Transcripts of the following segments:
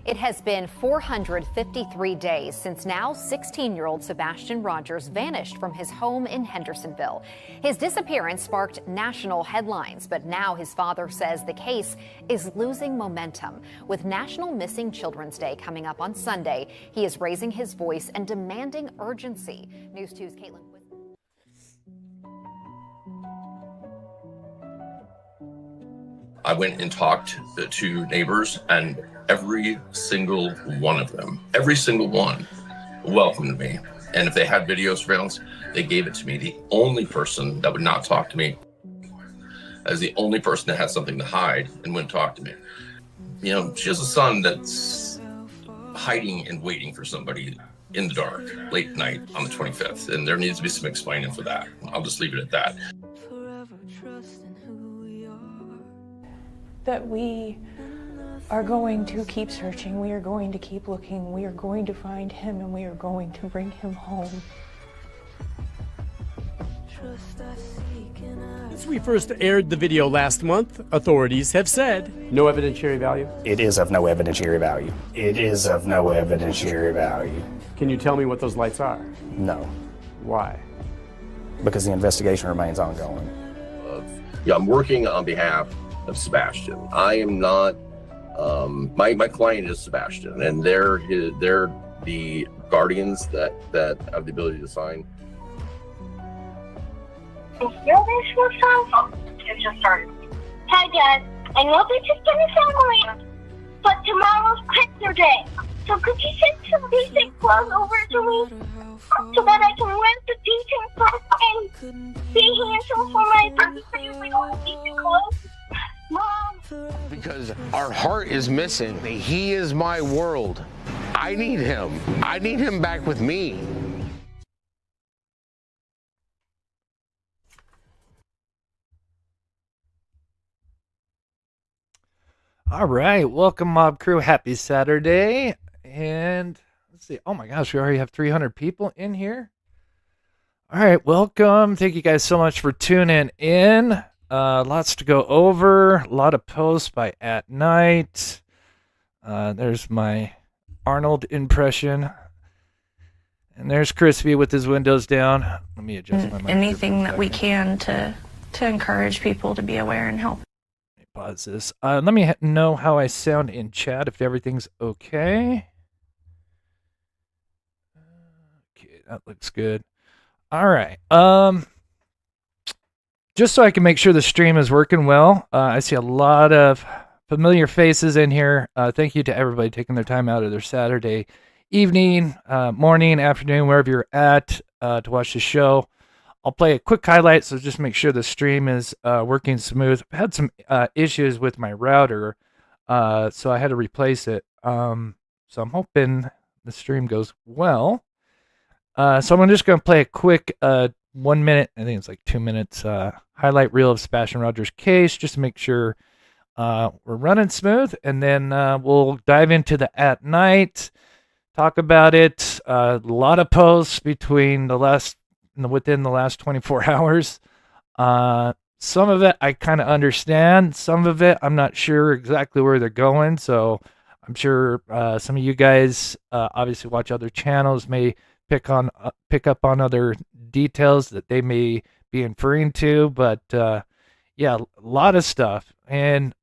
It has been 453 days since now 16-year-old Sebastian Rogers vanished from his home in Hendersonville. His disappearance sparked national headlines, but now his father says the case is losing momentum. With National Missing Children's Day coming up on Sunday, he is raising his voice and demanding urgency. News 2's Caitlin. I went and talked to neighbors, and every single one of them, every single one, welcomed me. And if they had video surveillance, they gave it to me. The only person that would not talk to me as the only person that had something to hide and wouldn't talk to me. You know, she has a son that's hiding and waiting for somebody in the dark, late at night on the 25th. And there needs to be some explaining for that. I'll just leave it at that. That we are going to keep searching, we are going to keep looking, we are going to find him, and we are going to bring him home. Since we first aired the video last month, authorities have said no evidentiary value. It is of no evidentiary value. It is of no evidentiary value. Can you tell me what those lights are? No. Why? Because the investigation remains ongoing. Yeah, I'm working on behalf of Sebastian. I am not, my client is Sebastian, and they're the guardians that have the ability to sign. It just started. Hi, Dad. I know this is gonna sound weird, but tomorrow's picture day. So could you send some decent clothes over to me so that I can wear the decent clothes and be handsome for my birthday if we don't have decent clothes? Mom. Because our heart is missing. He is my world. I need him. I need him back with me. All right, welcome Mob Crew. Happy Saturday. And let's see. Oh my gosh, we already have 300 people in here. All right, welcome. Thank you guys so much for tuning in. Lots to go over. A lot of posts by At Night. There's my Arnold impression. And there's Crispy with his windows down. Let me adjust my mic. Anything that we can to encourage people to be aware and help. Let me pause this. Let me know how I sound in chat if everything's okay. Okay, that looks good. All right. Just so I can make sure the stream is working well, I see a lot of familiar faces in here. Thank you to everybody taking their time out of their Saturday evening, morning, afternoon, wherever you're at to watch the show. I'll play a quick highlight, so just make sure the stream is working smooth. I've had some issues with my router, so I had to replace it. So I'm hoping the stream goes well. So I'm just going to play a quick 1 minute, I think it's like 2 minutes, highlight reel of Sebastian Rogers' case, just to make sure we're running smooth, and then we'll dive into the At Night, talk about it. A lot of posts within the last 24 hours. Some of it I kind of understand. Some of it I'm not sure exactly where they're going. So I'm sure some of you guys obviously watch other channels, may pick up on other details that they may be inferring to. But yeah, a lot of stuff. And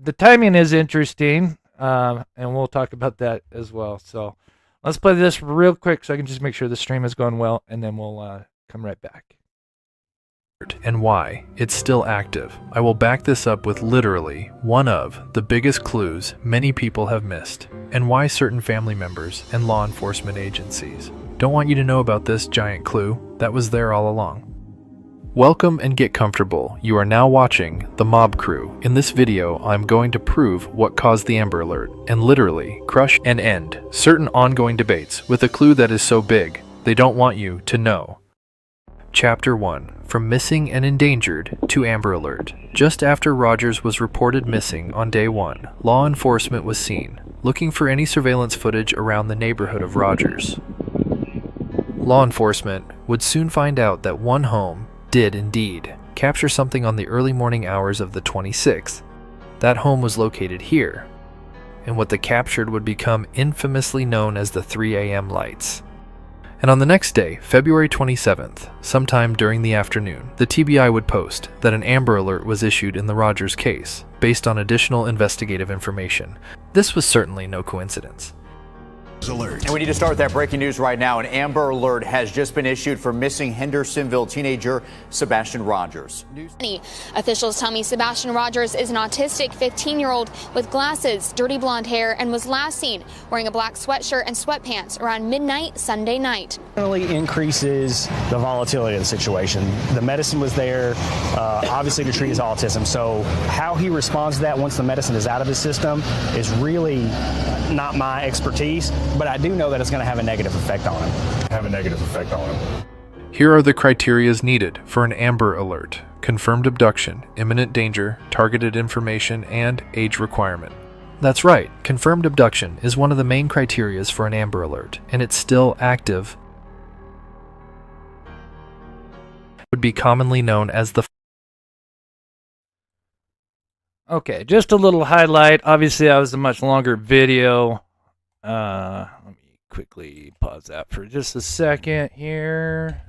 the timing is interesting. And we'll talk about that as well. So let's play this real quick so I can just make sure the stream is going well, and then we'll come right back. And why it's still active. I will back this up with literally one of the biggest clues many people have missed, and why certain family members and law enforcement agencies don't want you to know about this giant clue that was there all along. Welcome and get comfortable. You are now watching The Mob Crew. In this video, I'm going to prove what caused the Amber Alert, and literally crush and end certain ongoing debates with a clue that is so big, they don't want you to know. Chapter 1. From Missing and Endangered to Amber Alert. Just after Rogers was reported missing on day 1, law enforcement was seen, looking for any surveillance footage around the neighborhood of Rogers. Law enforcement would soon find out that one home did indeed capture something on the early morning hours of the 26th. That home was located here, in what the captured would become infamously known as the 3 a.m. lights. And on the next day, February 27th, sometime during the afternoon, the TBI would post that an Amber Alert was issued in the Rogers case, based on additional investigative information. This was certainly no coincidence. Alert. And we need to start with that breaking news right now. An Amber Alert has just been issued for missing Hendersonville teenager Sebastian Rogers. Officials tell me Sebastian Rogers is an autistic 15-year-old with glasses, dirty blonde hair, and was last seen wearing a black sweatshirt and sweatpants around midnight Sunday night. Really increases the volatility of the situation. The medicine was there, obviously, to treat his autism. So how he responds to that once the medicine is out of his system is really not my expertise, but I do know that it's going to have a negative effect on him. Here are the criterias needed for an Amber Alert: confirmed abduction, imminent danger, targeted information, and age requirement. That's right, confirmed abduction is one of the main criterias for an Amber Alert, and it's still active. Would be commonly known as the... Okay, just a little highlight. Obviously, that was a much longer video. Let me quickly pause that for just a second here.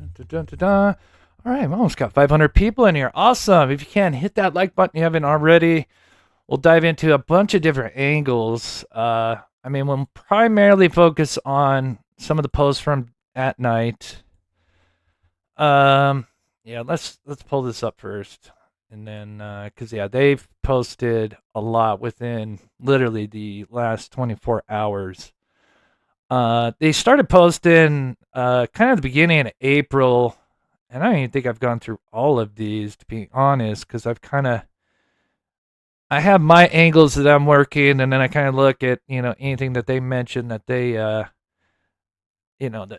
All right, we almost got 500 people in here. Awesome. If you can, hit that like button if you haven't already. We'll dive into a bunch of different angles. We'll primarily focus on some of the posts from at night. Let's pull this up first. And then, they've posted a lot within literally the last 24 hours. They started posting kind of the beginning of April, and I don't even think I've gone through all of these, to be honest, because I have my angles that I'm working, and then I kind of look at, anything that they mention that they, that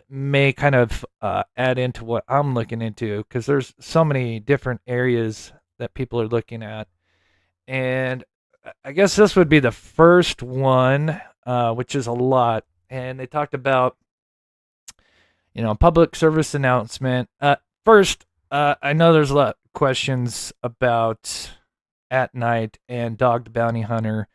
may kind of add into what I'm looking into, because there's so many different areas that people are looking at. And I guess this would be the first one, which is a lot. And they talked about, public service announcement. First, I know there's a lot of questions about At Night and Dog the Bounty Hunter.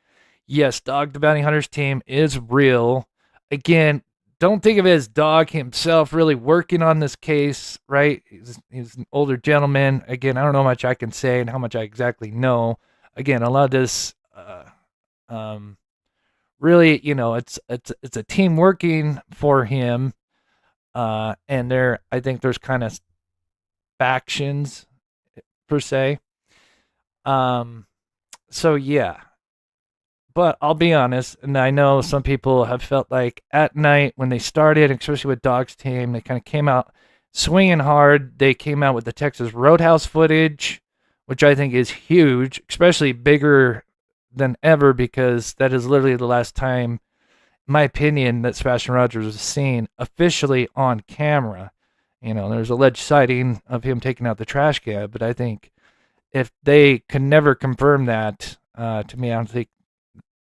Yes, Dog the Bounty Hunter's team is real. Again, don't think of it as Dog himself really working on this case, right? He's an older gentleman. Again, I don't know how much I can say and how much I exactly know. Again, a lot of this, really, it's a team working for him, and I think there's kind of factions per se. So yeah. But I'll be honest, and I know some people have felt like At Night, when they started, especially with Dog's team, they kind of came out swinging hard. They came out with the Texas Roadhouse footage, which I think is huge, especially bigger than ever, because that is literally the last time, in my opinion, that Sebastian Rogers was seen officially on camera. There's alleged sighting of him taking out the trash can, but I think if they could never confirm that, to me, I don't think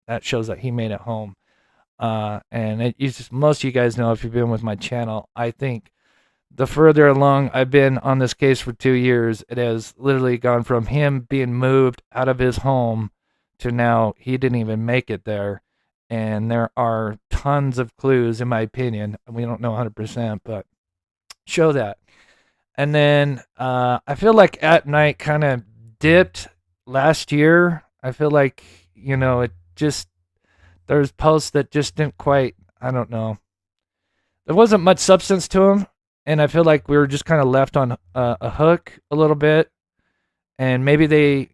that shows that he made it home. And most of you guys know, if you've been with my channel, I think the further along I've been on this case for 2 years, it has literally gone from him being moved out of his home to now he didn't even make it there. And there are tons of clues, in my opinion. We don't know 100%, but show that. And then I feel like At Night kind of dipped last year. I feel like, there's posts that just didn't quite, I don't know. There wasn't much substance to them, and I feel like we were just kind of left on a hook a little bit. And maybe they,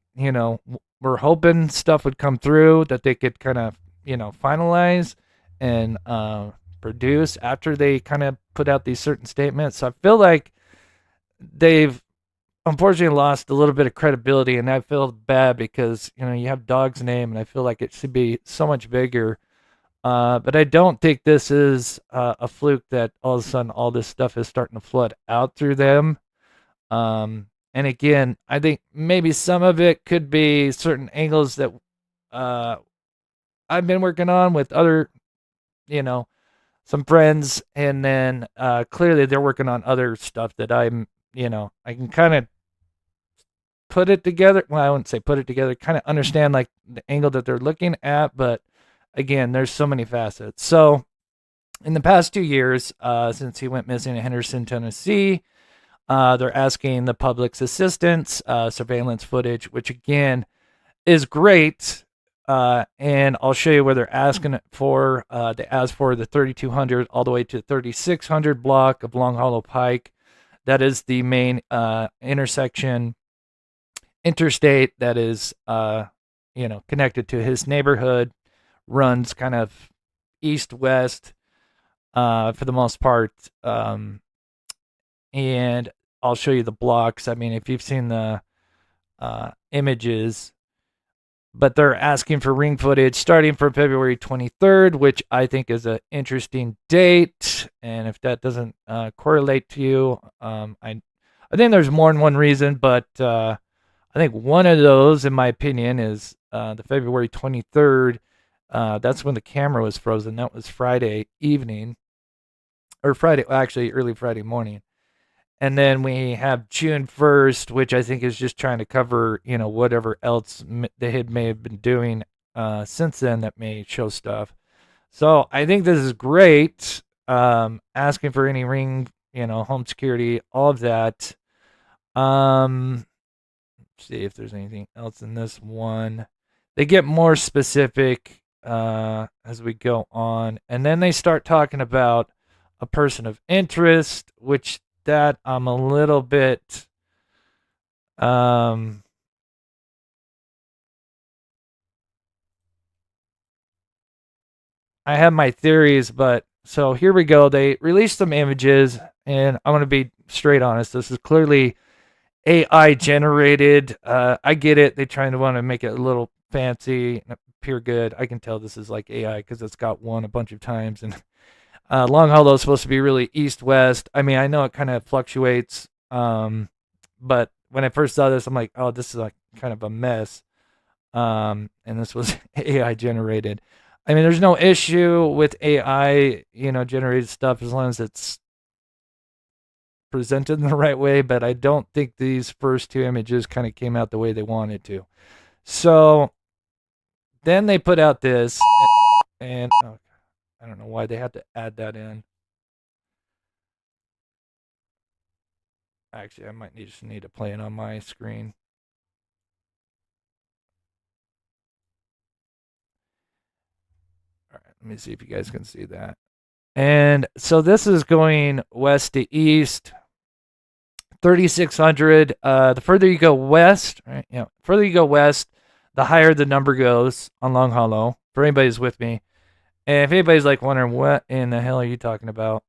were hoping stuff would come through that they could kind of, finalize and produce after they kind of put out these certain statements. So I feel like they've unfortunately lost a little bit of credibility, and I feel bad because you have Dog's name, and I feel like it should be so much bigger. But I don't think this is a fluke that all of a sudden all this stuff is starting to flood out through them. And again, I think maybe some of it could be certain angles that I've been working on with other, some friends, and then clearly they're working on other stuff that I can kind of put it together. Well, I wouldn't say put it together, kind of understand like the angle that they're looking at, but again, there's so many facets. So in the past 2 years, since he went missing in Henderson, Tennessee, they're asking the public's assistance, surveillance footage, which again is great. And I'll show you where they're asking it for. They asked for the 3200 all the way to 3600 block of Long Hollow Pike. That is the main intersection interstate that is connected to his neighborhood. Runs kind of east-west for the most part. And I'll show you the blocks. I mean, if you've seen the images, but they're asking for ring footage starting from February 23rd, which I think is an interesting date. And if that doesn't correlate to you, I think there's more than one reason, but I think one of those, in my opinion, is the February 23rd. That's when the camera was frozen. That was Friday evening, or early Friday morning. And then we have June 1st, which I think is just trying to cover, whatever else they may have been doing since then that may show stuff. So I think this is great. Asking for any ring, home security, all of that. Let's see if there's anything else in this one. They get more specific as we go on. And then they start talking about a person of interest, which that I'm a little bit I have my theories, but so here we go. They released some images, and I'm going to be straight honest. This is clearly AI generated. I get it. They trying to want to make it a little fancy, appear good. I can tell this is like AI because it's got one a bunch of times, and Long Hollow is supposed to be really east-west. I mean, I know it kind of fluctuates, but when I first saw this, I'm like, oh, this is like kind of a mess. And this was AI generated. I mean, there's no issue with AI, generated stuff as long as it's presented in the right way, but I don't think these first two images kind of came out the way they wanted to. So then they put out this, and I don't know why they had to add that in. Actually, I might just need to play it on my screen. All right, let me see if you guys can see that. And so this is going west to east, 3600. The further you go west, right? Further you go west, the higher the number goes on Long Hollow. For anybody who's with me. And if anybody's like wondering what in the hell are you talking about,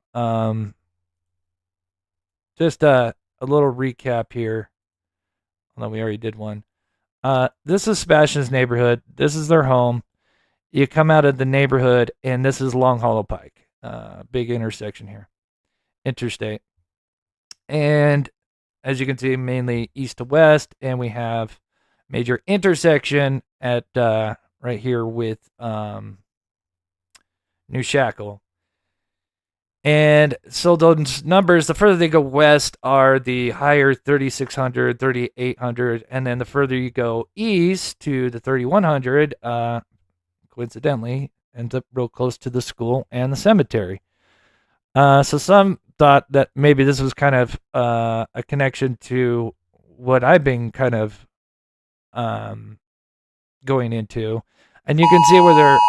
just a little recap here. Although we already did one. This is Sebastian's neighborhood. This is their home. You come out of the neighborhood, and this is Long Hollow Pike. Big intersection here, interstate. And as you can see, mainly east to west, and we have major intersection at right here with New Shackle. And so those numbers, the further they go west, are the higher 3600, 3800, and then the further you go east to the 3100, coincidentally, ends up real close to the school and the cemetery. So some thought that maybe this was kind of a connection to what I've been kind of going into. And you can see where they're...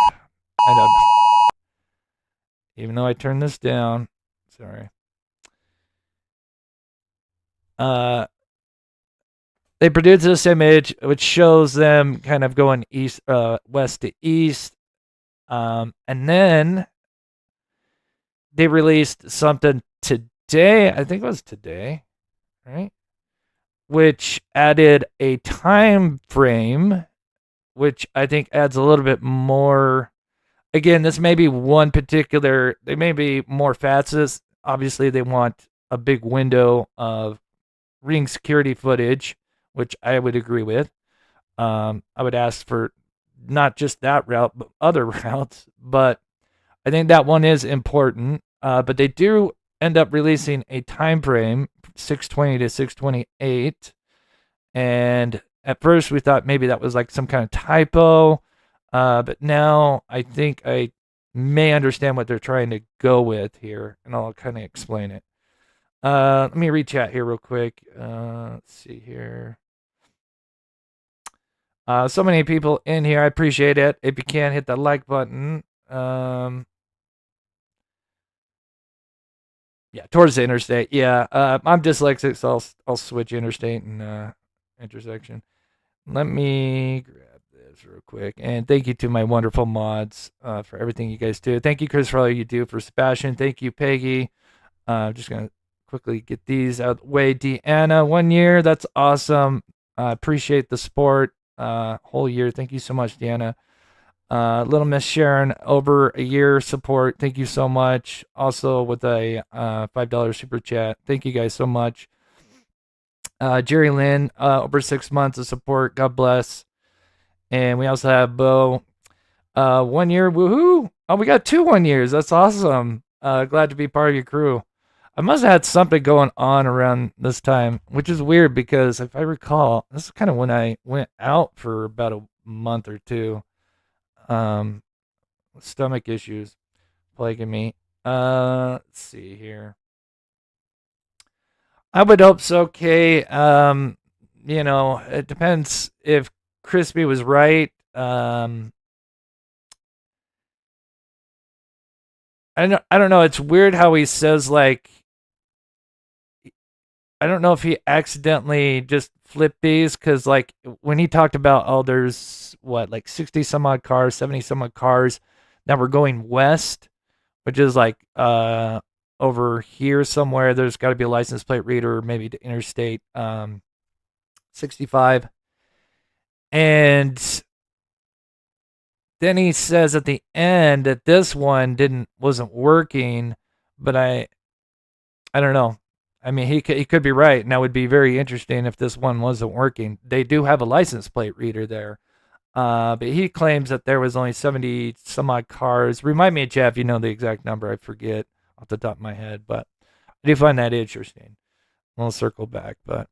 Even though I turned this down, sorry. They produced this image, which shows them kind of going east, west to east. And then they released something today. I think it was today, right? Which added a time frame, which I think adds a little bit more. Again, this may be one particular, they may be more facets. Obviously, they want a big window of ring security footage, which I would agree with. I would ask for not just that route, but other routes. But I think that one is important. But they do end up releasing a time frame, 620 to 628. And at first we thought maybe that was like some kind of typo. But now I think I may understand what they're trying to go with here, and I'll kind of explain it. Let me read chat here real quick. Let's see here. So many people in here. I appreciate it. If you can, hit the like button. Yeah, towards the interstate. Yeah, I'm dyslexic, so I'll switch interstate and intersection. Let me grab this real quick. And thank you to my wonderful mods for everything you guys do. Thank you, Chris, for all you do for Sebastian. Thank you, Peggy. I'm just going to quickly get these out of the way. Deanna, 1 year. That's awesome. Appreciate the support. Whole year. Thank you so much, Deanna. Little Miss Sharon, over a year support. Thank you so much. Also with a $5 super chat. Thank you guys so much. Jerry Lynn, over 6 months of support. God bless. And we also have Bo, 1 year. Woohoo! Oh, we got 2 1 years. That's awesome. Glad to be part of your crew. I must have had something going on around this time, which is weird because if I recall, this is kind of when I went out for about a month or two. Stomach issues plaguing me. Let's see here. I would hope so, Kay. It depends if Crispy was right. I don't know. It's weird how he says, like, I don't know if he accidentally just flipped these, because, like, when he talked about, oh, there's, like 60 some odd cars, 70 some odd cars that were going west, which is, like, over here somewhere. There's got to be a license plate reader, maybe to Interstate 65. And then he says at the end that this one wasn't working, but I don't know. I mean, he could be right, and that would be very interesting if this one wasn't working. They do have a license plate reader there, but he claims that there was only 70 some odd cars. Remind me, Jeff, you know the exact number. I forget off the top of my head, but I do find that interesting. We'll circle back, but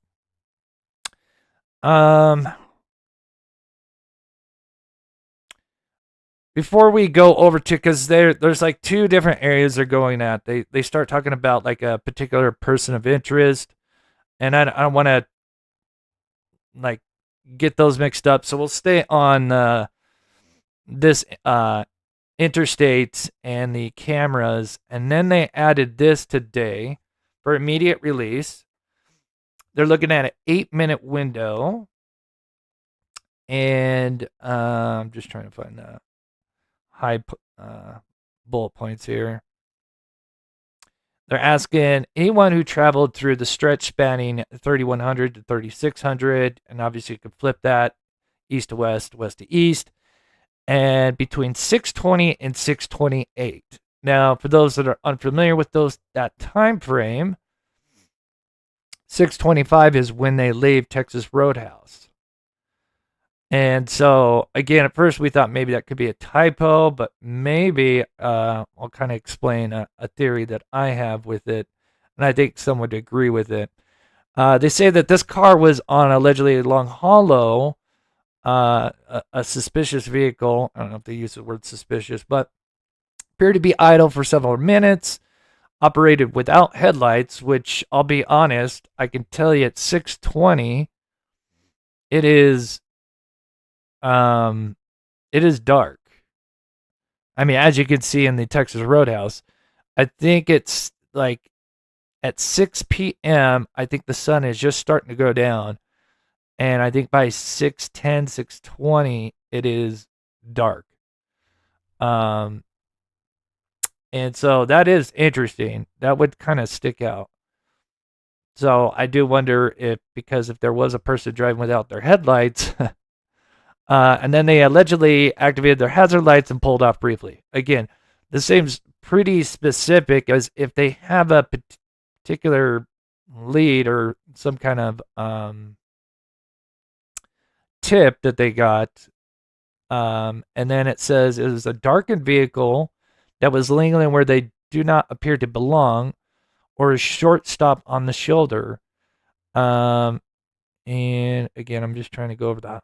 before we go over to, because there's like 2 different areas they're going at. They start talking about like a particular person of interest, and I don't want to like get those mixed up. So we'll stay on this interstate and the cameras, and then they added this today for immediate release. They're looking at an 8-minute window, and I'm just trying to find that. High bullet points here. They're asking anyone who traveled through the stretch spanning 3100 to 3600, and obviously you could flip that east to west, west to east, and between 620 and 628. Now, for those that are unfamiliar with that time frame, 625 is when they leave Texas Roadhouse. And so, again, at first we thought maybe that could be a typo, but maybe I'll kind of explain a theory that I have with it, and I think some would agree with it. They say that this car was on allegedly Long Hollow, a suspicious vehicle. I don't know if they use the word suspicious, but appeared to be idle for several minutes, operated without headlights, which I'll be honest, I can tell you at 620, it is dark. I mean, as you can see in the Texas Roadhouse, I think it's like at 6 p.m., I think the sun is just starting to go down. And I think by 6:10, 6:20, it is dark. And so that is interesting. That would kind of stick out. So I do wonder if there was a person driving without their headlights, and then they allegedly activated their hazard lights and pulled off briefly. Again, this seems pretty specific, as if they have a particular lead or some kind of tip that they got. And then it says it was a darkened vehicle that was lingering where they do not appear to belong, or a short stop on the shoulder. And again, I'm just trying to go over the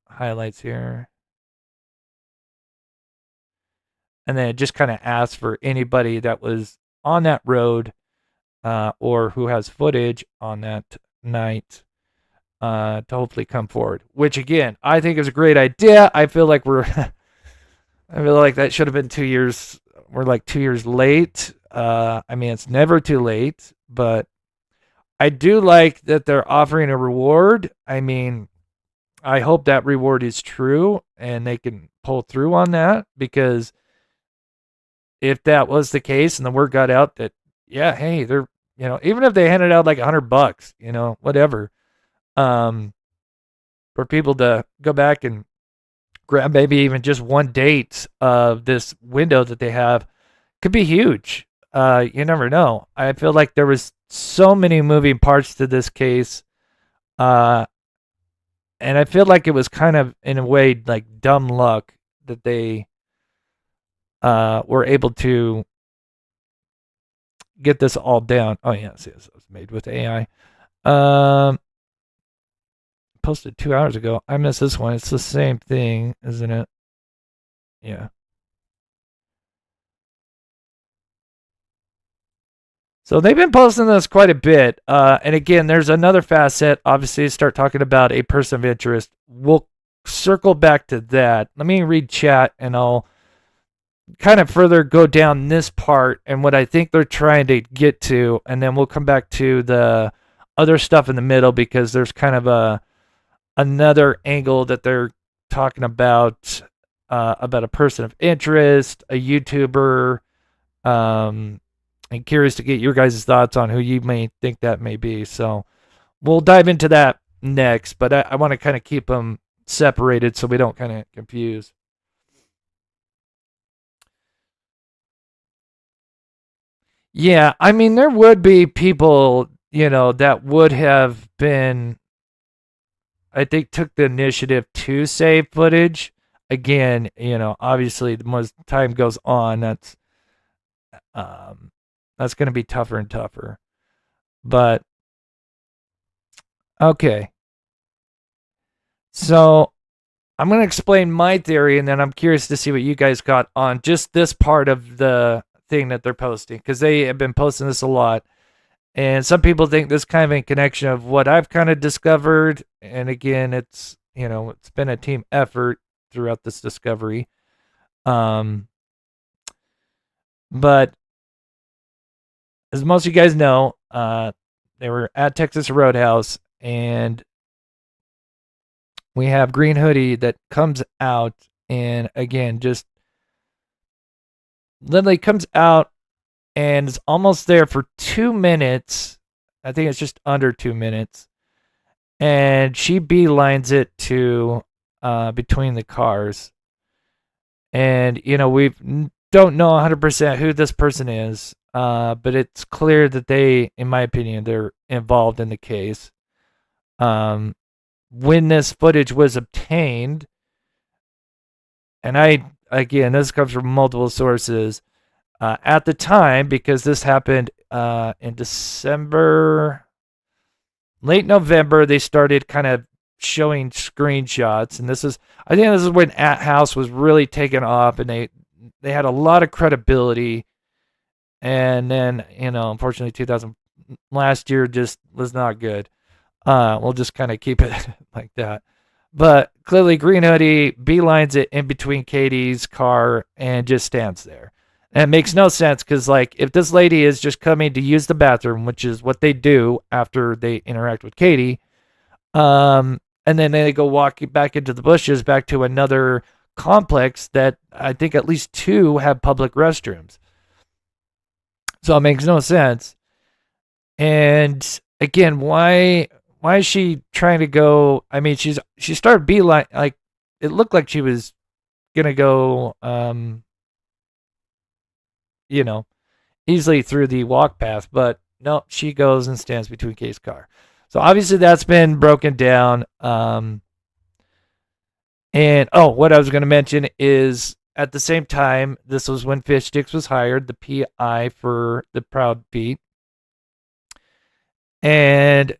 highlights here. and then it just kind of asks for anybody that was on that road or who has footage on that night to hopefully come forward. Which again, I think is a great idea. I feel like I feel like that should have been 2 years. We're like 2 years late. I mean, it's never too late, but I do like that they're offering a reward. I mean, I hope that reward is true and they can pull through on that, because if that was the case and the word got out that, yeah, hey, they're, even if they handed out like $100, whatever, for people to go back and grab maybe even just one date of this window that they have, could be huge. You never know. I feel like there was so many moving parts to this case. And I feel like it was kind of, in a way, like dumb luck that they were able to get this all down. Oh, yeah, see, this was made with AI. Posted 2 hours ago. I missed this one. It's the same thing, isn't it? Yeah. So they've been posting this quite a bit. And again, there's another facet. Obviously, start talking about a person of interest. We'll circle back to that. Let me read chat and I'll kind of further go down this part and what I think they're trying to get to. And then we'll come back to the other stuff in the middle, because there's kind of another angle that they're talking about a person of interest, a YouTuber. I'm curious to get your guys' thoughts on who you may think that may be. So we'll dive into that next, but I want to kind of keep them separated so we don't kind of confuse. Yeah, I mean, there would be people, that would have been, I think, took the initiative to save footage. Again, obviously, the more time goes on, that's going to be tougher and tougher. But, okay. So, I'm going to explain my theory, and then I'm curious to see what you guys got on just this part of the thing that they're posting, because they have been posting this a lot. And some people think this kind of in connection of what I've kind of discovered. And again, it's, it's been a team effort throughout this discovery. But as most of you guys know, they were at Texas Roadhouse, and we have Green Hoodie that comes out, and again, just literally comes out and is almost there for 2 minutes. I think it's just under 2 minutes. And she beelines it to between the cars. And, we don't know 100% who this person is. But it's clear that they, in my opinion, they're involved in the case. When this footage was obtained, and again, this comes from multiple sources, at the time, because this happened in December, late November, they started kind of showing screenshots. And I think this is when At House was really taken off, and they had a lot of credibility. And then, unfortunately, last year just was not good. We'll just kind of keep it like that. But clearly, Green Hoodie beelines it in between Katie's car and just stands there. And it makes no sense, because, if this lady is just coming to use the bathroom, which is what they do after they interact with Katie, and then they go walking back into the bushes, back to another complex that I think at least 2 have public restrooms. So it makes no sense. And again, why is she trying to go? I mean, she started beeline, it looked like she was gonna go, easily through the walk path, but no, she goes and stands between Katie's car. So obviously that's been broken down. And what I was going to mention is, at the same time, this was when Fish Sticks was hired, the PI for the Proud Pete. And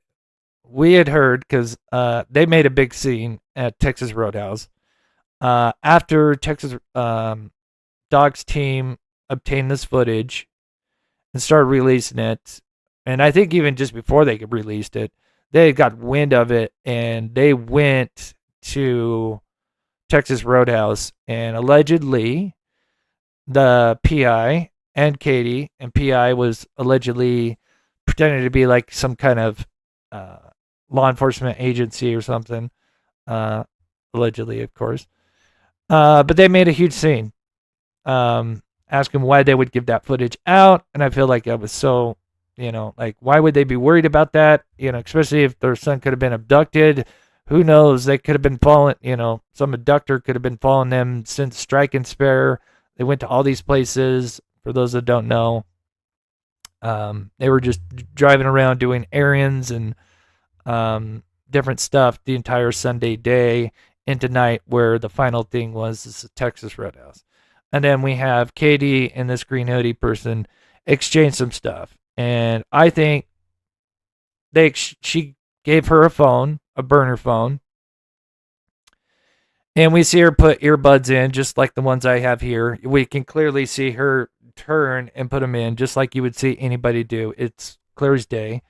we had heard, because they made a big scene at Texas Roadhouse. After Texas Doc's team obtained this footage and started releasing it. And I think even just before they released it, they got wind of it and they went to Texas Roadhouse, and allegedly the PI and Katie, and PI was allegedly pretending to be like some kind of law enforcement agency or something, allegedly, of course. But they made a huge scene, asking why they would give that footage out, and I feel like that was so, like, why would they be worried about that? Especially if their son could have been abducted. Who knows? They could have been following, some abductor could have been following them since Strike and Spare. They went to all these places. For those that don't know, they were just driving around doing errands and different stuff the entire Sunday day into night, where the final thing was this Texas Roadhouse. And then we have Katie and this green hoodie person exchange some stuff. And I think she gave her a phone, a burner phone. And we see her put earbuds in, just like the ones I have here. We can clearly see her turn and put them in, just like you would see anybody do. It's clear as day.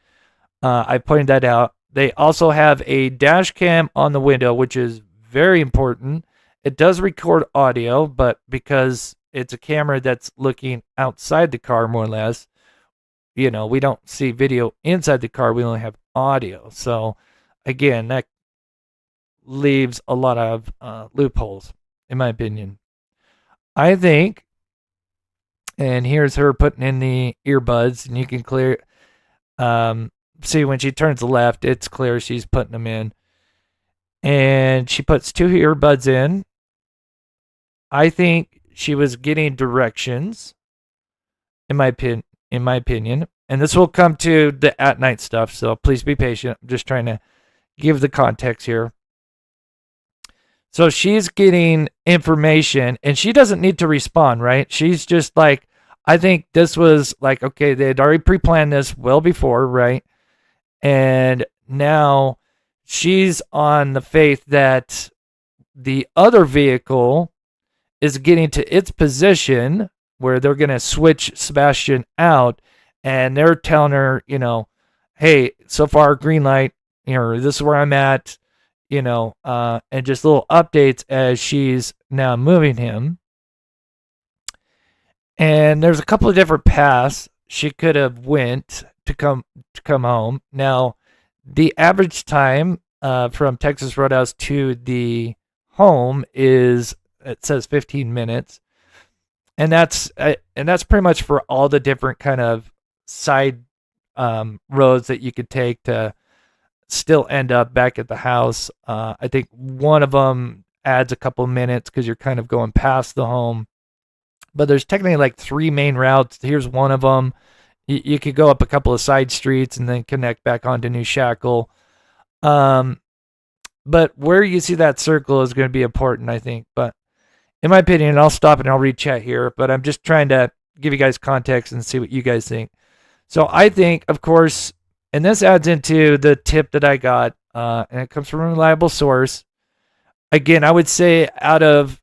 I pointed that out. They also have a dash cam on the window, which is very important. It does record audio, but because it's a camera that's looking outside the car, more or less, we don't see video inside the car. We only have audio. So, again, that leaves a lot of loopholes, in my opinion. I think, and here's her putting in the earbuds, and you can clear, see when she turns left, it's clear she's putting them in. And she puts 2 earbuds in. I think she was getting directions, in my opinion. And this will come to the at night stuff, so please be patient. I'm just trying to give the context here. So she's getting information, and she doesn't need to respond, right? She's just like, I think this was like, okay, they had already pre-planned this well before, right? And now she's on the faith that the other vehicle is getting to its position where they're going to switch Sebastian out, and they're telling her, hey, so far, green light, this is where I'm at, and just little updates as she's now moving him. And there's a couple of different paths she could have went to come home. Now, the average time from Texas Roadhouse to the home is, it says 15 minutes. And that's pretty much for all the different kind of side roads that you could take to still end up back at the house. I think one of them adds a couple minutes because you're kind of going past the home. But there's technically like 3 main routes. Here's one of them. You could go up a couple of side streets and then connect back onto New Shackle. But where you see that circle is going to be important, I think. But in my opinion, I'll stop and I'll read chat here, but I'm just trying to give you guys context and see what you guys think. So I think, of course, and this adds into the tip that I got, and it comes from a reliable source. Again, I would say out of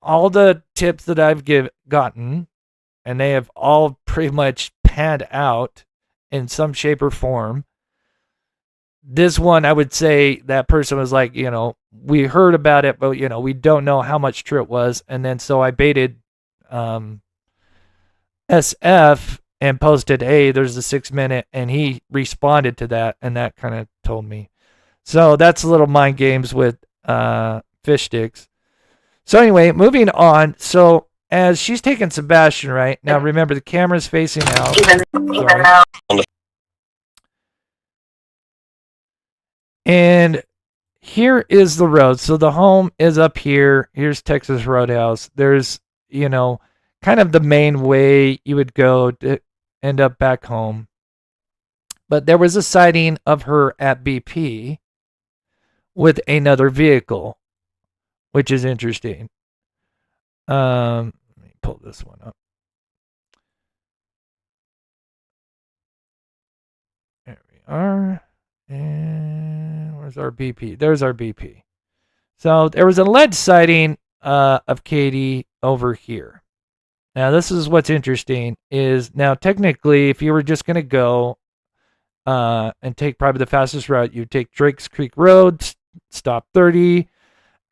all the tips that I've gotten, and they have all pretty much panned out in some shape or form, this one, I would say that person was like, we heard about it, but, we don't know how much true it was. And then so I baited SF and posted, hey, there's a 6-minute, and he responded to that, and that kind of told me. So that's a little mind games with fish sticks. So anyway, moving on. So as she's taking Sebastian, right? Now remember, the camera's facing out. And here is the road. So the home is up here. Here's Texas Roadhouse. There's, kind of the main way you would go to end up back home. But there was a sighting of her at BP with another vehicle, which is interesting. Let me pull this one up. There we are. And where's our BP? There's our BP. So there was an alleged sighting of Katie over here. Now, this is what's interesting is now technically, if you were just going to go and take probably the fastest route, you take Drake's Creek Road, stop 30,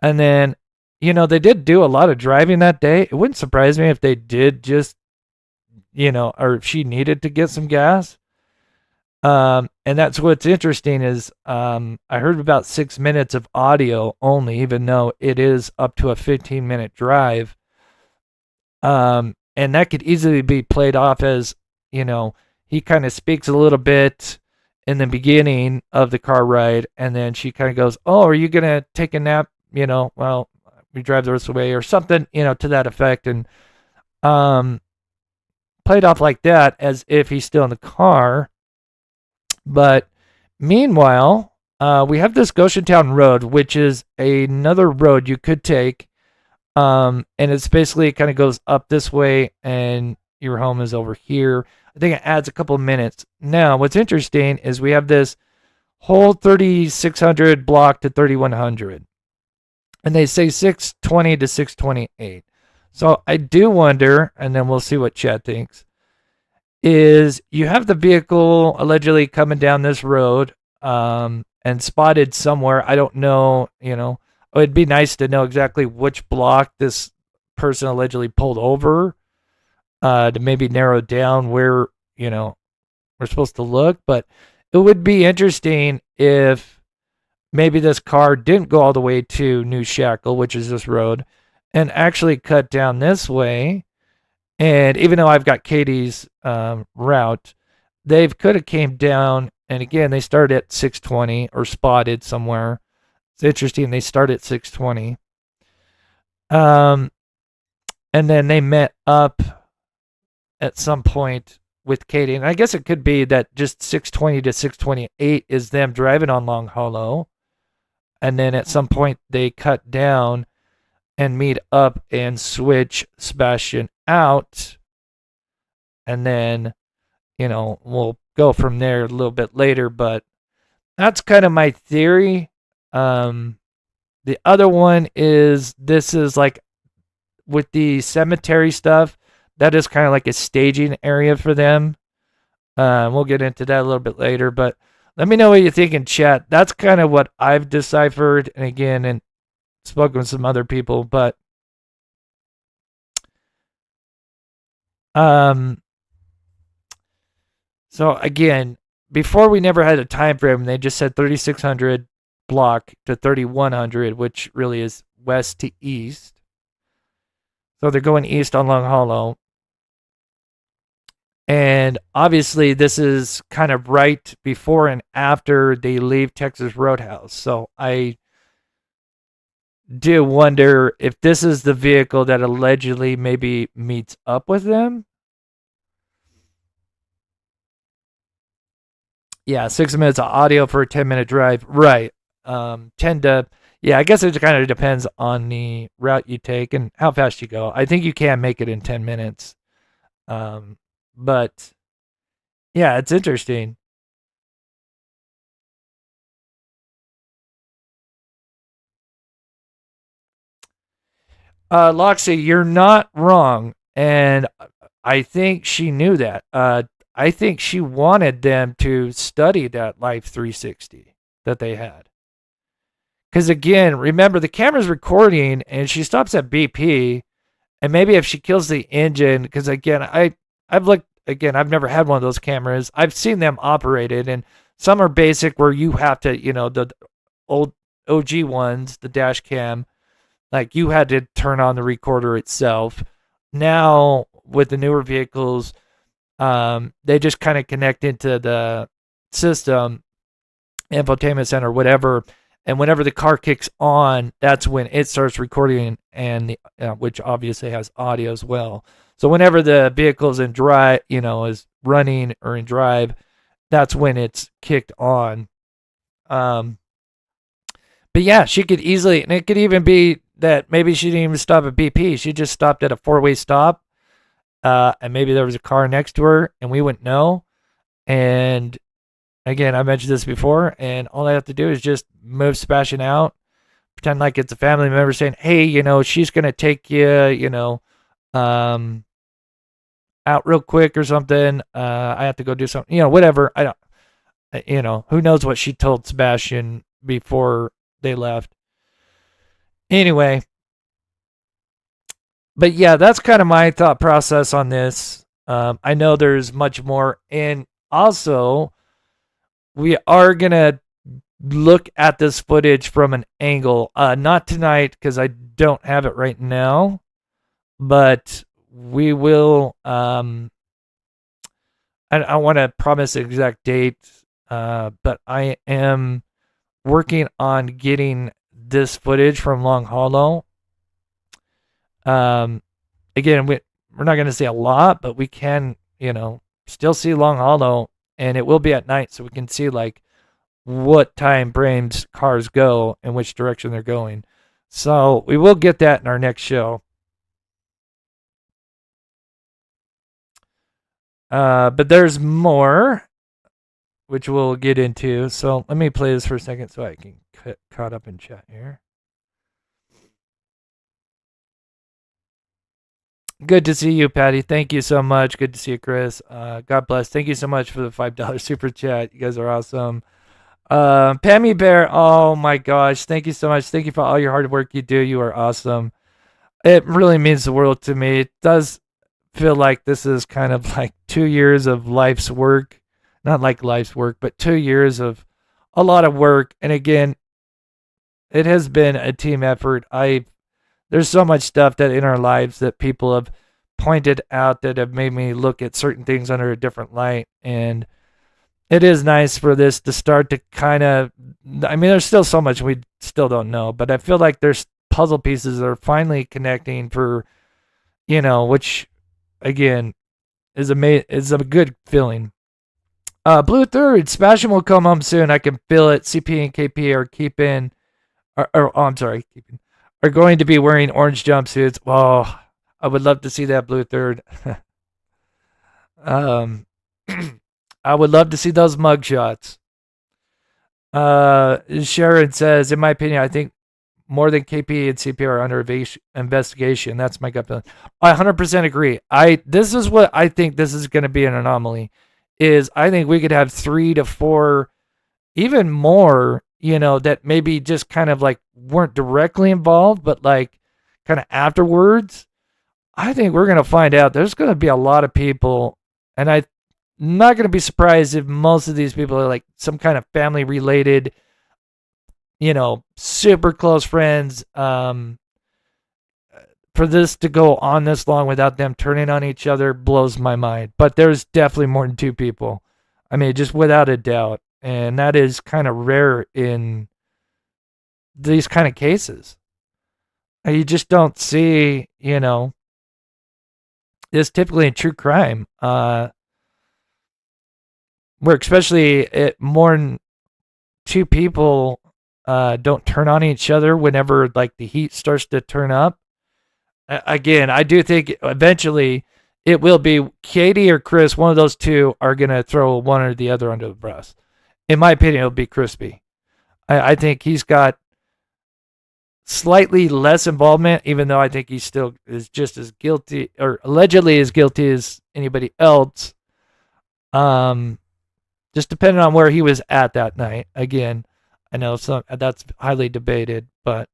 and then, they did do a lot of driving that day. It wouldn't surprise me if they did just, or if she needed to get some gas. And that's what's interesting is I heard about 6 minutes of audio only, even though it is up to a 15-minute drive. And that could easily be played off as, he kind of speaks a little bit in the beginning of the car ride, and then she kind of goes, "Oh, are you going to take a nap?" Well, we drive the rest of the way, or something, to that effect. And played off like that as if he's still in the car. But meanwhile, we have this Goshentown Road, which is another road you could take. And it's basically, it kind of goes up this way and your home is over here. I think it adds a couple of minutes. Now, what's interesting is we have this whole 3600 block to 3100. And they say 620 to 628. So I do wonder, and then we'll see what Chad thinks, is you have the vehicle allegedly coming down this road and spotted somewhere. I don't know, it'd be nice to know exactly which block this person allegedly pulled over to maybe narrow down where, we're supposed to look. But it would be interesting if maybe this car didn't go all the way to New Shackle, which is this road, and actually cut down this way. And even though I've got Katie's route, they could have came down, and again, they started at 620 or spotted somewhere. It's interesting, they start at 620. And then they met up at some point with Katie. And I guess it could be that just 620 to 628 is them driving on Long Hollow. And then at some point they cut down and meet up and switch Sebastian out. And then, we'll go from there a little bit later. But that's kind of my theory. The other one is, this is like with the cemetery stuff, that is kind of like a staging area for them. We'll get into that a little bit later, but let me know what you think in chat. That's kind of what I've deciphered, and again, and spoken with some other people, but so again, before we never had a time frame. They just said 3600 block to 3100, which really is west to east. So they're going east on Long Hollow. And obviously this is kind of right before and after they leave Texas Roadhouse. So I do wonder if this is the vehicle that allegedly maybe meets up with them. Yeah, 6 minutes of audio for a 10-minute drive. Right. 10 to, yeah, I guess it kind of depends on the route you take and how fast you go. I think you can make it in 10 minutes. But yeah, it's interesting. Loxy, you're not wrong. And I think she knew that. I think she wanted them to study that Life 360 that they had. Because again, remember, the camera's recording and she stops at BP. And maybe if she kills the engine, because again, I've looked, again, I've never had one of those cameras. I've seen them operated, and some are basic where you have to, the old OG ones, the dash cam, like you had to turn on the recorder itself. Now with the newer vehicles, they just kind of connect into the system, infotainment center, whatever. And whenever the car kicks on, that's when it starts recording, and which obviously has audio as well. So whenever the vehicle's in drive, is running or in drive, that's when it's kicked on. But yeah, she could easily, and it could even be that maybe she didn't even stop at BP. She just stopped at a 4-way stop. And maybe there was a car next to her and we wouldn't know. And again, I mentioned this before, and all I have to do is just move Sebastian out, pretend like it's a family member saying, hey, she's going to take you, out real quick or something. I have to go do something, whatever. I don't, who knows what she told Sebastian before they left. Anyway, but yeah, that's kind of my thought process on this. I know there's much more. And also, we are going to look at this footage from an angle. Not tonight, because I don't have it right now. But we will. I want to promise an exact date. But I am working on getting this footage from Long Hollow. Again, we're not going to see a lot, but we can, still see Long Hollow, and it will be at night, so we can see like what time frames cars go and which direction they're going. So we will get that in our next show. But there's more, which we'll get into. So let me play this for a second so I can get caught up in chat here. Good to see you, Patty. Thank you so much. Good to see you, Chris. God bless. Thank you so much for the $5 super chat. You guys are awesome. Pammy Bear, oh my gosh. Thank you so much. Thank you for all your hard work you do. You are awesome. It really means the world to me. It does feel like this is kind of like 2 years of life's work. Not like life's work, but 2 years of a lot of work. And again, it has been a team effort. There's so much stuff that in our lives that people have pointed out that have made me look at certain things under a different light. And it is nice for this to start to kind of, there's still so much we still don't know, but I feel like there's puzzle pieces that are finally connecting for, which again is a good feeling. Blue Third, Sebastian will come home soon. I can feel it. CP and KP are going to be wearing orange jumpsuits. Oh, I would love to see that, Blue Third. I would love to see those mugshots. Sharon says, in my opinion, I think more than KP and CP are under investigation. That's my gut feeling. I 100% agree. This is what I think this is going to be an anomaly. I think we could have 3 to 4, even more, that maybe just kind of like weren't directly involved, but like kind of afterwards. I think we're going to find out there's going to be a lot of people, and I'm not going to be surprised if most of these people are like some kind of family related, super close friends. For this to go on this long without them turning on each other blows my mind. But there's definitely more than 2 people. Just without a doubt. And that is kind of rare in these kind of cases. You just don't see, it's typically in true crime. Where especially more than 2 people don't turn on each other whenever like the heat starts to turn up. Again, I do think eventually it will be Katie or Chris. One of those 2 are going to throw one or the other under the bus. In my opinion, it'll be Crispy. I think he's got slightly less involvement, even though I think he still is just as guilty, or allegedly as guilty as anybody else. Just depending on where he was at that night. Again, I know that's highly debated, but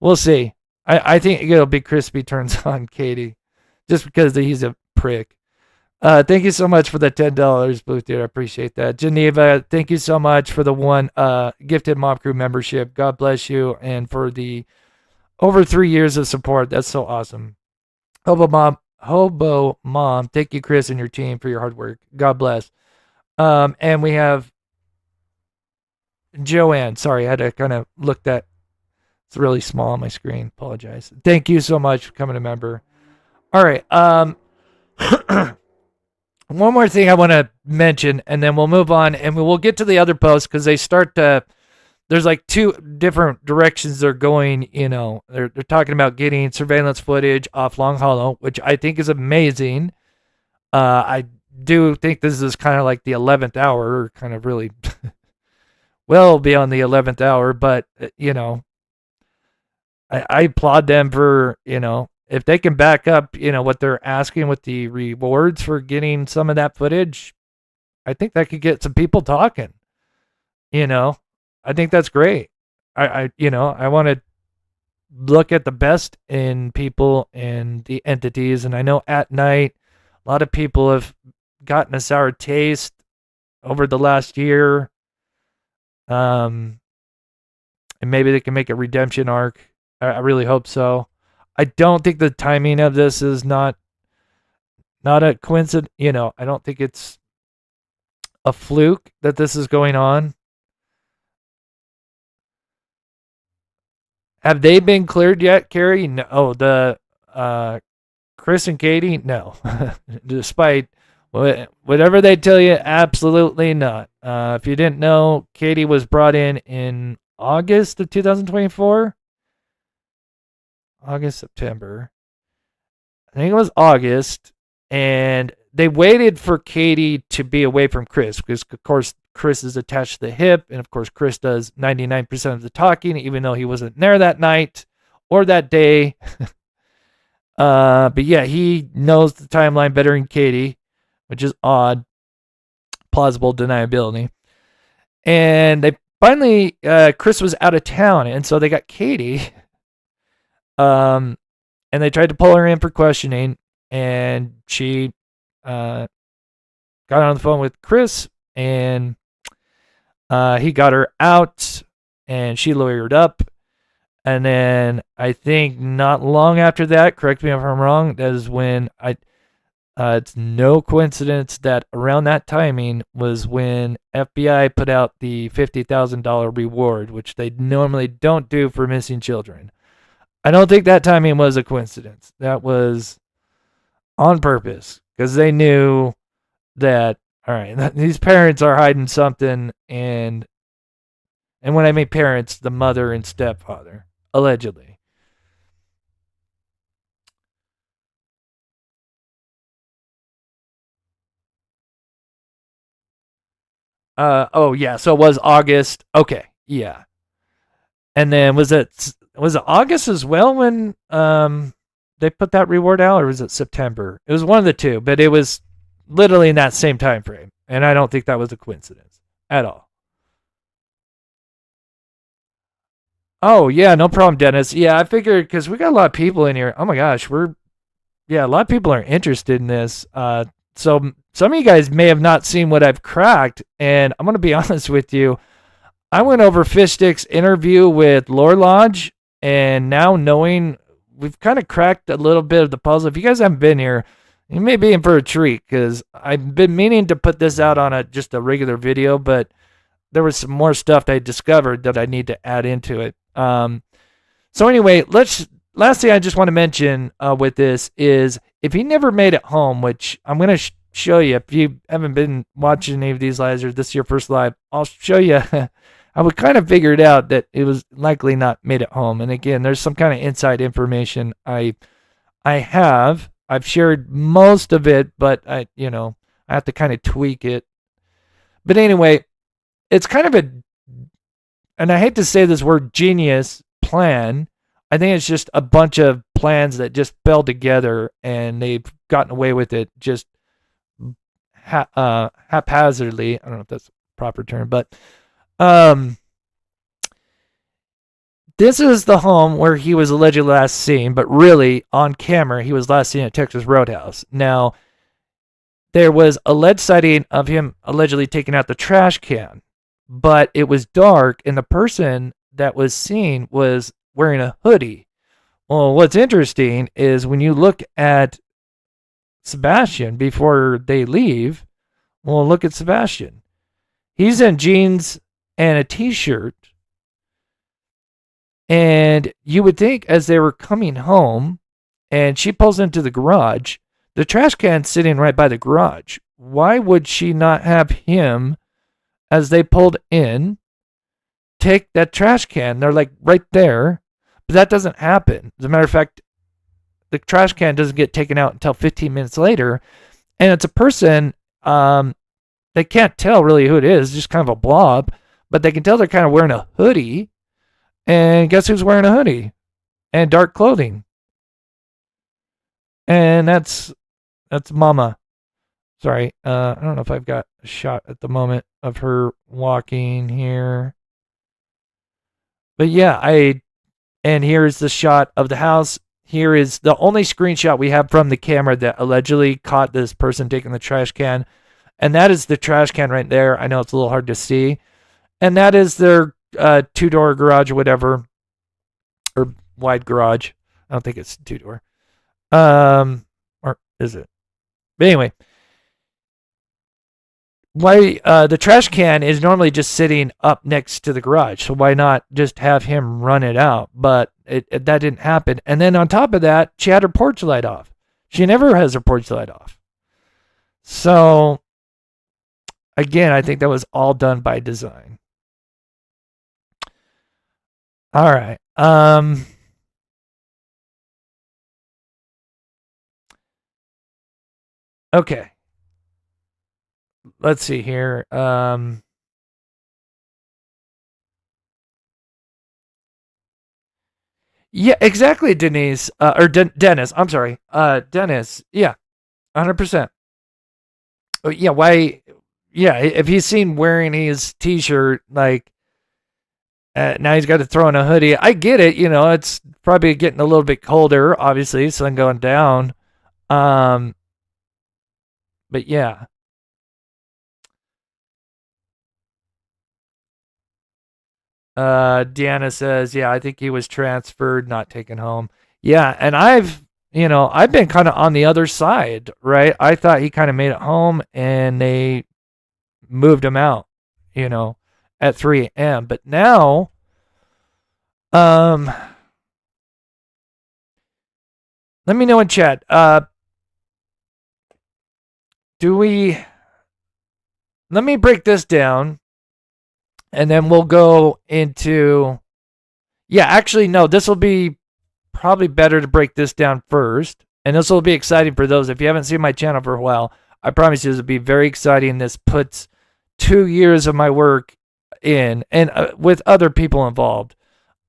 we'll see. I think it'll be Crispy turns on Katie, just because he's a prick. Thank you so much for the $10, Blue Theater. I appreciate that. Geneva, thank you so much for the 1 gifted Mob Crew membership. God bless you, and for the over 3 years of support. That's so awesome. Hobo Mom, thank you, Chris, and your team for your hard work. God bless. And we have Joanne. Sorry, I had to kind of look that. It's really small on my screen. Apologize. Thank you so much for coming a member. All right. One more thing I want to mention, and then we'll move on, and we'll get to the other posts because they start to. There's like 2 different directions they're going. They're talking about getting surveillance footage off Long Hollow, which I think is amazing. I do think this is kind of like the 11th hour, kind of really well beyond the 11th hour, but I applaud them for, if they can back up, what they're asking with the rewards for getting some of that footage. I think that could get some people talking. I think that's great. I want to look at the best in people and the entities. And I know at night, a lot of people have gotten a sour taste over the last year. And maybe they can make a redemption arc. I really hope so. I don't think the timing of this is not a coincidence. I don't think it's a fluke that this is going on. Have they been cleared yet, Carrie? No. Oh, the Chris and Katie? No. Despite whatever they tell you, absolutely not. If you didn't know, Katie was brought in August of 2024. August, September. I think it was August. And they waited for Katie to be away from Chris because, of course, Chris is attached to the hip. And, of course, Chris does 99% of the talking, even though he wasn't there that night or that day. But, yeah, he knows the timeline better than Katie, which is odd. Plausible deniability. And they finally, Chris was out of town, and so they got Katie. And they tried to pull her in for questioning, and she got on the phone with Chris, and he got her out, and she lawyered up. And then I think not long after that, correct me if I'm wrong, that is when it's no coincidence that around that timing was when FBI put out the $50,000 reward, which they normally don't do for missing children. I don't think that timing was a coincidence. That was on purpose because they knew that, all right, these parents are hiding something. And when I mean parents, the mother and stepfather, allegedly. Oh yeah, so it was August. Okay, yeah. And then was it August as well when they put that reward out, or was it September? It was one of the two, but it was literally in that same time frame, and I don't think that was a coincidence at all. Oh yeah, no problem, Dennis. Yeah, I figured because we got a lot of people in here. Oh my gosh, a lot of people are interested in this. So some of you guys may have not seen what I've cracked, and I'm gonna be honest with you. I went over Fishstick's interview with Lore Lodge, and now knowing we've kind of cracked a little bit of the puzzle. If you guys haven't been here, you may be in for a treat because I've been meaning to put this out on just a regular video, but there was some more stuff that I discovered that I need to add into it. So anyway, last thing I just want to mention with this is if he never made it home, which I'm going to show you. If you haven't been watching any of these lives or this is your first live, I'll show you. I would kind of figured out that it was likely not made it home. And again, there's some kind of inside information I've shared most of it, but I have to kind of tweak it. But anyway, it's kind of and I hate to say this word genius plan. I think it's just a bunch of plans that just fell together and they've gotten away with it just haphazardly. I don't know if that's a proper term, but this is the home where he was allegedly last seen, but really on camera he was last seen at Texas Roadhouse. Now, there was alleged sighting of him allegedly taking out the trash can, but it was dark and the person that was seen was wearing a hoodie. Well, what's interesting is when you look at Sebastian before they leave, well, look at Sebastian. He's in jeans and a t-shirt. And you would think as they were coming home and she pulls into the garage, the trash can's sitting right by the garage. Why would she not have him, as they pulled in, take that trash can? They're like right there. But that doesn't happen. As a matter of fact, the trash can doesn't get taken out until 15 minutes later. And it's a person, they can't tell really who it is, just kind of a blob. But they can tell they're kind of wearing a hoodie. And guess who's wearing a hoodie? and dark clothing. And that's Mama. Sorry, I don't know if I've got a shot at the moment of her walking here. But yeah, and here's the shot of the house. Here is the only screenshot we have from the camera that allegedly caught this person taking the trash can. And that is the trash can right there. I know it's a little hard to see. And that is their two-door garage or whatever. Or wide garage. I don't think it's two-door. Or is it? But anyway. Why the trash can is normally just sitting up next to the garage, so why not just have him run it out? But that didn't happen. And then on top of that, she had her porch light off. She never has her porch light off. So again, I think that was all done by design. All right. Okay. Let's see here. Yeah, exactly, Denise. Or Dennis. I'm sorry. Dennis. Yeah, 100%. Yeah, why? Yeah, if he's seen wearing his T-shirt, like now he's got to throw in a hoodie. I get it. You know, it's probably getting a little bit colder. Obviously, sun going down. But yeah. Deanna says, yeah, I think he was transferred, not taken home. Yeah, and I've been kind of on the other side, right? I thought he kind of made it home and they moved him out, at 3 a.m. But now, let me know in chat. Let me break this down. And then we'll go into, actually, no, this will be probably better to break this down first. And this will be exciting for those. If you haven't seen my channel for a while, I promise you this will be very exciting. This puts 2 years of my work in, and with other people involved,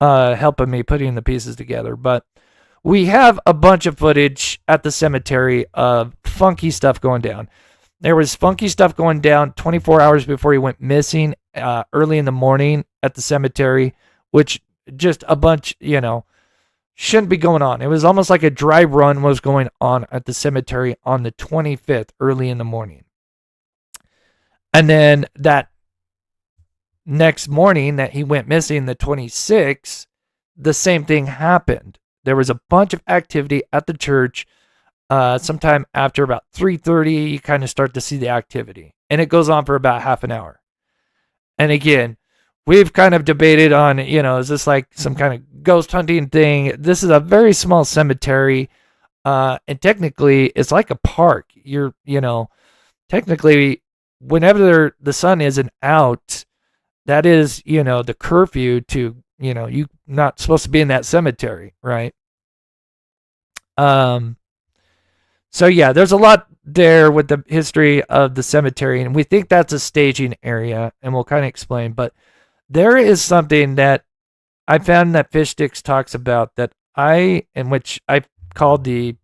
helping me putting the pieces together. But we have a bunch of footage at the cemetery of funky stuff going down. There was funky stuff going down 24 hours before he went missing, early in the morning at the cemetery, which just a bunch, shouldn't be going on. It was almost like a dry run was going on at the cemetery on the 25th, early in the morning. And then that next morning that he went missing, the 26th, the same thing happened. There was a bunch of activity at the church. Sometime after about 3:30, you kind of start to see the activity. And it goes on for about half an hour. And again, we've kind of debated on, is this like some kind of ghost hunting thing? This is a very small cemetery. And technically, it's like a park. Technically, whenever the sun isn't out, that is, the curfew to, you're not supposed to be in that cemetery, right? So yeah, there's a lot there with the history of the cemetery, and we think that's a staging area, and we'll kind of explain. But there is something that I found that Fish Sticks talks about that which I called the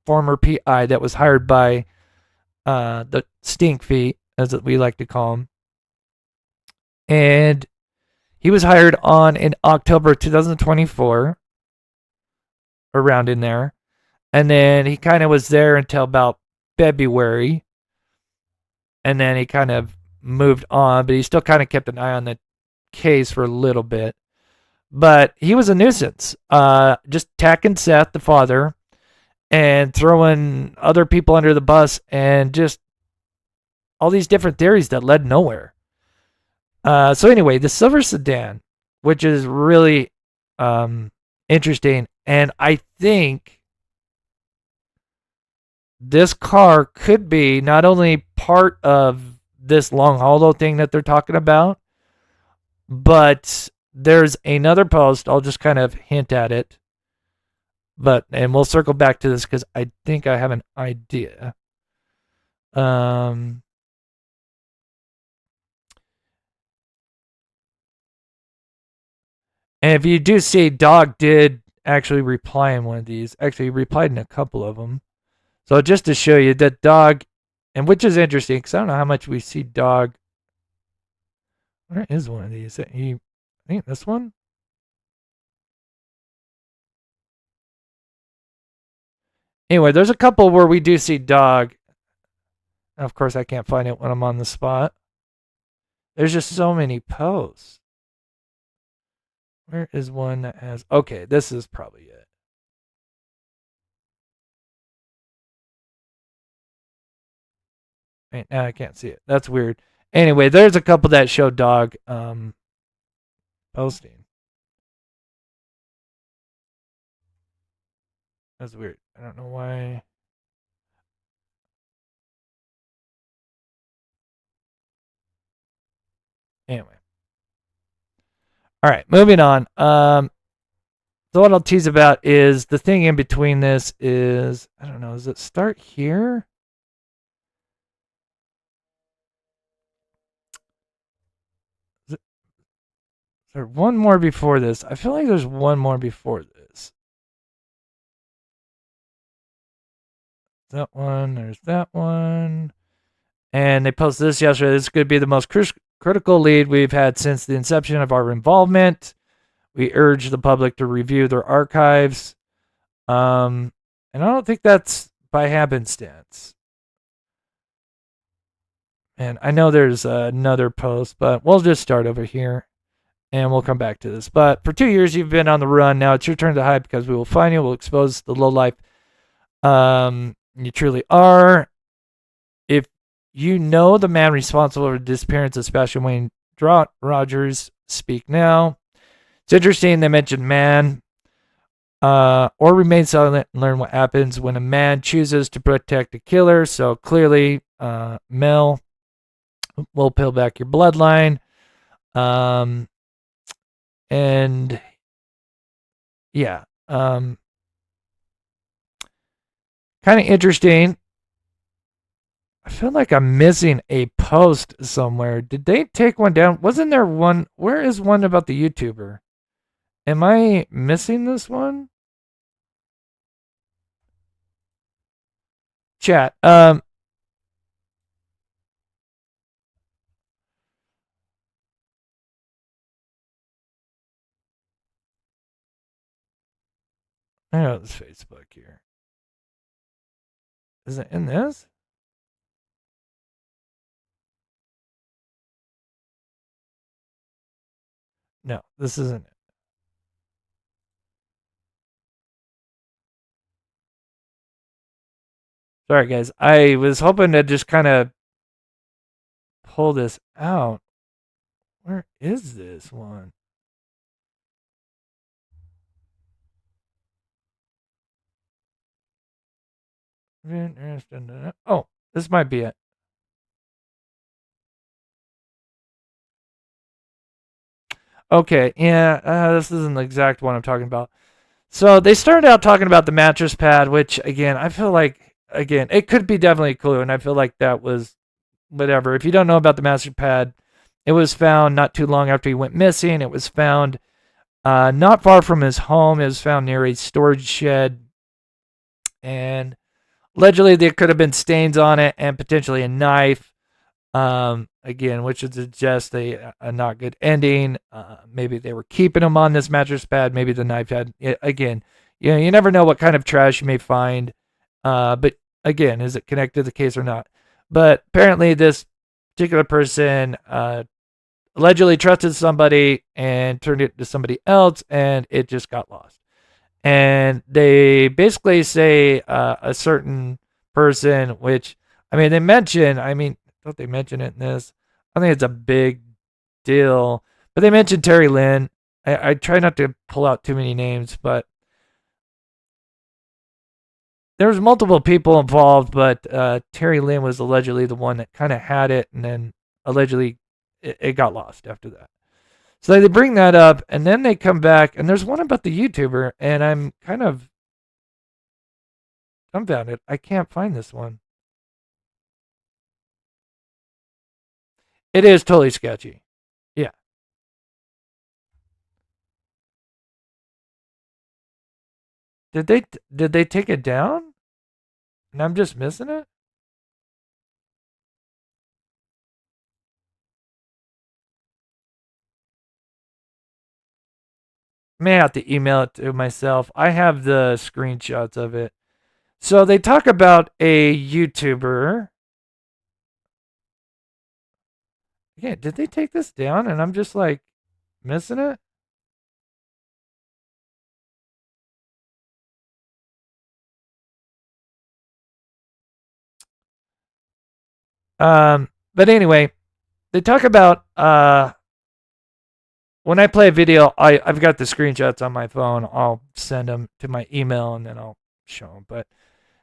former PI that was hired by the Stink Feet, as we like to call him. And he was hired on in October 2024, around in there. And then he kind of was there until about February. And then he kind of moved on, but he still kind of kept an eye on the case for a little bit. But he was a nuisance. Just attacking Seth, the father, and throwing other people under the bus, and just all these different theories that led nowhere. So anyway, the silver sedan, which is really interesting. And I think this car could be not only part of this long haul thing that they're talking about, but there's another post. I'll just kind of hint at it. And we'll circle back to this because I think I have an idea. And if you do see, Dog did actually reply in one of these. Actually, he replied in a couple of them. So just to show you that dog, and which is interesting because I don't know how much we see dog. Where is one of these? I think this one. Anyway, there's a couple where we do see dog. Of course, I can't find it when I'm on the spot. There's just so many posts. Where is one that has... Okay, this is probably it. Wait, now I can't see it. That's weird. Anyway, there's a couple that show dog posting. That's weird. I don't know why. Anyway. All right, moving on. So what I'll tease about is the thing in between this is, I don't know, does it start here? Is there one more before this? I feel like there's one more before this. That one, there's that one. And they posted this yesterday. This could be the most critical lead we've had since the inception of our involvement. We urge the public to review their archives. And I don't think that's by happenstance. And I know there's another post, but we'll just start over here. And we'll come back to this. But for 2 years, you've been on the run. Now it's your turn to hide because we will find you. We'll expose the lowlife you truly are. If you know the man responsible for the disappearance of Sebastian Wayne Rogers, speak now. It's interesting they mentioned man. Or remain silent and learn what happens when a man chooses to protect a killer. So clearly, Mel will peel back your bloodline. And yeah, kind of interesting. I feel like I'm missing a post somewhere. Did they take one down? Wasn't there one? Where is one about the YouTuber? Am I missing this one? Chat. I know this Facebook here. Is it in this? No, this isn't it. Sorry, guys. I was hoping to just kind of pull this out. Where is this one? Oh, this might be it. Okay, yeah, this isn't the exact one I'm talking about. So they started out talking about the mattress pad, which, again, I feel like, again, it could be definitely a clue, and I feel like that was whatever. If you don't know about the mattress pad, it was found not too long after he went missing. It was found not far from his home. It was found near a storage shed, and allegedly there could have been stains on it and potentially a knife. Again, which would suggest a not good ending. Maybe they were keeping him on this mattress pad. Maybe the knife had, again, you never know what kind of trash you may find. But again, is it connected to the case or not? But apparently this particular person allegedly trusted somebody and turned it to somebody else, and it just got lost. And they basically say a certain person, which, they mention, don't they mention it in this? I think it's a big deal. But they mentioned Terry Lynn. I try not to pull out too many names, but there was multiple people involved, but Terry Lynn was allegedly the one that kind of had it, and then allegedly it got lost after that. So they bring that up, and then they come back, and there's one about the YouTuber, and I'm kind of dumbfounded. I can't find this one. It is totally sketchy. Yeah. Did they take it down? And I'm just missing it? May have to email it to myself. I have the screenshots of it. So they talk about a YouTuber. Yeah, did they take this down? And I'm just like missing it? But anyway, they talk about when I play a video, I've got the screenshots on my phone. I'll send them to my email and then I'll show them. But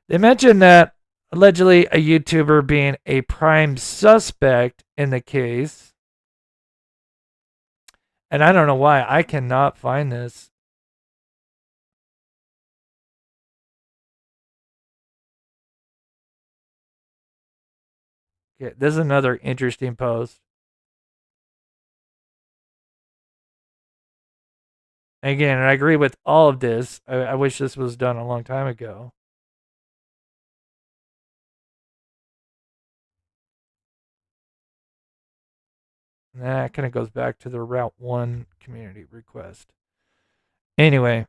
they mentioned that allegedly a YouTuber being a prime suspect in the case. And I don't know why. I cannot find this. Okay, this is another interesting post. Again, and I agree with all of this. I wish this was done a long time ago. And that kind of goes back to the Route 1 community request. Anyway.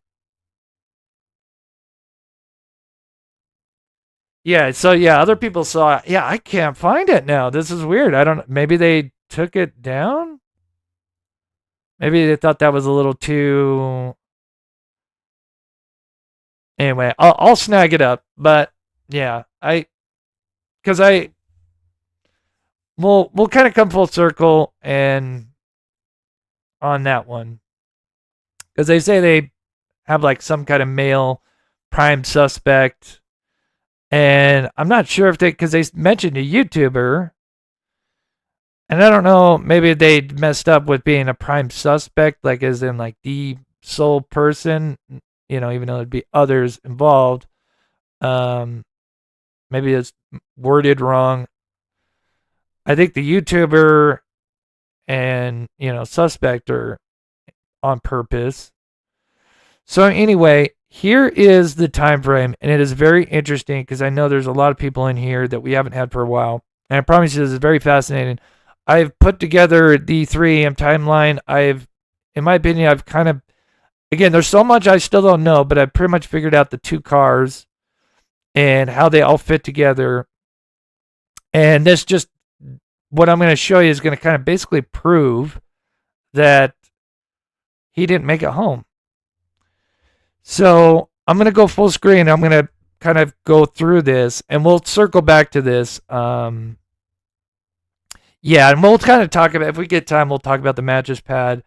Yeah, so yeah, other people saw it. Yeah, I can't find it now. This is weird. I don't, maybe they took it down? Maybe they thought that was a little too. Anyway, I'll snag it up, but yeah, because we'll kind of come full circle and on that one, because they say they have like some kind of male prime suspect, and I'm not sure if because they mentioned a YouTuber, and I don't know, maybe they messed up with being a prime suspect, like as in like the sole person. Even though there'd be others involved. Maybe it's worded wrong. I think the YouTuber and, suspect are on purpose. So anyway, here is the time frame, and it is very interesting because I know there's a lot of people in here that we haven't had for a while. And I promise you this is very fascinating. I've put together the 3 AM timeline. In my opinion, I've kind of, again, there's so much I still don't know, but I've pretty much figured out the 2 cars and how they all fit together. And this just, what I'm going to show you is going to kind of basically prove that he didn't make it home. So I'm going to go full screen. I'm going to kind of go through this and we'll circle back to this. And we'll kind of talk about, if we get time, we'll talk about the mattress pad.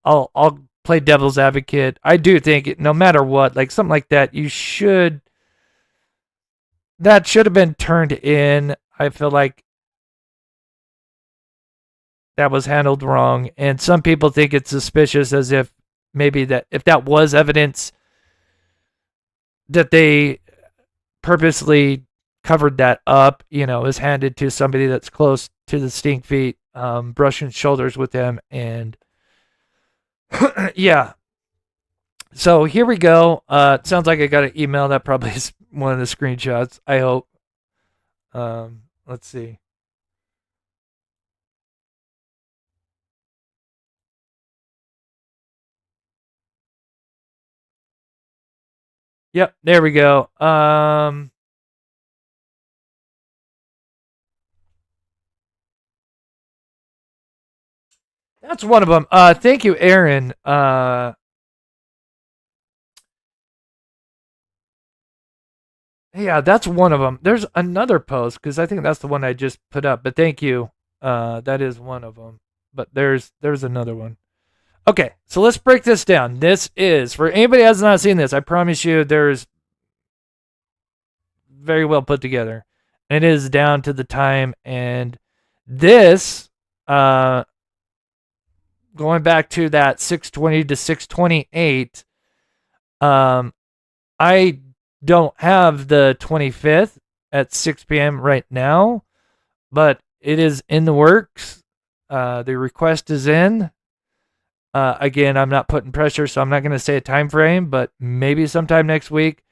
I'll play devil's advocate. I do think no matter what, like something like that, that should have been turned in. I feel like that was handled wrong. And some people think it's suspicious, as if maybe that if that was evidence that they purposely covered that up, is handed to somebody that's close to the stink feet, brushing shoulders with them. And yeah. So here we go. It sounds like I got an email. That probably is one of the screenshots, I hope. Let's see. Yep, there we go. That's one of them. Thank you, Aaron. Yeah, that's one of them. There's another post because I think that's the one I just put up. But thank you. That is one of them. But there's another one. Okay, so let's break this down. This is, for anybody who has not seen this, I promise you there's very well put together. It is down to the time. And this, going back to that 6:20 to 6:28, I don't have the 25th at 6 p.m. right now, but it is in the works. The request is in. Again, I'm not putting pressure, so I'm not going to say a time frame, but maybe sometime next week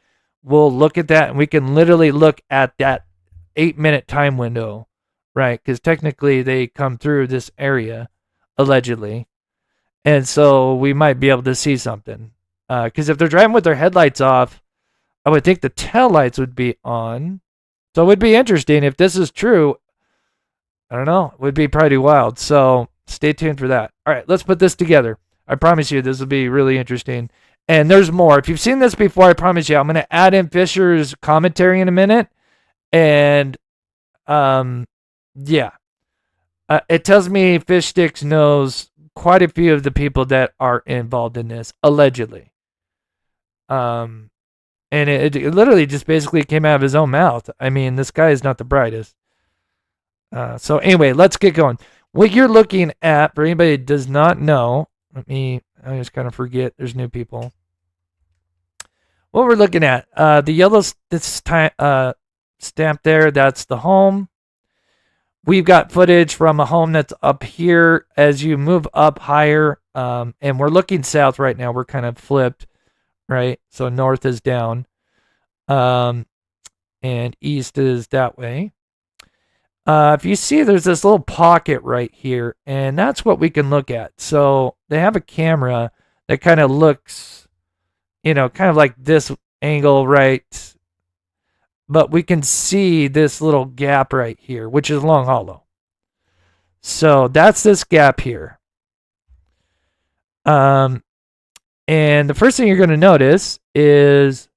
we'll look at that and we can literally look at that 8-minute time window, right? Because technically they come through this area, allegedly. And so we might be able to see something. Because if they're driving with their headlights off, I would think the tail lights would be on. So it would be interesting if this is true. I don't know. It would be pretty wild. So stay tuned for that. All right, let's put this together. I promise you this will be really interesting. And there's more. If you've seen this before, I promise you, I'm going to add in Fisher's commentary in a minute. And, yeah. It tells me Fish Sticks knows quite a few of the people that are involved in this, allegedly. And it literally just basically came out of his own mouth. I mean, this guy is not the brightest. So anyway, let's get going. What you're looking at, for anybody that does not know, I just kind of forget there's new people. What we're looking at, the yellow stamp there, that's the home. We've got footage from a home that's up here as you move up higher, and we're looking south right now. We're kind of flipped, right? So north is down, and east is that way. If you see, there's this little pocket right here, and that's what we can look at. So they have a camera that kind of looks, kind of like this angle, right? But we can see this little gap right here, which is Long Hollow. So that's this gap here. And the first thing you're going to notice is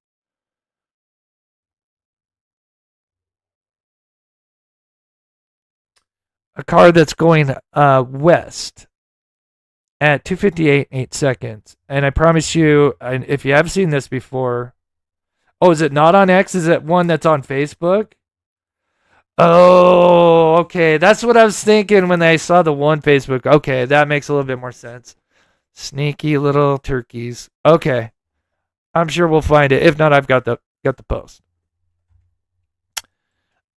a car that's going west at 2:58 8 seconds. And I promise you, if you have seen this before, oh, is it not on X? Is it one that's on Facebook? Oh, okay. That's what I was thinking when I saw the one Facebook. Okay, that makes a little bit more sense. Sneaky little turkeys. Okay. I'm sure we'll find it. If not, I've got the post.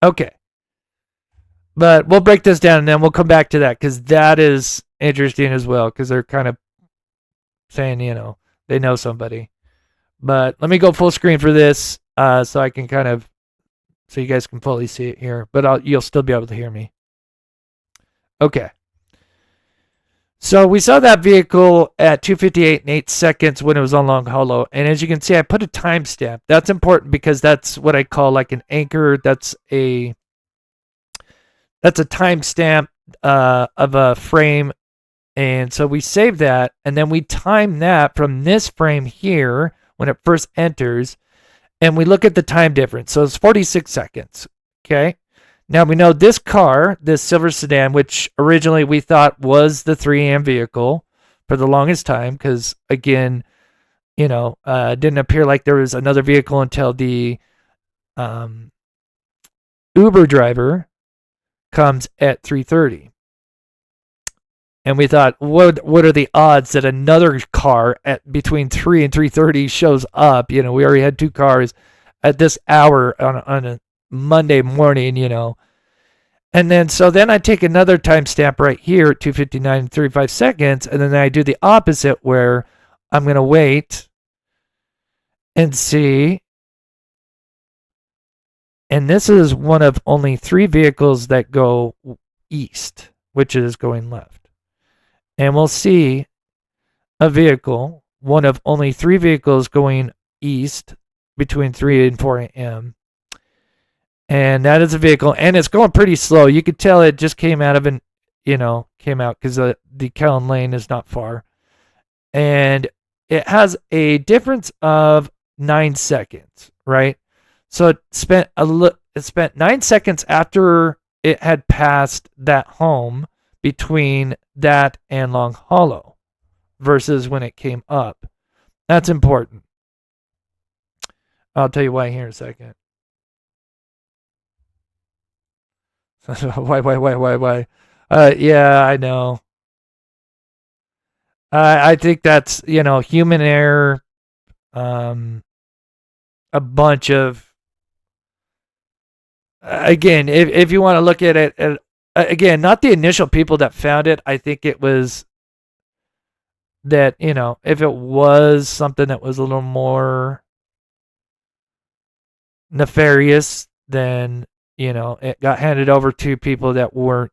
Okay. But we'll break this down and then we'll come back to that because that is interesting as well because they're kind of saying, they know somebody. But let me go full screen for this so I can so you guys can fully see it here. But you'll still be able to hear me. Okay. So we saw that vehicle at 2:58 8 seconds when it was on Long Hollow. And as you can see, I put a timestamp. That's important because that's what I call like an anchor. That's a timestamp of a frame. And so we save that. And then we time that from this frame here when it first enters, and we look at the time difference. So it's 46 seconds, okay? Now we know this car, this silver sedan, which originally we thought was the 3 a.m. vehicle for the longest time, because again, it didn't appear like there was another vehicle until the Uber driver comes at 3:30. And we thought, what are the odds that another car at between 3 and 3:30 shows up? We already had 2 cars at this hour on a Monday morning, And then I take another timestamp right here at 2:59 35 seconds, and then I do the opposite where I'm going to wait and see. And this is one of only 3 vehicles that go east, which is going left. And we'll see a vehicle, one of only 3 vehicles going east between 3 and 4 a.m. And that is a vehicle, and it's going pretty slow. You could tell it just came out because the Kellen Lane is not far. And it has a difference of 9 seconds, right? So it spent 9 seconds after it had passed that home between that and Long Hollow versus when it came up. That's important. I'll tell you why here in a second. Why? Yeah, I know. I think that's, human error, a bunch of, again, if you want to look at it, again, not the initial people that found it. I think it was that, you know, if it was something that was a little more nefarious, then, you know, it got handed over to people that weren't,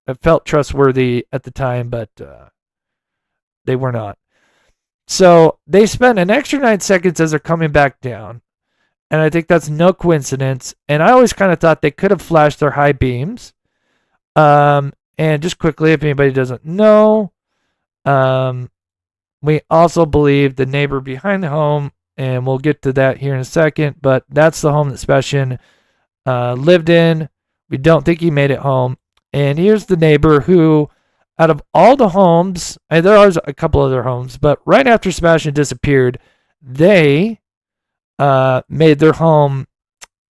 that felt trustworthy at the time, but they were not. So they spent an extra 9 seconds as they're coming back down. And I think that's no coincidence. And I always kind of thought they could have flashed their high beams. And just quickly, if anybody doesn't know, we also believe the neighbor behind the home, and we'll get to that here in a second, but that's the home that Sebastian lived in. We don't think he made it home. And here's the neighbor who, out of all the homes, and there are a couple other homes, but right after Sebastian disappeared, they made their home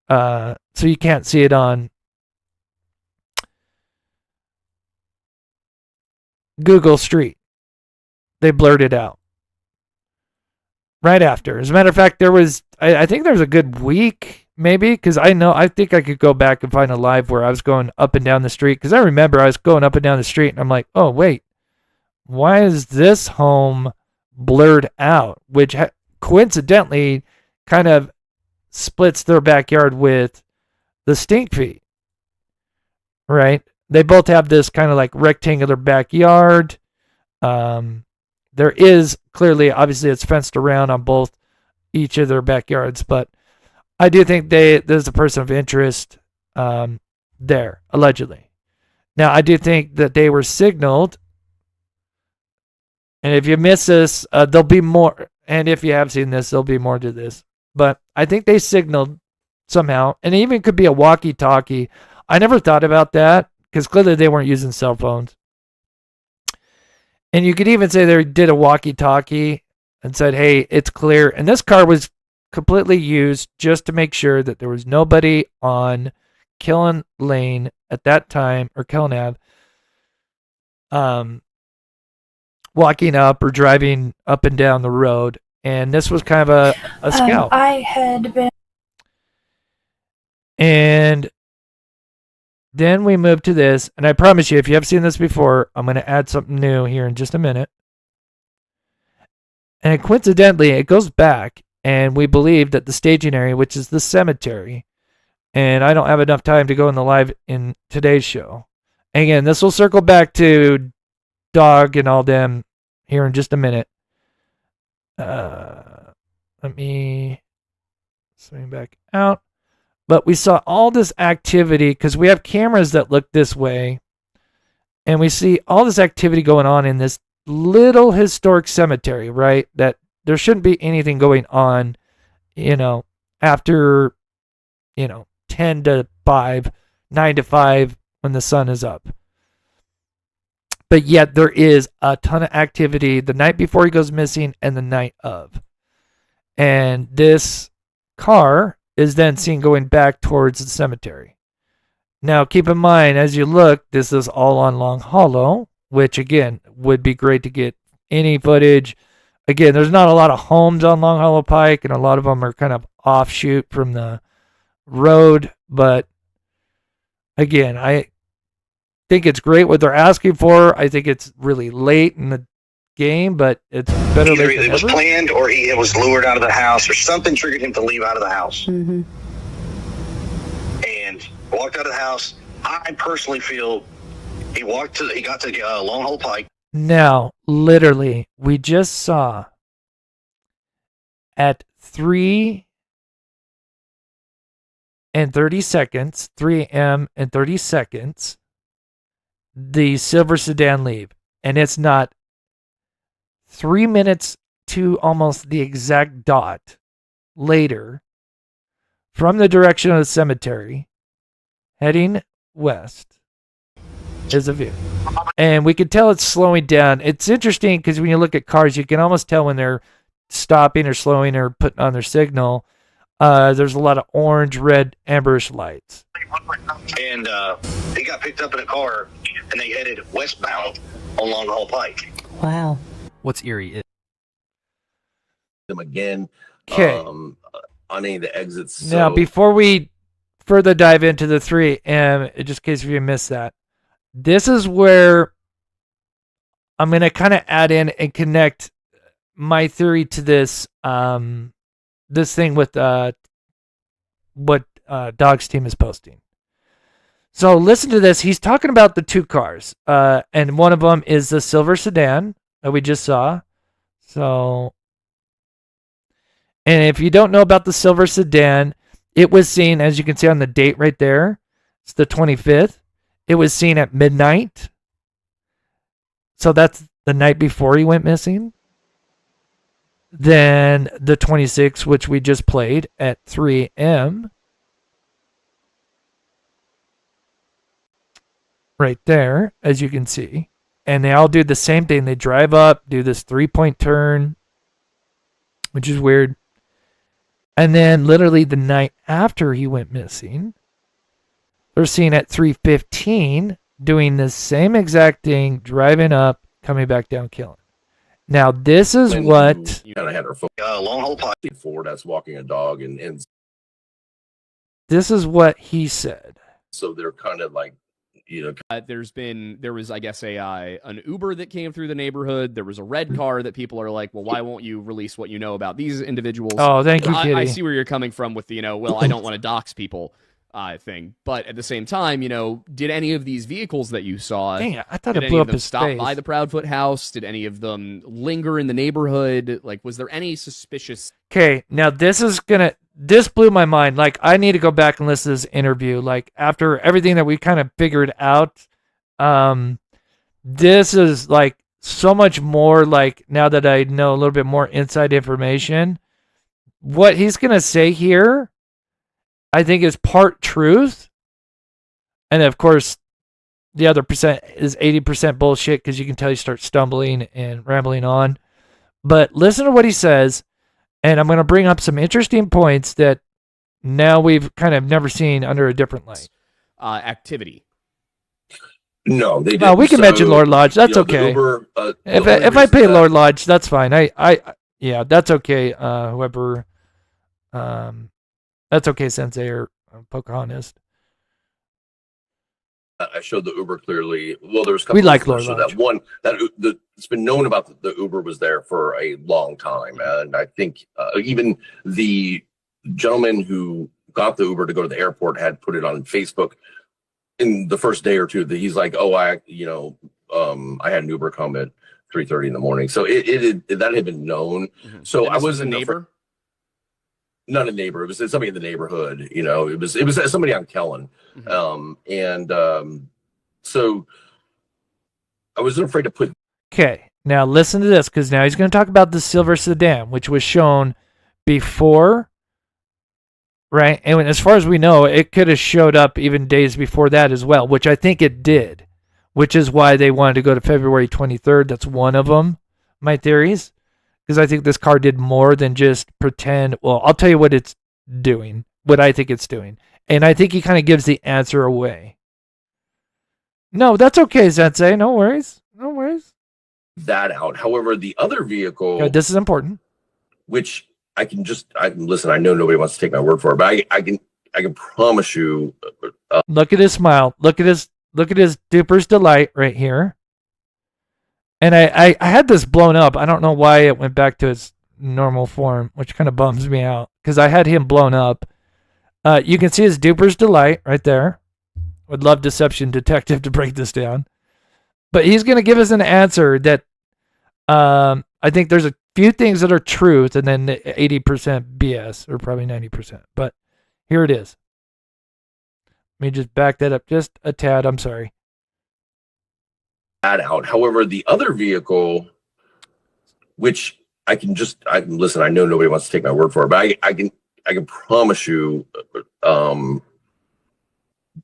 so you can't see it on Google Street. They blurred it out right after. As a matter of fact, there was, I think there was a good week, maybe, because I think I could go back and find a live where I was going up and down the street, because I remember I was going up and down the street, and I'm like, oh, wait, why is this home blurred out? Which coincidentally kind of splits their backyard with the stink feet, right? They both have this kind of like rectangular backyard. There is clearly, obviously, it's fenced around on both each of their backyards, but I do think there's a person of interest there, allegedly. Now, I do think that they were signaled, and if you miss this, there'll be more, and if you have seen this, there'll be more to this. But I think they signaled somehow, and it even could be a walkie-talkie. I never thought about that, because clearly they weren't using cell phones. And you could even say they did a walkie-talkie and said, hey, it's clear. And this car was completely used just to make sure that there was nobody on Killen Lane at that time, or Killen Ave, walking up or driving up and down the road. And this was kind of a scout. I had been... And then we move to this, and I promise you, if you have seen this before, I'm going to add something new here in just a minute. And coincidentally, it goes back, and we believe that the staging area, which is the cemetery, and I don't have enough time to go in the live in today's show. And again, this will circle back to Dog and all them here in just a minute. Let me swing back out. But we saw all this activity because we have cameras that look this way. And we see all this activity going on in this little historic cemetery, right? That there shouldn't be anything going on, after, 10 to 5, 9 to 5 when the sun is up. But yet there is a ton of activity the night before he goes missing and the night of. And this car is then seen going back towards the cemetery. Now, keep in mind, as you look, this is all on Long Hollow, which, again, would be great to get any footage. Again, there's not a lot of homes on Long Hollow Pike, and a lot of them are kind of offshoot from the road. But, again, I think it's great what they're asking for. I think it's really late in the game, but it's better either late than it was never. planned or he was lured out of the house or something triggered him to leave out of the house. Mm-hmm. And walked out of the house. I personally feel he got to Long Hole Pike. Now, literally, we just saw at 3 and 30 seconds, 3 a.m. and 30 seconds, the silver sedan leave. And it's not 3 minutes to almost the exact dot later, from the direction of the cemetery, heading west, is a view. And we can tell it's slowing down. It's interesting because when you look at cars, you can almost tell when they're stopping or slowing or putting on their signal. There's a lot of orange, red, amberish lights. And he got picked up in a car, and they headed westbound on Long Hall Pike. Wow. What's eerie is them again. Okay. On any of the exits. Now, before we further dive into the 3 a.m., just in case you missed that, this is where I'm going to kind of add in and connect my theory to this this thing with what Dog's team is posting. So listen to this. He's talking about the two cars, and one of them is the silver sedan that we just saw. So, and if you don't know about the silver sedan, it was seen, as you can see on the date right there, it's the 25th. It was seen at midnight. So that's the night before he went missing. Then the 26th, which we just played at 3 a.m. Right there, as you can see. And they all do the same thing. They drive up, do this 3-point turn, which is weird. And then literally the night after he went missing, they're seen at 3:15 doing the same exact thing, driving up, coming back down, killing. Now, this is what... You kind of had her long haul posse Ford that's walking a dog. And this is what he said. So they're kind of like, there was, I guess, an Uber that came through the neighborhood. There was a red car that people are like, well, why won't you release what you know about these individuals? Oh, thank you, Kitty. I see where you're coming from with the, well, I don't want to dox people thing. But at the same time, did any of these vehicles that you saw, dang it, I thought it blew up his stop face. by the Proudfoot house? Did any of them linger in the neighborhood? Like, was there any suspicious... Okay, now this blew my mind. Like, I need to go back and listen to this interview. Like, after everything that we kind of figured out, this is like so much more, like, now that I know a little bit more inside information, what he's going to say here, I think, is part truth. And of course, the other percent is 80% bullshit, because you can tell he starts stumbling and rambling on. But listen to what he says. And I'm going to bring up some interesting points that now we've kind of never seen under a different light. Activity. No, they didn't. We can mention Lord Lodge. That's okay. Uber, if I pay Lord Lodge, that's fine. Yeah, that's okay. Whoever, that's okay, Sensei or Pocahontas. I showed the Uber clearly. Well, there was a couple. We like Lord Lodge. That one it's been known about the Uber was there for a long time, and I think even the gentleman who got the Uber to go to the airport had put it on Facebook in the first day or two that he's like, I had an Uber come at 3:30 in the morning, so that had been known. Mm-hmm. So I wasn't a neighbor. Not a neighbor. It was somebody in the neighborhood. It was somebody on Kellen. Mm-hmm. So I wasn't afraid to put. Okay, now listen to this, because now he's going to talk about the silver sedan, which was shown before, right? And as far as we know, it could have showed up even days before that as well, which I think it did, which is why they wanted to go to February 23rd. That's one of them, my theories. Because I think this car did more than just pretend. Well, I'll tell you what it's doing, what I think it's doing. And I think he kind of gives the answer away. No, that's okay, Sensei. No worries. No worries. That out. However, the other vehicle... Yeah, this is important. Which I can listen, I know nobody wants to take my word for it, but I can promise you... look at his smile. Look at his duper's delight right here. And I had this blown up. I don't know why it went back to its normal form, which kind of bums me out, because I had him blown up. You can see his duper's delight right there. Would love Deception Detective to break this down. But he's going to give us an answer that I think there's a few things that are truth, and then 80% BS, or probably 90%. But here it is. Let me just back that up just a tad. I'm sorry. Out. However, the other vehicle, which I can listen, I know nobody wants to take my word for it, but I can promise you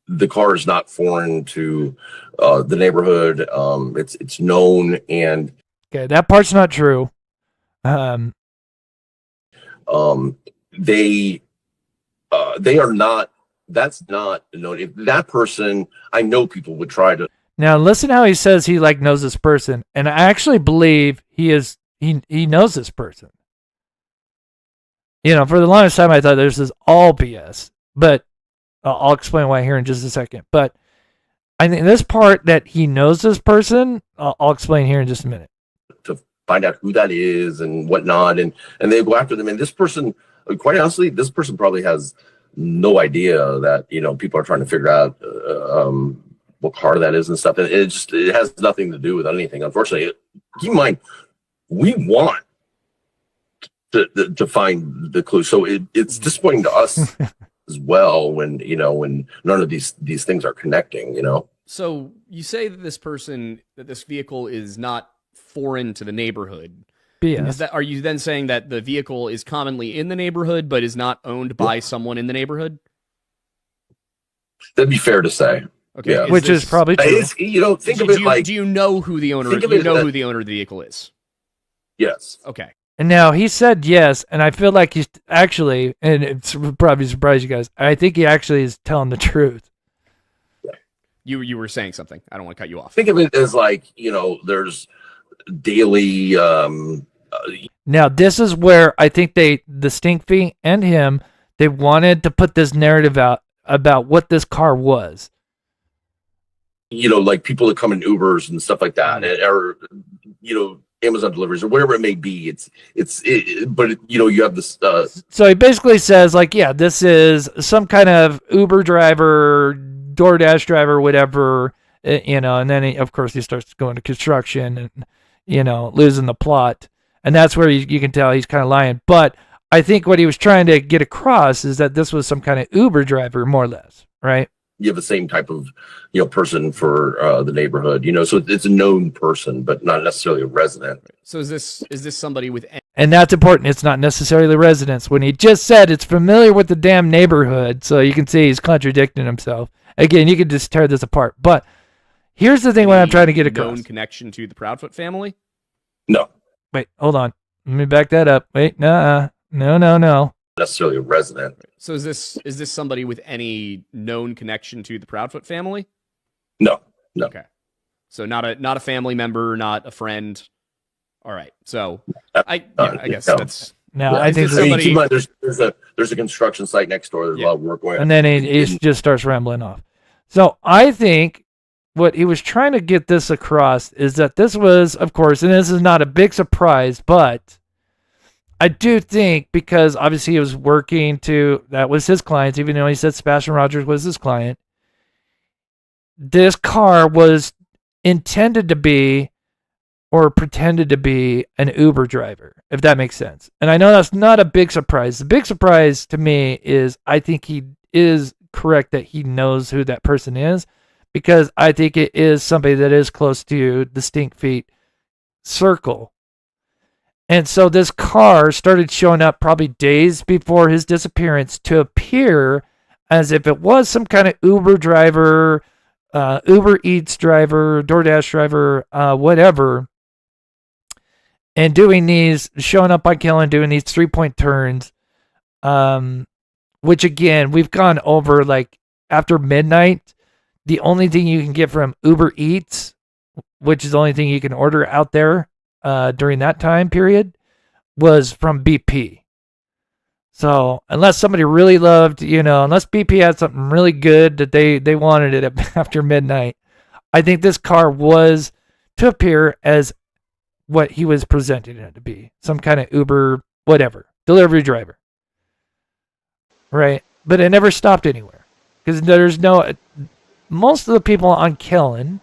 the car is not foreign to the neighborhood. It's known, and okay, that part's not true. They are not. That's not known. If that person, I know people would try to. Now listen how he says he knows this person, and I actually believe he knows this person. For the longest time I thought this is all BS, but I'll explain why here in just a second. But I think this part that he knows this person, I'll explain here in just a minute. To find out who that is and whatnot, and they go after them. And this person, quite honestly, this person probably has no idea that people are trying to figure out what car that is and stuff. And it has nothing to do with anything. Unfortunately, keep in mind, we want to find the clue, so it's disappointing to us as well when none of these things are connecting. So you say that this vehicle is not foreign to the neighborhood. BS. Are you then saying that the vehicle is commonly in the neighborhood but is not owned by someone in the neighborhood? That'd be fair to say. Okay, yeah. Which is probably true. Think of it like. Do you know who the owner? Who the owner of the vehicle is? Yes. Okay. And now he said yes, and I feel like he's actually, and it's probably surprised you guys, I think he actually is telling the truth. You were saying something. I don't want to cut you off. Think of it as like, there's daily. Now, this is where I think the Stink Feet and him, they wanted to put this narrative out about what this car was. Like people that come in Ubers and stuff like that, or Amazon deliveries or whatever it may be. But you have this. So he basically says like, yeah, this is some kind of Uber driver, DoorDash driver, whatever, and then of course he starts going to construction and, losing the plot. And that's where you can tell he's kind of lying. But I think what he was trying to get across is that this was some kind of Uber driver, more or less, right? You have the same type of, person for the neighborhood, so it's a known person, but not necessarily a resident. So is this somebody with? And that's important. It's not necessarily residents. When he just said it's familiar with the damn neighborhood, so you can see he's contradicting himself. Again, you could just tear this apart. But here's the thing: what I'm trying to get across. Known connection to the Proudfoot family? No. Wait, hold on. Let me back that up. Wait, no. Necessarily a resident. So is this somebody with any known connection to the Proudfoot family? No. Okay. So not a family member, not a friend. All right. So I guess that's. No, I think keep in mind, there's a construction site next door. There's a lot of work going on. And then he just starts rambling off. So I think what he was trying to get this across is that this was, of course, and this is not a big surprise, but I do think because obviously he was working that was his clients, even though he said Sebastian Rogers was his client. This car was intended to be or pretended to be an Uber driver, if that makes sense. And I know that's not a big surprise. The big surprise to me is I think he is correct that he knows who that person is, because I think it is somebody that is close to the Stink Feet circle. And so this car started showing up probably days before his disappearance to appear as if it was some kind of Uber driver, Uber Eats driver, DoorDash driver, whatever. And showing up on Killen, doing these 3-point turns, which again, we've gone over like after midnight, the only thing you can get from Uber Eats, which is the only thing you can order out there during that time period, was from BP. So unless somebody really loved, unless BP had something really good that they wanted it after midnight, I think this car was to appear as what he was presenting it to be, some kind of Uber, whatever, delivery driver. Right? But it never stopped anywhere because most of the people on Killen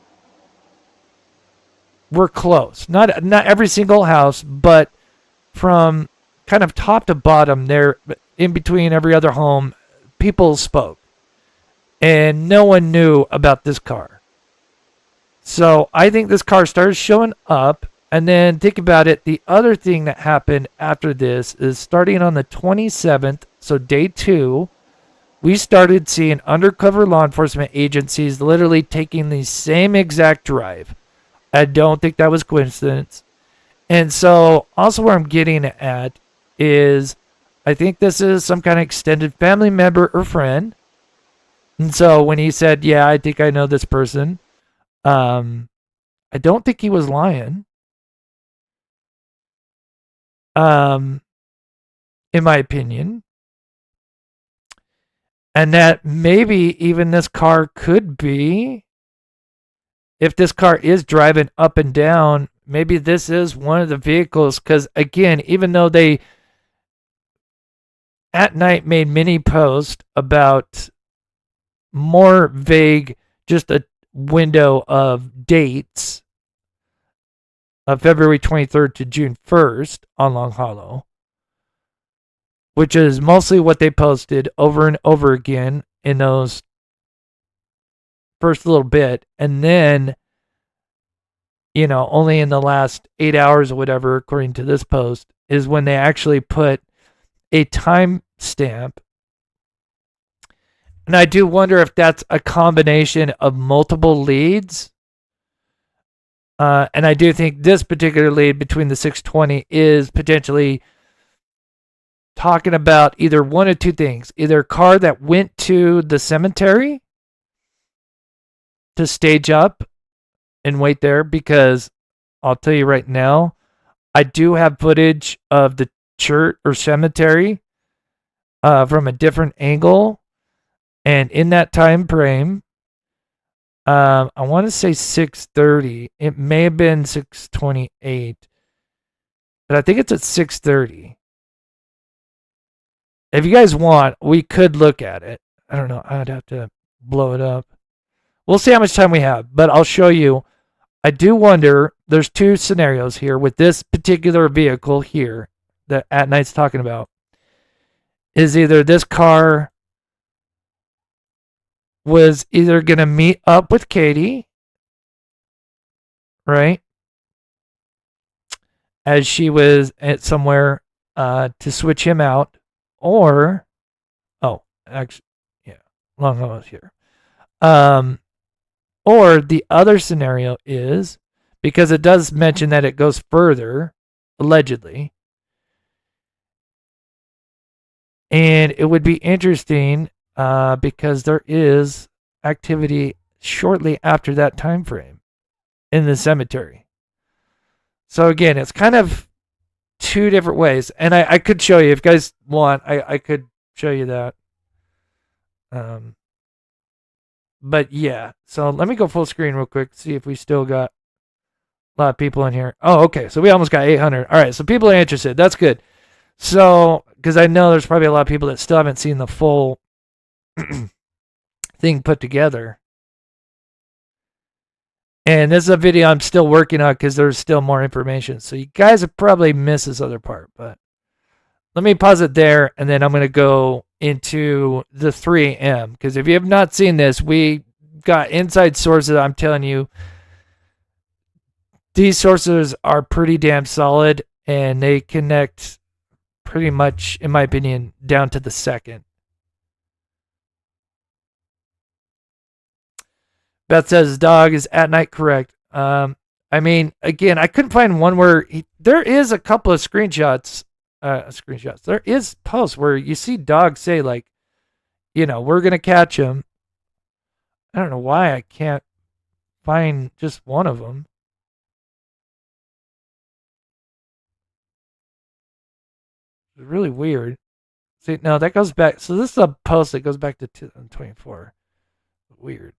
were close. Not every single house, but from kind of top to bottom there, in between every other home, people spoke. And no one knew about this car. So I think this car started showing up. And then think about it. The other thing that happened after this is starting on the 27th, so day 2, we started seeing undercover law enforcement agencies literally taking the same exact drive. I don't think that was coincidence. And so also where I'm getting at is I think this is some kind of extended family member or friend. And so when he said, yeah, I think I know this person, I don't think he was lying. In my opinion. And that maybe even this car could be if this car is driving up and down, maybe this is one of the vehicles. Because again, even though they at night made many posts about more vague, just a window of dates of February 23rd to June 1st on Long Hollow, which is mostly what they posted over and over again in those first little bit. And then, only in the last 8 hours or whatever, according to this post, is when they actually put a time stamp. And I do wonder if that's a combination of multiple leads. And I do think this particular lead between the 620 is potentially talking about either one of two things. Either a car that went to the cemetery to stage up and wait there, because I'll tell you right now, I do have footage of the church or cemetery from a different angle. And in that time frame, I want to say 6:30. It may have been 6:28, but I think it's at 6:30. If you guys want, we could look at it. I don't know. I'd have to blow it up. We'll see how much time we have, but I'll show you. I do wonder, there's two scenarios here with this particular vehicle here that At Night's talking about. Is either this car was either going to meet up with Katie, right, as she was at somewhere to switch him out, or, actually, yeah, Long Hollow's here. Or the other scenario is, because it does mention that it goes further, allegedly, and it would be interesting because there is activity shortly after that time frame in the cemetery. So again, it's kind of two different ways, and I could show you if you guys want. I could show you that. But yeah, so let me go full screen real quick, see if we still got a lot of people in here. Oh, okay, so we almost got 800. All right, so people are interested. That's good. So, because I know there's probably a lot of people that still haven't seen the full thing put together. And this is a video I'm still working on because there's still more information. So you guys have probably missed this other part, but let me pause it there, and then I'm going to go into the 3M, because if you have not seen this, we got inside sources. I'm telling you, these sources are pretty damn solid, and they connect pretty much, in my opinion, down to the second. Beth says dog is At Night correct. I mean, again, I couldn't find one where there is a couple of screenshots. There is posts where you see dogs say, like, we're gonna catch him. I don't know why I can't find just one of them. It's really weird. See, no, that goes back. So this is a post that goes back to 2024. Weird.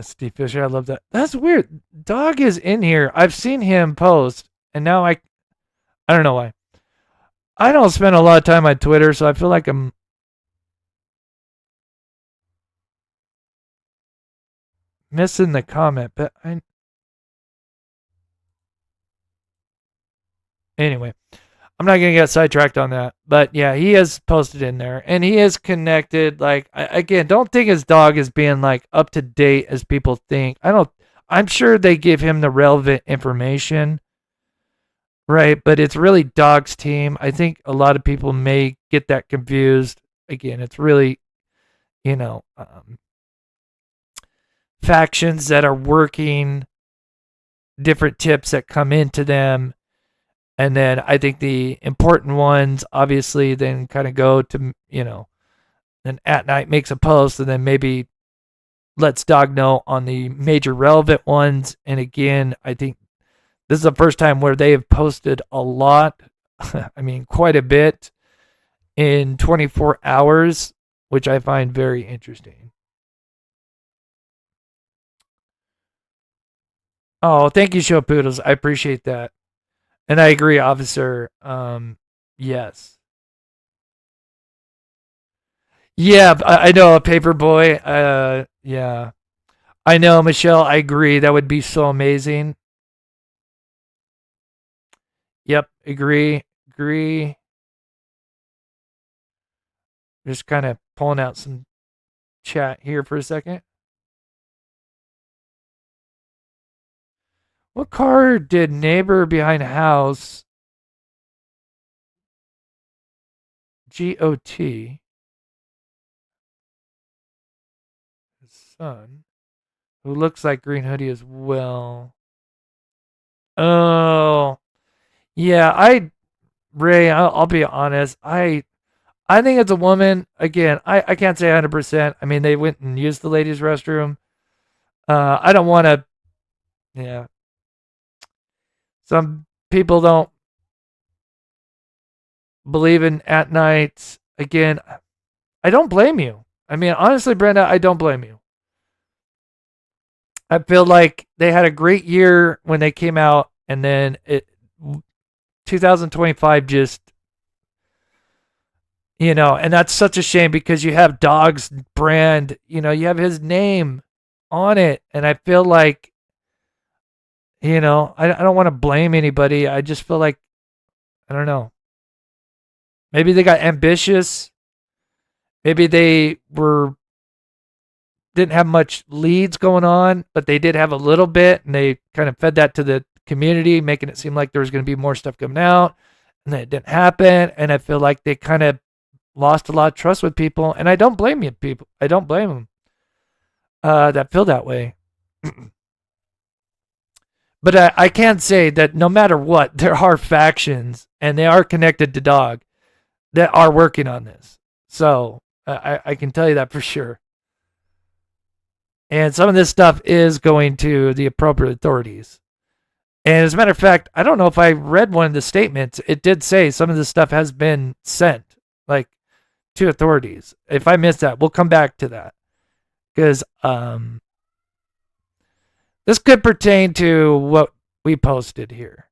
Steve Fisher, I love that. That's weird. Dog is in here. I've seen him post, and now I don't know why. I don't spend a lot of time on Twitter, so I feel like I'm missing the comment, but anyway, I'm not gonna get sidetracked on that. But yeah, he is posted in there, and he is connected. Like, again, don't think his dog is being like up to date as people think. I'm sure they give him the relevant information, right? But it's really dog's team. I think a lot of people may get that confused. Again, it's really, factions that are working, different tips that come into them. And then I think the important ones, obviously, then kind of go to, and At Night makes a post, and then maybe lets Dog know on the major relevant ones. And again, I think this is the first time where they have posted a lot. I mean, quite a bit in 24 hours, which I find very interesting. Oh, thank you, Show Poodles. I appreciate that. And I agree, officer. Yes. Yeah, I know, a paper boy. Yeah. I know, Michelle, I agree. That would be so amazing. Yep, agree. Just kind of pulling out some chat here for a second. What car did neighbor behind house GOT his son, who looks like Green Hoodie as well? Oh, yeah. Ray, I'll be honest. I think it's a woman. Again, I can't say 100%. I mean, they went and used the ladies' restroom. I don't want to. Yeah. Some people don't believe in At Night. Again, I don't blame you. I mean, honestly, Brenda, I don't blame you. I feel like they had a great year when they came out, and then 2025 just, and that's such a shame because you have Dog's brand, you have his name on it, and I feel like, I don't want to blame anybody. I just feel like, I don't know. Maybe they got ambitious. Maybe they didn't have much leads going on, but they did have a little bit, and they kind of fed that to the community, making it seem like there was going to be more stuff coming out, and then it didn't happen. And I feel like they kind of lost a lot of trust with people, and I don't blame you, people. I don't blame them that feel that way. But I can say that no matter what, there are factions, and they are connected to Dog, that are working on this. So I can tell you that for sure. And some of this stuff is going to the appropriate authorities. And as a matter of fact, I don't know if I read one of the statements. It did say some of this stuff has been sent, to authorities. If I missed that, we'll come back to that. Because this could pertain to what we posted here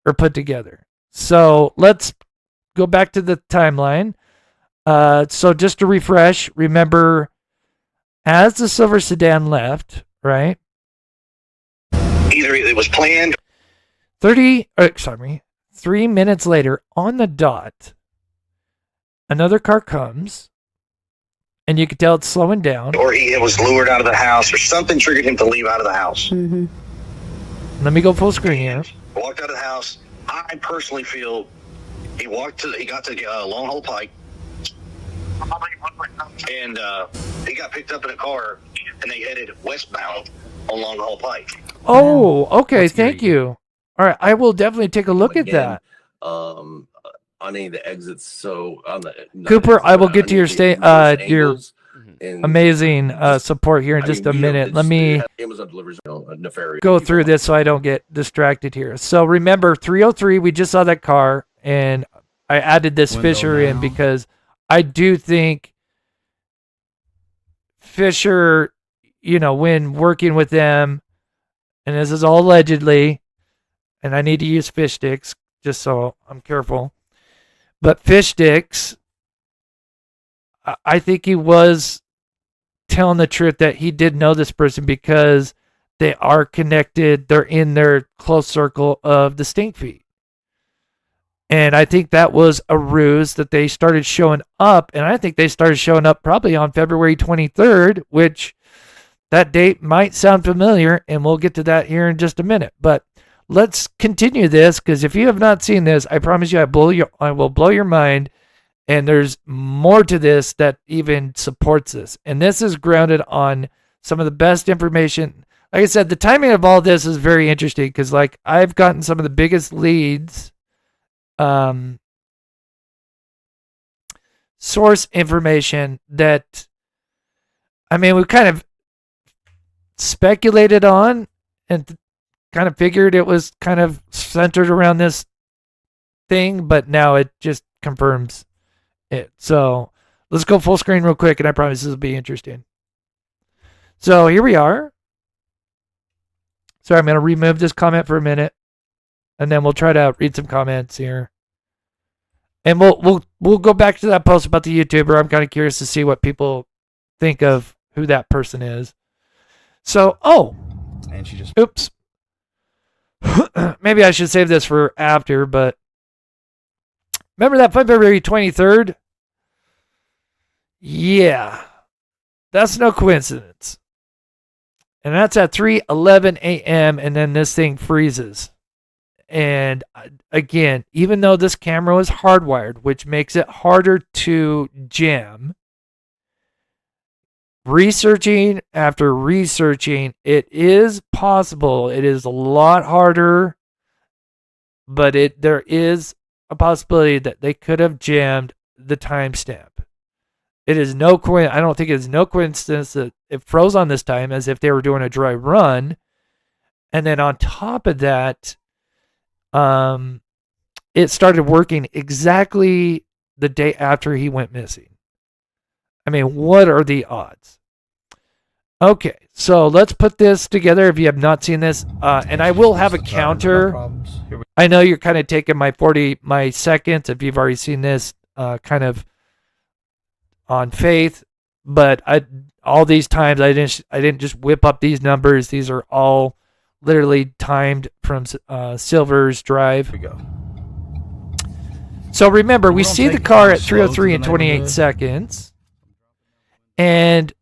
or put together. So let's go back to the timeline. So just to refresh, remember, as the silver sedan left, right? Either it was planned. 3 minutes later, on the dot, another car comes, and you can tell it's slowing down. Or he was lured out of the house, or something triggered him to leave out of the house. Mm-hmm. Let me go full screen here. Walked out of the house. I personally feel he got to Long Hole Pike, and he got picked up in a car, and they headed westbound on Long Hole Pike. Oh, okay. Thank you. All right, I will definitely take a look at that. On any of the exits, so on the Cooper, I will get to your your amazing support here in just a minute. Let me go through this so I don't get distracted here. So remember, 303, we just saw that car, and I added this Fisher in because I do think Fisher, when working with them, and this is all allegedly, and I need to use fish sticks just so I'm careful. But fish sticks, I think he was telling the truth that he did know this person because they are connected. They're in their close circle of the stink feet. And I think that was a ruse that they started showing up. And I think they started showing up probably on February 23rd, which that date might sound familiar. And we'll get to that here in just a minute. But let's continue this, because if you have not seen this, I promise you I will blow your mind. And there's more to this that even supports this. And this is grounded on some of the best information. Like I said, the timing of all this is very interesting because, I've gotten some of the biggest leads. source information that, I mean, we kind of speculated on and kind of figured it was kind of centered around this thing, but now it just confirms it. So let's go full screen real quick, and I promise this will be interesting. So here we are. Sorry, I'm going to remove this comment for a minute, and then we'll try to read some comments here. And we'll go back to that post about the YouTuber. I'm kind of curious to see what people think of who that person is. So, and she just oops. Maybe I should save this for after, but remember that February 23rd? Yeah. That's no coincidence. And that's at 3:11 a.m. and then this thing freezes. And again, even though this camera is hardwired, which makes it harder to jam, researching after researching, it is possible. It is a lot harder, but there is a possibility that they could have jammed the timestamp. It is no I don't think it is no coincidence that it froze on this time, as if they were doing a dry run, and then on top of that, it started working exactly the day after he went missing. I mean, what are the odds? Okay, so let's put this together if you have not seen this. And I will have a counter. I know you're kind of taking my seconds if you've already seen this kind of on faith, but all these times I didn't just whip up these numbers. These are all literally timed from Silver's drive. Here we go. So remember, we see the car at 3:03 and 28 seconds. And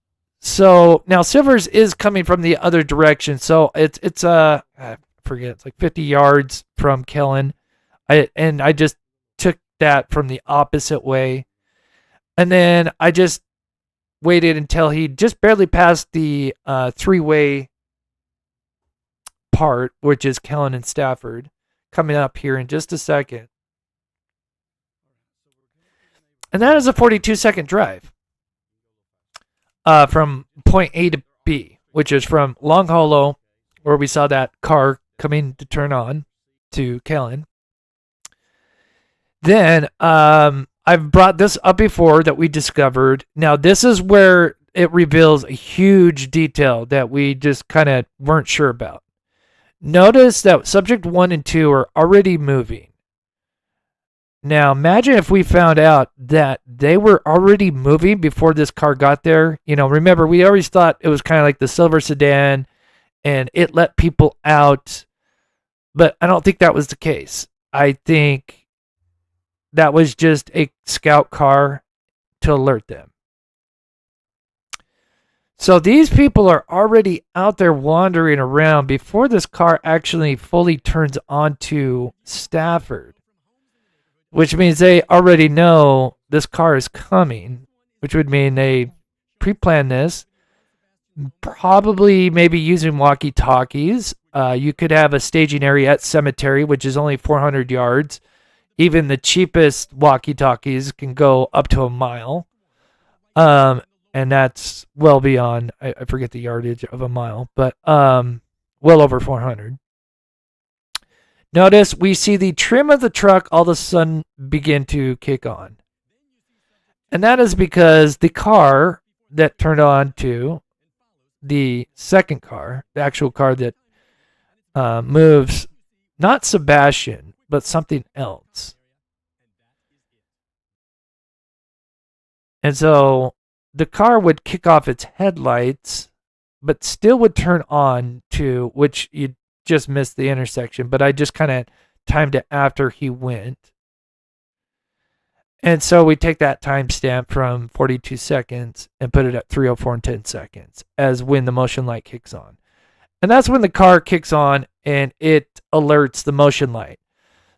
so now Silver's is coming from the other direction. So it's I forget, it's like 50 yards from Kellen. I just took that from the opposite way. And then I just waited until he just barely passed the three-way part, which is Kellen and Stafford, coming up here in just a second. And that is a 42-second drive from point A to B, which is from Long Hollow, where we saw that car coming to turn on, to Kellen. Then I've brought this up before that we discovered. Now, this is where it reveals a huge detail that we just kind of weren't sure about. Notice that subject 1 and 2 are already moving. Now, imagine if we found out that they were already moving before this car got there. You know, remember, we always thought it was kind of like the silver sedan and it let people out, but I don't think that was the case. I think that was just a scout car to alert them. So these people are already out there wandering around before this car actually fully turns onto Stafford, which means they already know this car is coming, which would mean they pre-planned this, probably maybe using walkie-talkies. You could have a staging area at Cemetery, which is only 400 yards. Even the cheapest walkie-talkies can go up to a mile. And that's well beyond, I forget the yardage of a mile, but well over 400. Notice we see the trim of the truck all of a sudden begin to kick on. And that is because the car that turned on to the second car, the actual car that moves, not Sebastian, but something else. And so the car would kick off its headlights, but still would turn on to, which you just missed the intersection, but I just kind of timed it after he went. And so we take that timestamp from 42 seconds and put it at 3:04 and 10 seconds as when the motion light kicks on. And that's when the car kicks on and it alerts the motion light.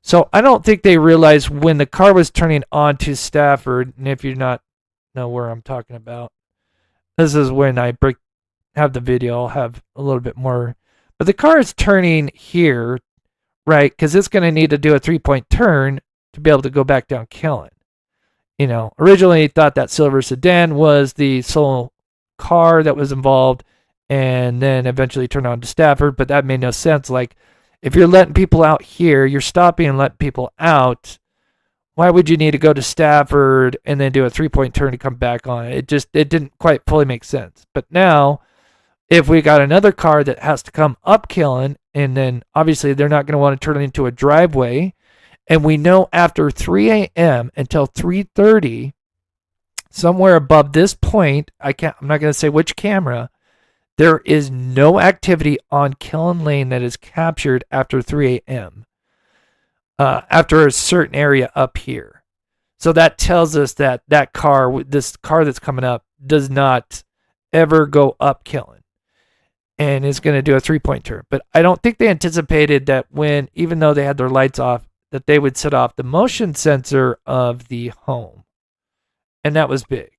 So I don't think they realized when the car was turning on to Stafford, and if you're not know where I'm talking about, this is when I have the video, I'll have a little bit more. But the car is turning here, right? Because it's going to need to do a 3-point turn to be able to go back down Kellen. originally thought that silver sedan was the sole car that was involved, and then eventually turned on to Stafford, but that made no sense. Like, if you're letting people out here, you're stopping and letting people out, why would you need to go to Stafford and then do a 3-point turn to come back on? It didn't quite fully make sense. But now, if we got another car that has to come up Killen, and then obviously they're not going to want to turn it into a driveway, and we know after 3 a.m. until 3:30, somewhere above this point, I'm not going to say which camera, there is no activity on Killen Lane that is captured after 3 a.m. After a certain area up here. So that tells us that this car that's coming up, does not ever go up Killen and is going to do a 3-point turn. But I don't think they anticipated that even though they had their lights off, that they would set off the motion sensor of the home. And that was big.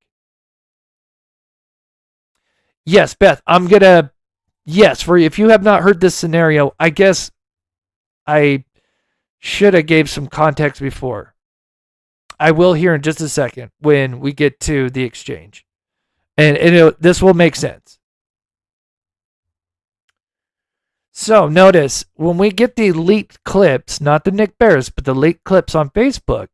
Yes, Beth, for you, if you have not heard this scenario, I guess I should have gave some context before. I will here in just a second when we get to the exchange. And this will make sense. So notice, when we get the leaked clips, not the Nick Barris, but the leaked clips on Facebook,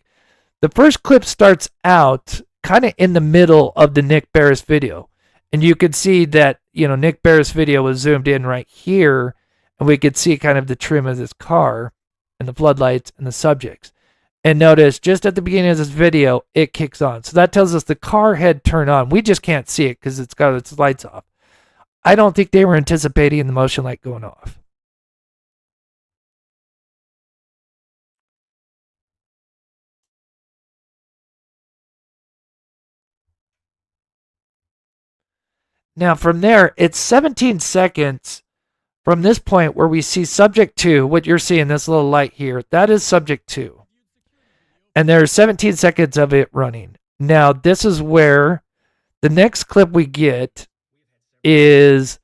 the first clip starts out kind of in the middle of the Nick Barris video. And you could see that, Nick Barris' video was zoomed in right here, and we could see kind of the trim of this car and the floodlights and the subjects. And notice, just at the beginning of this video, it kicks on. So that tells us the car had turned on. We just can't see it because it's got its lights off. I don't think they were anticipating the motion light going off. Now from there, it's 17 seconds from this point where we see subject 2, what you're seeing, this little light here, that is subject 2. And there's 17 seconds of it running. Now this is where the next clip we get is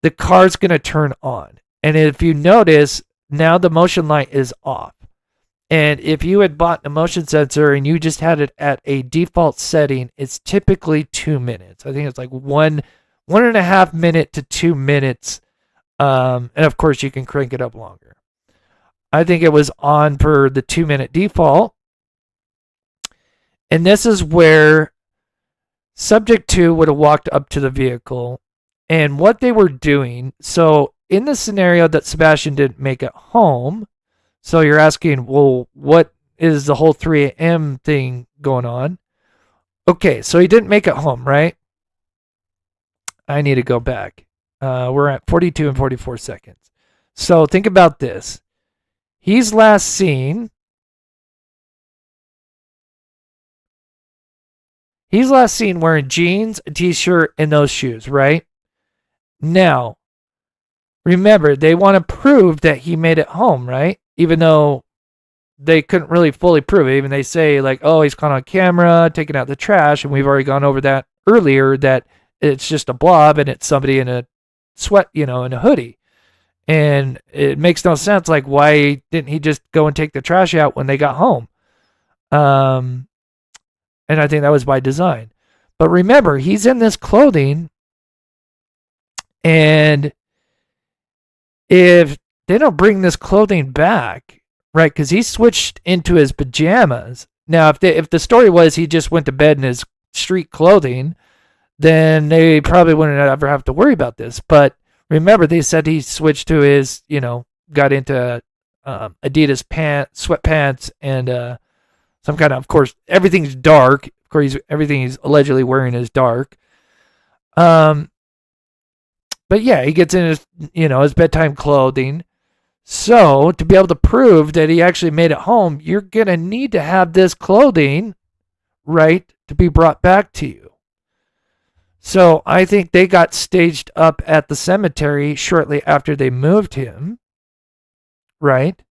the car's going to turn on. And if you notice, now the motion light is off. And if you had bought a motion sensor and you just had it at a default setting, it's typically 2 minutes. I think it's like 1.5 minute to 2 minutes. And of course you can crank it up longer. I think it was on for the 2-minute default. And this is where subject 2 would have walked up to the vehicle. And what they were doing, so in the scenario that Sebastian didn't make it home, so you're asking, well, what is the whole 3 a.m. thing going on? Okay, so he didn't make it home, right? I need to go back. We're at 42 and 44 seconds. So think about this. He's last seen wearing jeans, a t-shirt, and those shoes, right? Now, remember, they want to prove that he made it home, right? Even though they couldn't really fully prove it. Even they say, like, oh, he's caught on camera, taking out the trash, and we've already gone over that earlier, that it's just a blob and it's somebody in a sweat, in a hoodie. And it makes no sense. Like, why didn't he just go and take the trash out when they got home? And I think that was by design. But remember, he's in this clothing, and if they don't bring this clothing back, right, because he switched into his pajamas. Now, if the story was he just went to bed in his street clothing, then they probably wouldn't ever have to worry about this. But remember, they said he switched to his, got into Adidas sweatpants, and some kind of course, everything's dark. Of course, everything he's allegedly wearing is dark. But yeah, he gets in his, his bedtime clothing. So to be able to prove that he actually made it home, you're going to need to have this clothing, right, to be brought back to you. So I think they got staged up at the cemetery shortly after they moved him, right?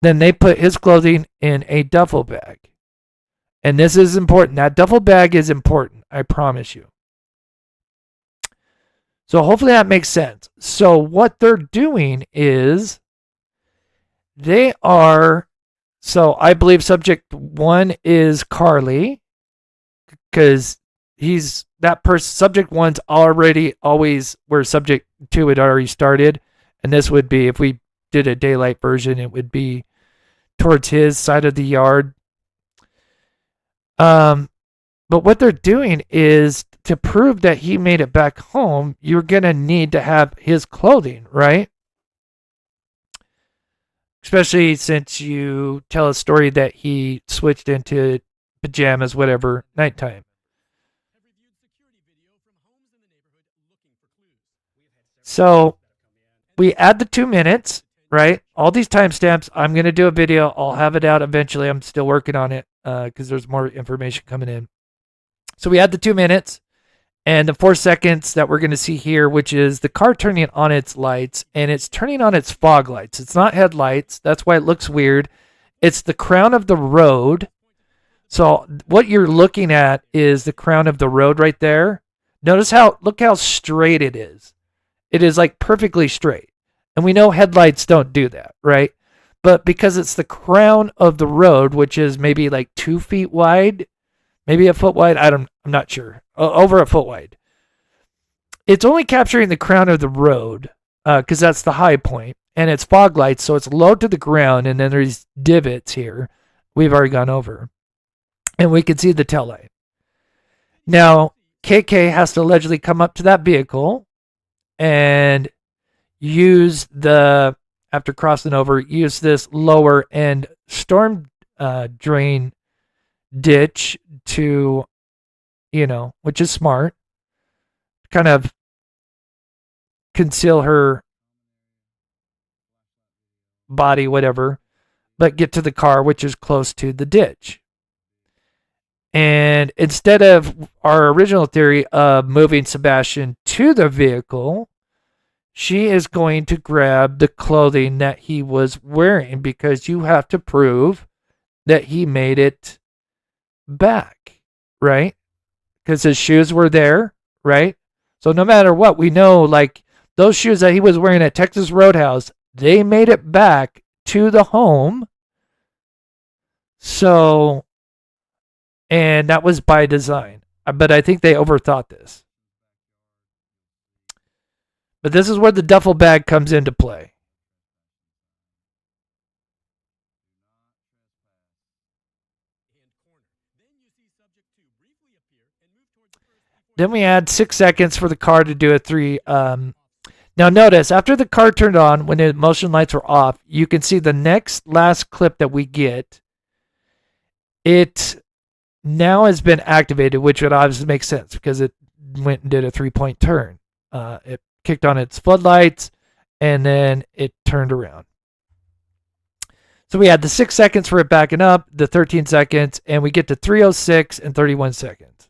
Then they put his clothing in a duffel bag. And this is important. That duffel bag is important, I promise you. So hopefully that makes sense. So what they're doing is they are So I believe subject 1 is Carly, because he's that person. Subject 1's already always where subject 2 had already started, and this would be, if we did a daylight version, it would be towards his side of the yard. But what they're doing is, to prove that he made it back home, you're gonna need to have his clothing, right? Especially since you tell a story that he switched into pajamas, whatever, nighttime. So we add the 2 minutes, right? All these timestamps. I'm going to do a video. I'll have it out eventually. I'm still working on it because there's more information coming in. So we add the 2 minutes and the 4 seconds that we're going to see here, which is the car turning on its lights, and it's turning on its fog lights. It's not headlights. That's why it looks weird. It's the crown of the road. So what you're looking at is the crown of the road right there. Look how straight it is. It is like perfectly straight. And we know headlights don't do that, right? But because it's the crown of the road, which is maybe like 2 feet wide, maybe a foot wide, I'm not sure. Over a foot wide. It's only capturing the crown of the road because that's the high point. And it's fog lights, so it's low to the ground, and then there's divots here we've already gone over. And we can see the tail light. Now, KK has to allegedly come up to that vehicle and after crossing over, use this lower end storm drain ditch to, which is smart, kind of conceal her body, whatever, but get to the car, which is close to the ditch. And instead of our original theory of moving Sebastian to the vehicle, she is going to grab the clothing that he was wearing, because you have to prove that he made it back, right? Because his shoes were there, right? So no matter what, we know, like, those shoes that he was wearing at Texas Roadhouse, they made it back to the home. So, and that was by design. But I think they overthought this. But this is where the duffel bag comes into play. Then we add 6 seconds for the car to do a 3. Now notice, after the car turned on, when the motion lights were off, you can see the last clip that we get. It now has been activated, which would obviously make sense because it went and did a 3-point turn. It kicked on its floodlights, and then it turned around. So we had the 6 seconds for it backing up, the 13 seconds, and we get to 3:06 and 31 seconds.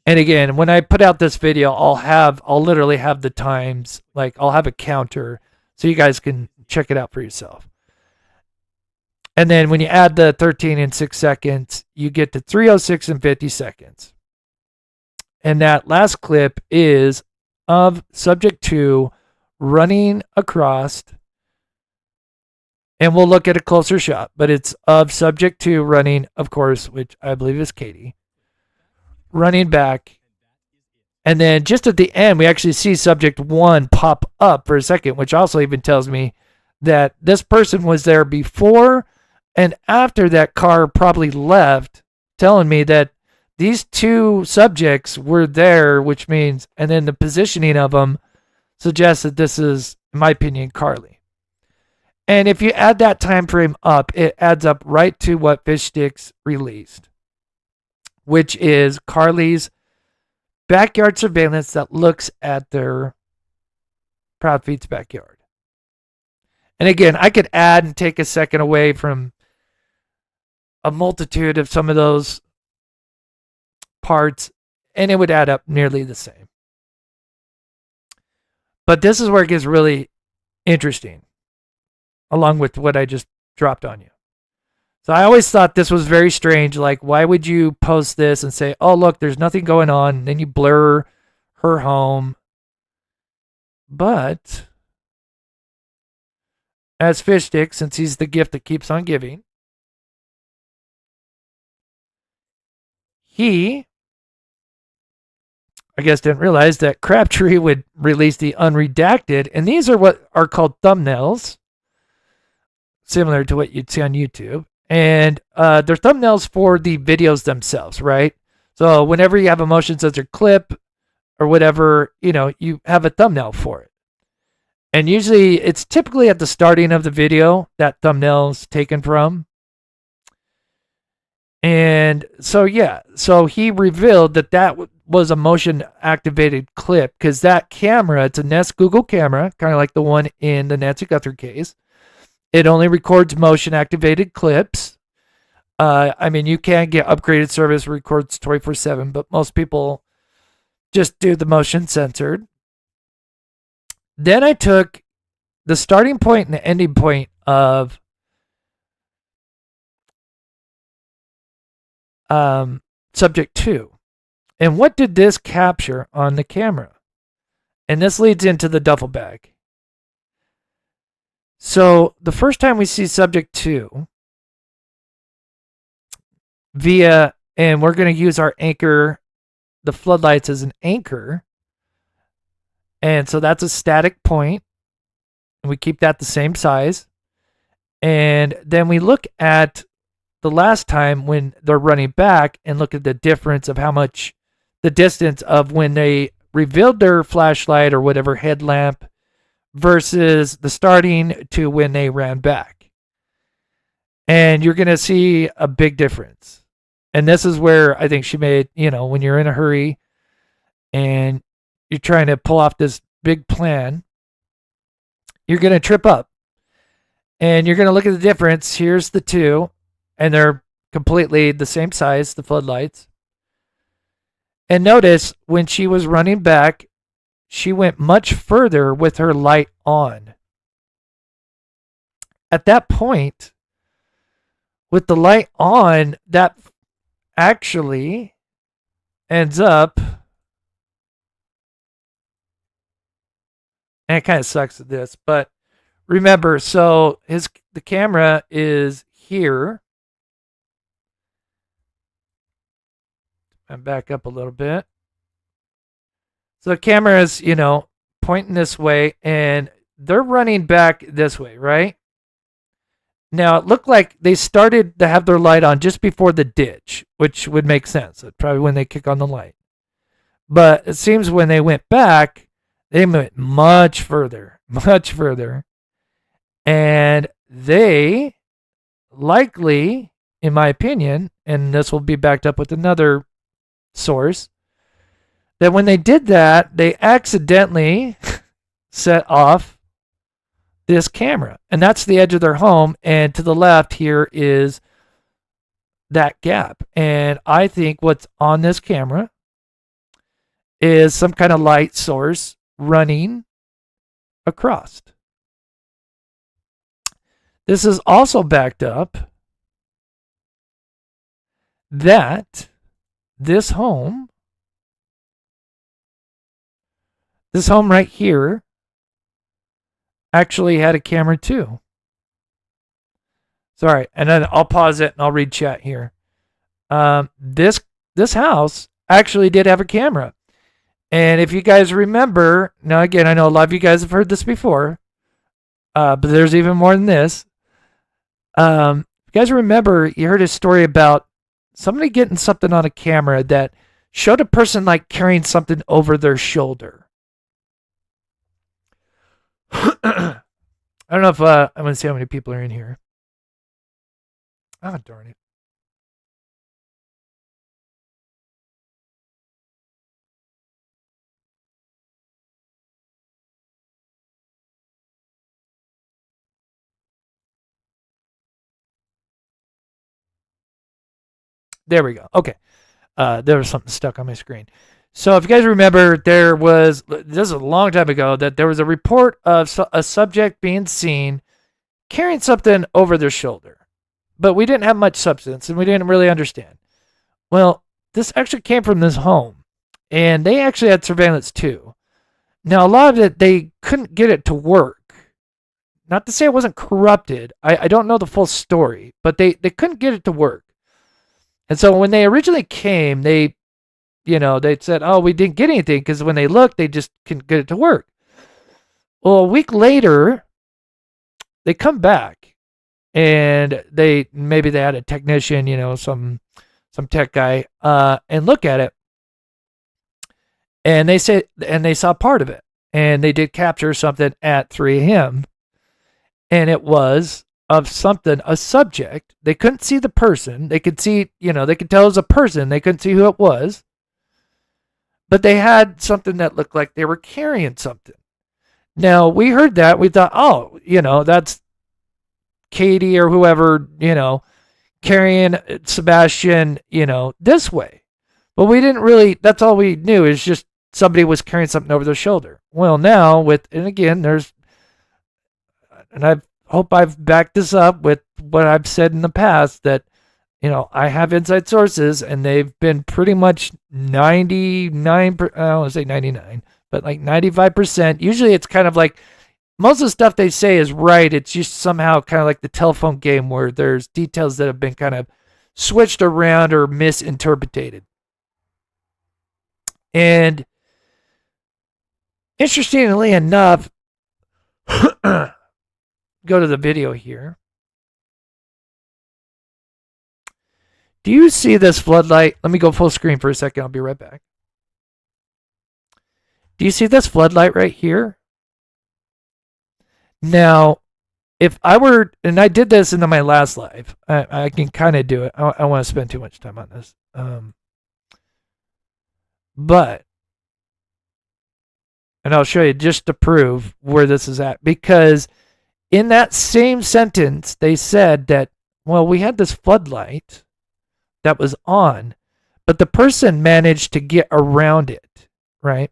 And again, when I put out this video, I'll literally have the times, like I'll have a counter so you guys can check it out for yourself. And then when you add the 13 and 6 seconds, you get to 3:06 and 50 seconds. And that last clip is of subject 2 running across, and we'll look at a closer shot, but it's of subject 2 running, of course, which I believe is Katie, running back. And then just at the end, we actually see subject 1 pop up for a second, which also even tells me that this person was there before and after that car probably left, telling me that these 2 subjects were there, which means, and then the positioning of them suggests that this is, in my opinion, Carly. And if you add that time frame up, it adds up right to what Fish Sticks released, which is Carly's backyard surveillance that looks at their Proud Feet's backyard. And again, I could add and take a second away from a multitude of some of those parts, and it would add up nearly the same. But this is where it gets really interesting, along with what I just dropped on you. So I always thought this was very strange. Like, why would you post this and say, oh, look, there's nothing going on, and then you blur her home? But as fish stick, since he's the gift that keeps on giving. He, I guess, didn't realize that Crabtree would release the unredacted, and these are what are called thumbnails, similar to what you'd see on YouTube. And they're thumbnails for the videos themselves, right? So whenever you have a motion sensor clip or whatever, you have a thumbnail for it. And usually it's typically at the starting of the video that thumbnail's taken from. And so, yeah, so he revealed that was a motion activated clip, because that camera, it's a Nest Google camera, kind of like the one in the Nancy Guthrie case. It only records motion activated clips. You can get upgraded service, records 24/7, but most people just do the motion censored. Then I took the starting point and the ending point of subject 2. And what did this capture on the camera? And this leads into the duffel bag. So the first time we see subject 2 and we're going to use our anchor, the floodlights, as an anchor. And so that's a static point. And we keep that the same size. And then we look at the last time when they're running back and look at the difference of how much the distance of when they revealed their flashlight or whatever headlamp versus the starting to when they ran back. And you're going to see a big difference. And this is where I think she made, when you're in a hurry and you're trying to pull off this big plan, you're going to trip up. And you're going to look at the difference. Here's the two, and they're completely the same size, the floodlights. And notice when she was running back, she went much further with her light on. At that point, with the light on, that actually ends up, and it kind of sucks at this, but remember, so the camera is here. And back up a little bit. So the camera is, pointing this way, and they're running back this way, right? Now, it looked like they started to have their light on just before the ditch, which would make sense. That's probably when they kick on the light. But it seems when they went back, they went much further. And they likely, in my opinion, and this will be backed up with another source, that when they did that, they accidentally set off this camera. And that's the edge of their home. And to the left here is that gap. And I think what's on this camera is some kind of light source running across. This is also backed up that this home right here actually had a camera too. Sorry, and then I'll pause it and I'll read chat here. This house actually did have a camera. And if you guys remember, now again, I know a lot of you guys have heard this before, but there's even more than this. If you guys remember, you heard a story about somebody getting something on a camera that showed a person like carrying something over their shoulder. I don't know if I'm going to see how many people are in here. Oh, darn it. There we go. Okay. There was something stuck on my screen. So if you guys remember, this is a long time ago, that there was a report of a subject being seen carrying something over their shoulder. But we didn't have much substance and we didn't really understand. Well, this actually came from this home. And they actually had surveillance too. Now, a lot of it, they couldn't get it to work. not to say it wasn't corrupted. I don't know the full story, but they couldn't get it to work. And so when they originally came, they said, oh, we didn't get anything, because when they looked, they just couldn't get it to work. Well, a week later, they come back, and maybe they had a technician, some tech guy, and look at it, and they saw part of it, and they did capture something at 3 a.m. and it was of something, a subject. They couldn't see the person. They could see, they could tell it was a person. They couldn't see who it was. But they had something that looked like they were carrying something. Now, we heard that. We thought, oh, that's Katie or whoever, carrying Sebastian, this way. But we didn't really, that's all we knew, is just somebody was carrying something over their shoulder. Well, now, and again, and I hope I've backed this up with what I've said in the past, that, I have inside sources, and they've been pretty much 99, I don't want to say 99, but like 95%. Usually it's kind of like, most of the stuff they say is right. It's just somehow kind of like the telephone game where there's details that have been kind of switched around or misinterpreted. And interestingly enough, go to the video here. Do you see this floodlight? Let me go full screen for a second. I'll be right back. Do you see this floodlight right here? Now, if I were, and I did this in my last live, I can kind of do it. I don't want to spend too much time on this. But, and I'll show you just to prove where this is at, because in that same sentence, they said that, well, we had this floodlight that was on, but the person managed to get around it, right?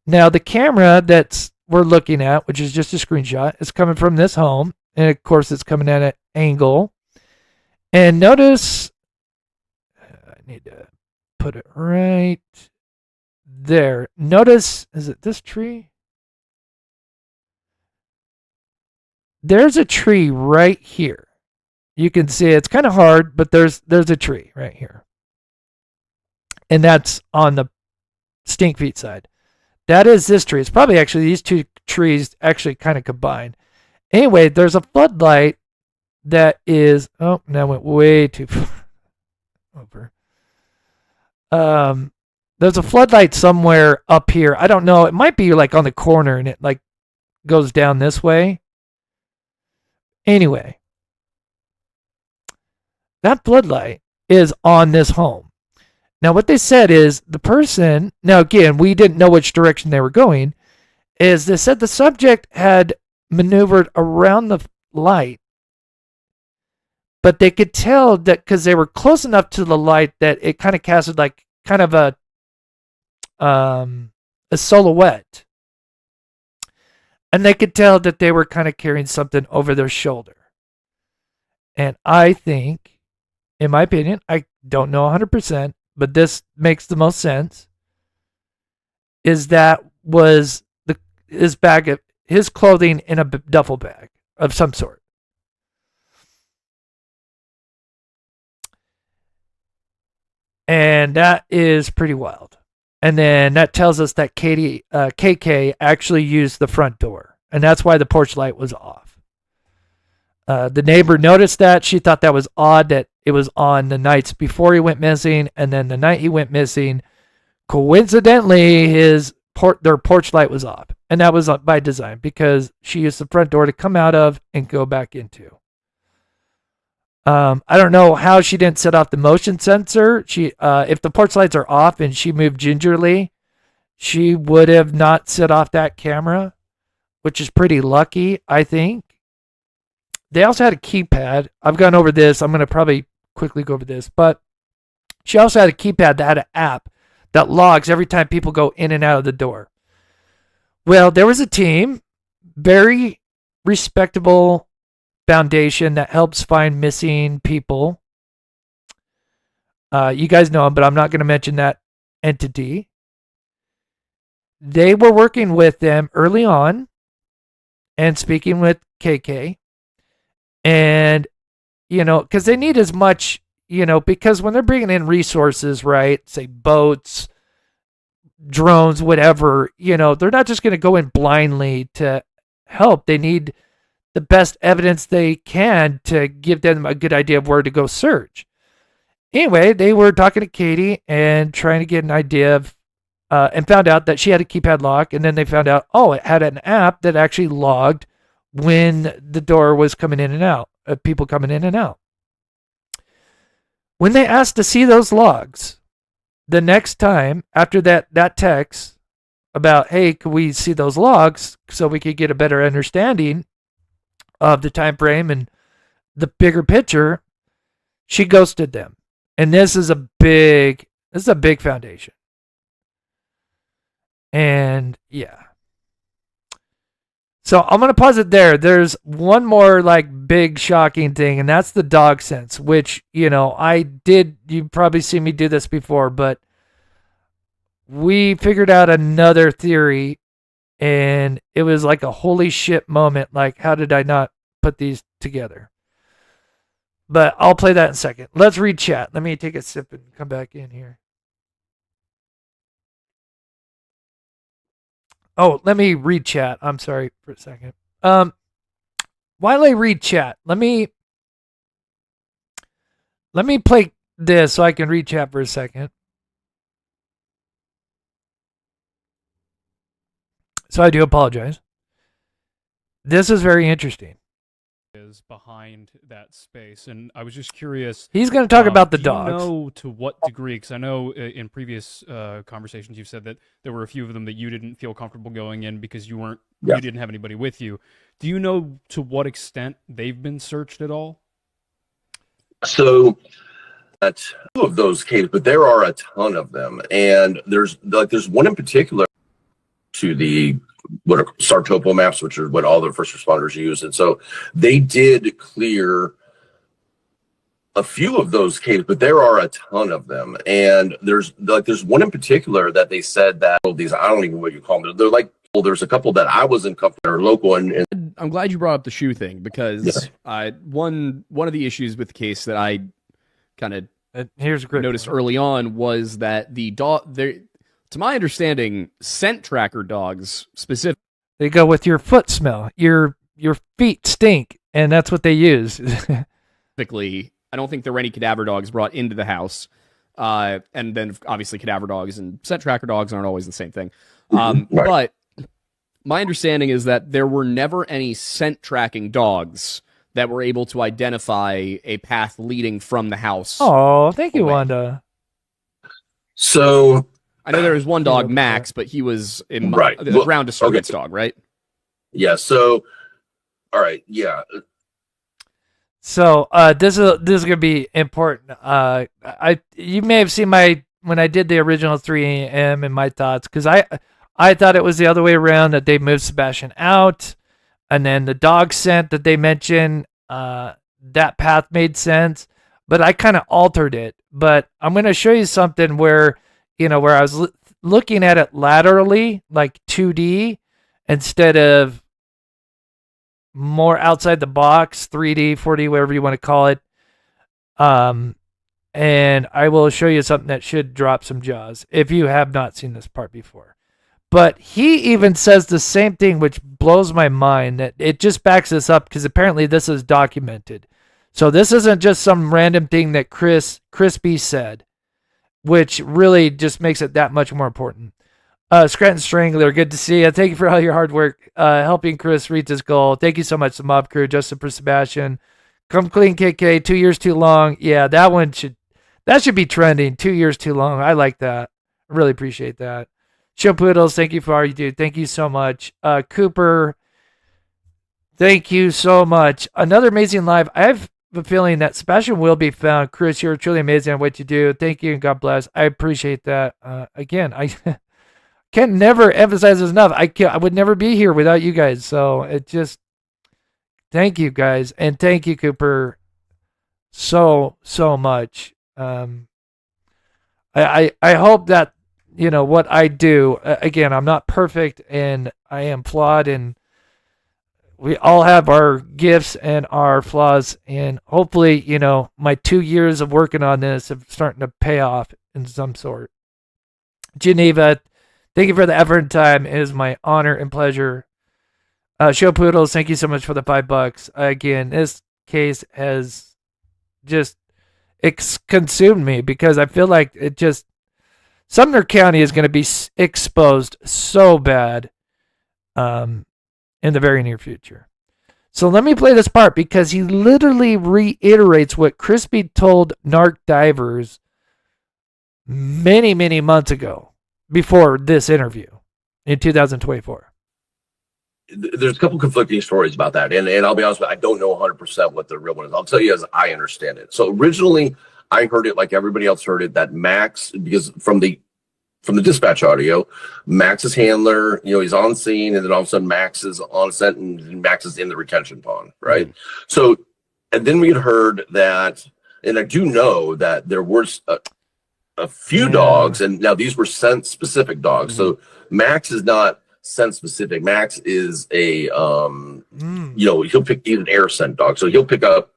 Now, the camera that we're looking at, which is just a screenshot, is coming from this home, and of course, it's coming at an angle. And notice, I need to put it right there. Notice, is it this tree? There's a tree right here. You can see it's kind of hard, but there's a tree right here. And that's on the stink feet side. That is this tree. It's probably actually these two trees actually kind of combined. Anyway, there's a floodlight that is, oh, now went way too far over. There's a floodlight somewhere up here. I don't know. It might be like on the corner and it like goes down this way. Anyway, that floodlight is on this home. Now, what they said is the person, now again, we didn't know which direction they were going, is they said the subject had maneuvered around the light, but they could tell that because they were close enough to the light that it kind of casted like kind of a silhouette. And they could tell that they were kind of carrying something over their shoulder. And I think, in my opinion, I don't know 100%, but this makes the most sense, is that was his bag of his clothing in a duffel bag of some sort. And that is pretty wild. And then that tells us that KK actually used the front door, and that's why the porch light was off. The neighbor noticed that. She thought that was odd that it was on the nights before he went missing, and then the night he went missing, coincidentally, their porch light was off, and that was by design because she used the front door to come out of and go back into. I don't know how she didn't set off the motion sensor. If the porch lights are off and she moved gingerly, she would have not set off that camera, which is pretty lucky, I think. They also had a keypad. I've gone over this. I'm going to probably quickly go over this, but she also had a keypad that had an app that logs every time people go in and out of the door. Well, there was a team, very respectable foundation that helps find missing people. You guys know them, but I'm not going to mention that entity. They were working with them early on, and speaking with KK. And, because they need as much, because when they're bringing in resources, right, say boats, drones, whatever, they're not just going to go in blindly to help. They need the best evidence they can to give them a good idea of where to go search. Anyway, they were talking to Katie and trying to get an idea of, and found out that she had a keypad lock. And then they found out, it had an app that actually logged when the door was coming in and out, people coming in and out. When they asked to see those logs, the next time after that text about, hey, could we see those logs so we could get a better understanding of the time frame and the bigger picture, she ghosted them. And this is a big foundation. And yeah. So I'm going to pause it there. There's one more big shocking thing, and that's the dog sense, which, you've probably seen me do this before, but we figured out another theory, and it was like a holy shit moment. Like, how did I not put these together? But I'll play that in a second. Let's read chat. Let me take a sip and come back in here. Oh, let me read chat. I'm sorry for a second. While I read chat, let me play this so I can read chat for a second. So I do apologize. This is very interesting. Is behind that space, and I was just curious. He's going to talk about the dogs. Know to what degree? Because I know in previous conversations you've said that there were a few of them that you didn't feel comfortable going in because you didn't have anybody with you. Do you know to what extent they've been searched at all? So, at two of those caves, but there are a ton of them, and there's one in particular to the what are SAR topo maps, which are what all the first responders use. And so they did clear a few of those caves, but there are a ton of them. And there's one in particular that they said that these, I don't even know what you call them. They're there's a couple that I wasn't comfortable or local. And I'm glad you brought up the shoe thing because one of the issues with the case that I kind of noticed early on was that the dog, to my understanding, scent tracker dogs specifically, they go with your foot smell. Your feet stink, and that's what they use. Specifically, I don't think there were any cadaver dogs brought into the house. And then obviously cadaver dogs and scent tracker dogs aren't always the same thing. Right. But my understanding is that there were never any scent tracking dogs that were able to identify a path leading from the house. Oh, thank you, Wanda. So I know there was one dog, Max, but he was a ground disturbance dog, right? Yeah. So, all right. Yeah. So this is gonna be important. You may have seen when I did the original 3 a.m. and my thoughts, because I thought it was the other way around, that they moved Sebastian out, and then the dog scent that they mentioned, that path made sense, but I kind of altered it. But I'm gonna show you something where I was looking at it laterally, like 2D, instead of more outside the box, 3D, 4D, whatever you want to call it. And I will show you something that should drop some jaws if you have not seen this part before. But he even says the same thing, which blows my mind, that it just backs this up, because apparently this is documented. So this isn't just some random thing that Crispy said, which really just makes it that much more important. Scranton Strangler, good to see you. Thank you for all your hard work helping Chris reach his goal. Thank you so much, the Mob Crew, Justin for Sebastian. Come Clean KK, 2 years too long. Yeah, that should be trending. 2 years too long. I like that. I really appreciate that. Show Poodles, thank you for all you do. Thank you so much. Cooper, thank you so much. Another amazing live. I have a feeling that Sebastian will be found. Chris, you're truly amazing at what you do. Thank you and God bless. I appreciate that. Again, I can never emphasize this enough. I would never be here without you guys. So it just, thank you guys. And thank you, Cooper, so much. I hope that, what I do, again, I'm not perfect and I am flawed, and we all have our gifts and our flaws, and hopefully, my 2 years of working on this are starting to pay off in some sort. Geneva, thank you for the effort and time. It is my honor and pleasure. Show Poodles, thank you so much for the $5. Again, this case has just consumed me because I feel like Sumner County is going to be exposed so bad in the very near future. So let me play this part because he literally reiterates what Crispy told narc divers many, many months ago before this interview in 2024. There's a couple conflicting stories about that. And I'll be honest with you, I don't know 100% what the real one is. I'll tell you as I understand it. So originally I heard it like everybody else heard it, that Max, because from the dispatch audio, Max's handler, he's on scene, and then all of a sudden Max is on set and Max is in the retention pond, right? Mm-hmm. So, and then we had heard that, and I do know that there were a few dogs, and now these were scent specific dogs. Mm-hmm. So Max is not scent specific. Max is a he'll pick even air scent dog, so he'll pick up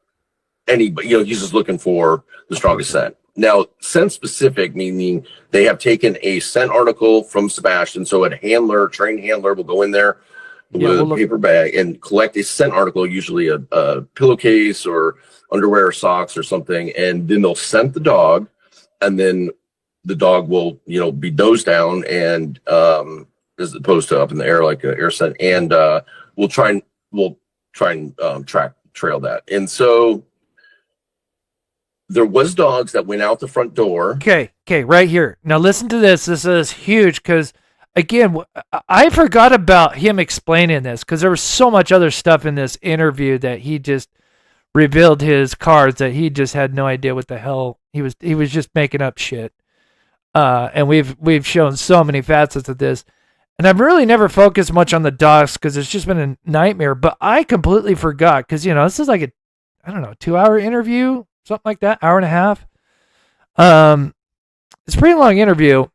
anybody. He's just looking for the strongest scent. Now, scent specific meaning they have taken a scent article from Sebastian, so a trained handler will go in there with a paper bag and collect a scent article, usually a pillowcase or underwear or socks or something, and then they'll scent the dog, and then the dog will be dozed down and as opposed to up in the air like an air scent, and we'll try and trail that. And so there was dogs that went out the front door. Okay, right here. Now listen to this. This is huge because, again, I forgot about him explaining this because there was so much other stuff in this interview that he just revealed his cards that he just had no idea what the hell he was just making up shit. And we've shown so many facets of this. And I've really never focused much on the docs because it's just been a nightmare. But I completely forgot because, this is like a 2-hour interview, something like that, hour and a half. It's a pretty long interview.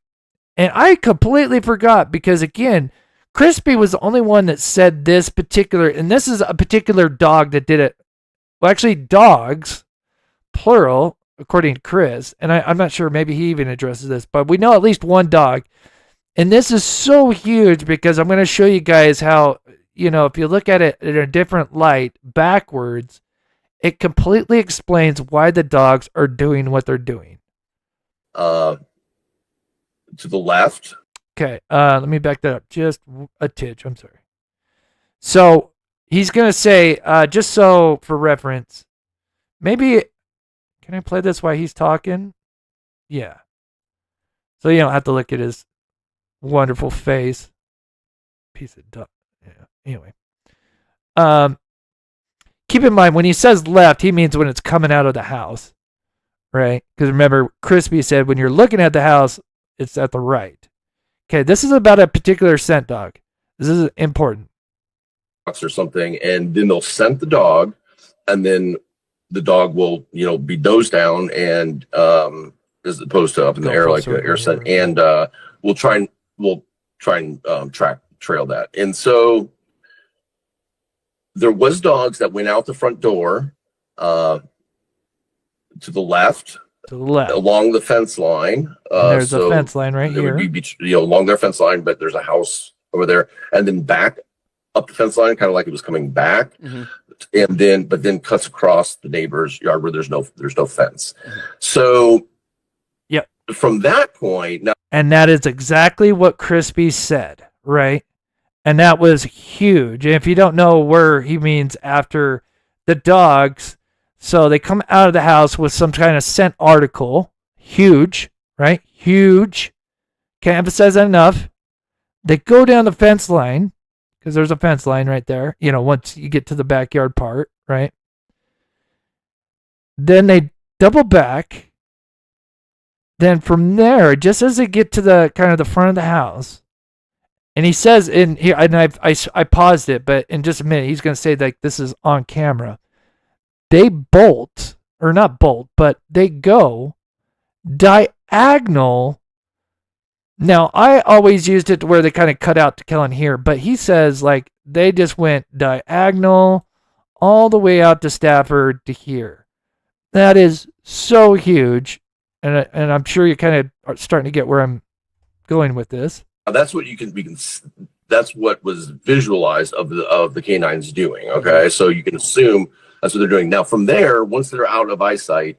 And I completely forgot because, again, Crispy was the only one that said this particular, and this is a particular dog that did it. Well, actually, dogs, plural, according to Chris. And I'm not sure, maybe he even addresses this, but we know at least one dog. And this is so huge because I'm going to show you guys how, if you look at it in a different light, backwards, it completely explains why the dogs are doing what they're doing. To the left. Okay, let me back that up just a titch. I'm sorry. So he's going to say, just so for reference, maybe, can I play this while he's talking? Yeah. So you don't have to look at his wonderful face. Piece of duck. Yeah. Anyway. Keep in mind, when he says left, he means when it's coming out of the house. Right? Because remember, Crispy said when you're looking at the house, it's at the right. Okay, this is about a particular scent dog. This is important. Or something, and then they'll scent the dog, and then the dog will, be dozed down and as opposed to up in the air like an air scent, and we'll try and trail that. And so there was dogs that went out the front door to the left. Along the fence line. There's a fence line right here. Would be, along their fence line, but there's a house over there, and then back up the fence line, kind of like it was coming back, and then cuts across the neighbor's yard where there's no fence. So, yep. From that point, now, and that is exactly what Crispy said, right? And that was huge. And if you don't know where he means after the dogs. So they come out of the house with some kind of scent article. Huge, right? Huge. Can't emphasize that enough. They go down the fence line, because there's a fence line right there, once you get to the backyard part, right? Then they double back. Then from there, just as they get to the kind of the front of the house, and he says in here, and I paused it, but in just a minute, he's going to say like this is on camera. They bolt, or not bolt, but they go diagonal Now, I always used it to where they kind of cut out to Kellen here, but he says like they just went diagonal all the way out to Stafford to here. That is so huge, and I'm sure you kind of are starting to get where I'm going with this. That's what that's what was visualized of the canines doing. Okay, so you can assume that's what they're doing. Now, from there, once they're out of eyesight.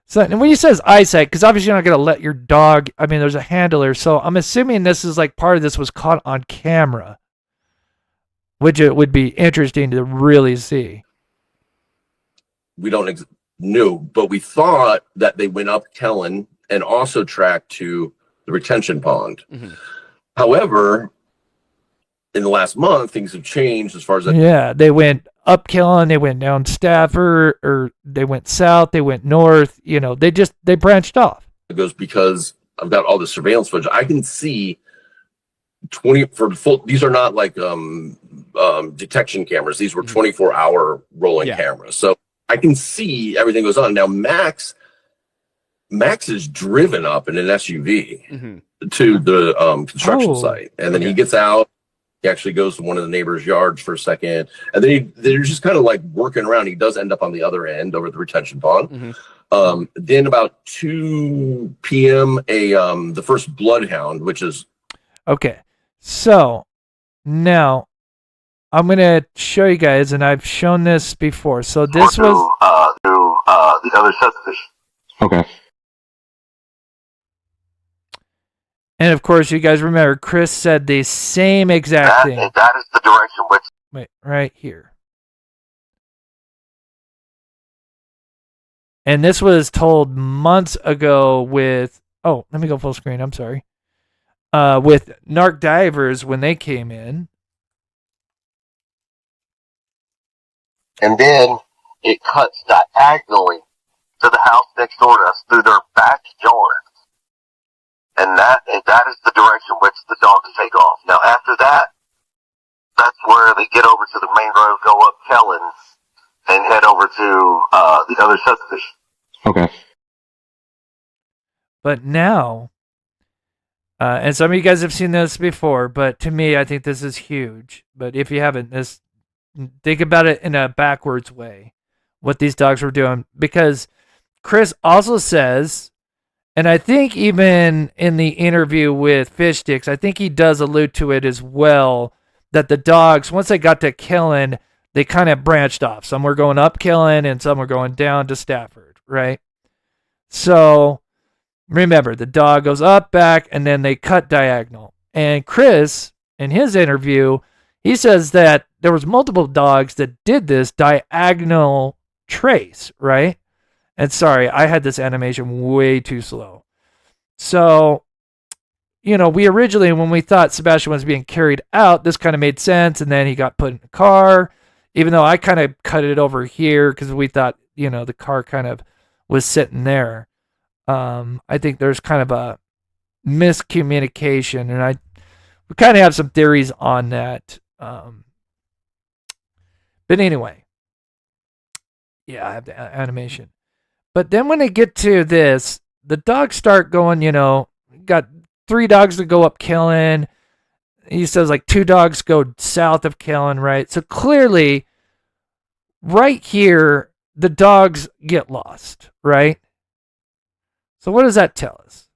So, and when he says eyesight, because obviously you're not going to let your dog, I mean, there's a handler, so I'm assuming this is like part of this was caught on camera, which it would be interesting to really see. We don't know, but we thought that they went up Kellen and also tracked to the retention pond. Mm-hmm. However, in the last month, things have changed as far as that. Yeah, they went up Kellen, they went down Stafford, or they went south, they went north. You know, they branched off. It goes because I've got all the surveillance footage. I can see 20 for full. These are not like detection cameras. These were 24-hour rolling cameras. So I can see everything goes on. Now Max is driven up in an SUV to the construction site, and then he gets out. He actually goes to one of the neighbors' yards for a second, and then they're just kind of like working around. He does end up on the other end over the retention pond. Then about 2 p.m., the first bloodhound, which is okay. So now I'm gonna show you guys, and I've shown this before. So this was the other subdivision. Okay. And of course, you guys remember Chris said the same exact thing. And that is the direction which. Wait, right here. And this was told months ago with. Oh, let me go full screen. I'm sorry. With narc divers when they came in. And then it cuts diagonally to the house next door to us through their backyard. And that is the direction which the dogs take off. Now, after that, that's where they get over to the main road, go up Kellen, and head over to the other subdivision. Okay. But now, and some of you guys have seen this before, but to me, I think this is huge. But if you haven't, think about it in a backwards way, what these dogs were doing. Because Chris also says, and I think even in the interview with Fish Sticks, I think he does allude to it as well, that the dogs, once they got to Kellen, they kind of branched off. Some were going up Kellen and some were going down to Stafford, right? So remember, the dog goes up, back, and then they cut diagonal. And Chris, in his interview, he says that there was multiple dogs that did this diagonal trace, right? And sorry, I had this animation way too slow. So, you know, we originally, when we thought Sebastian was being carried out, this kind of made sense. And then he got put in a car, even though I kind of cut it over here because we thought, you know, the car kind of was sitting there. I think there's kind of a miscommunication, and we kind of have some theories on that. But anyway, yeah, I have the animation. But then when they get to this, the dogs start going, you know, got 3 dogs that go up Kellen. He says like 2 dogs go south of Kellen, right? So clearly, right here, the dogs get lost, right? So what does that tell us?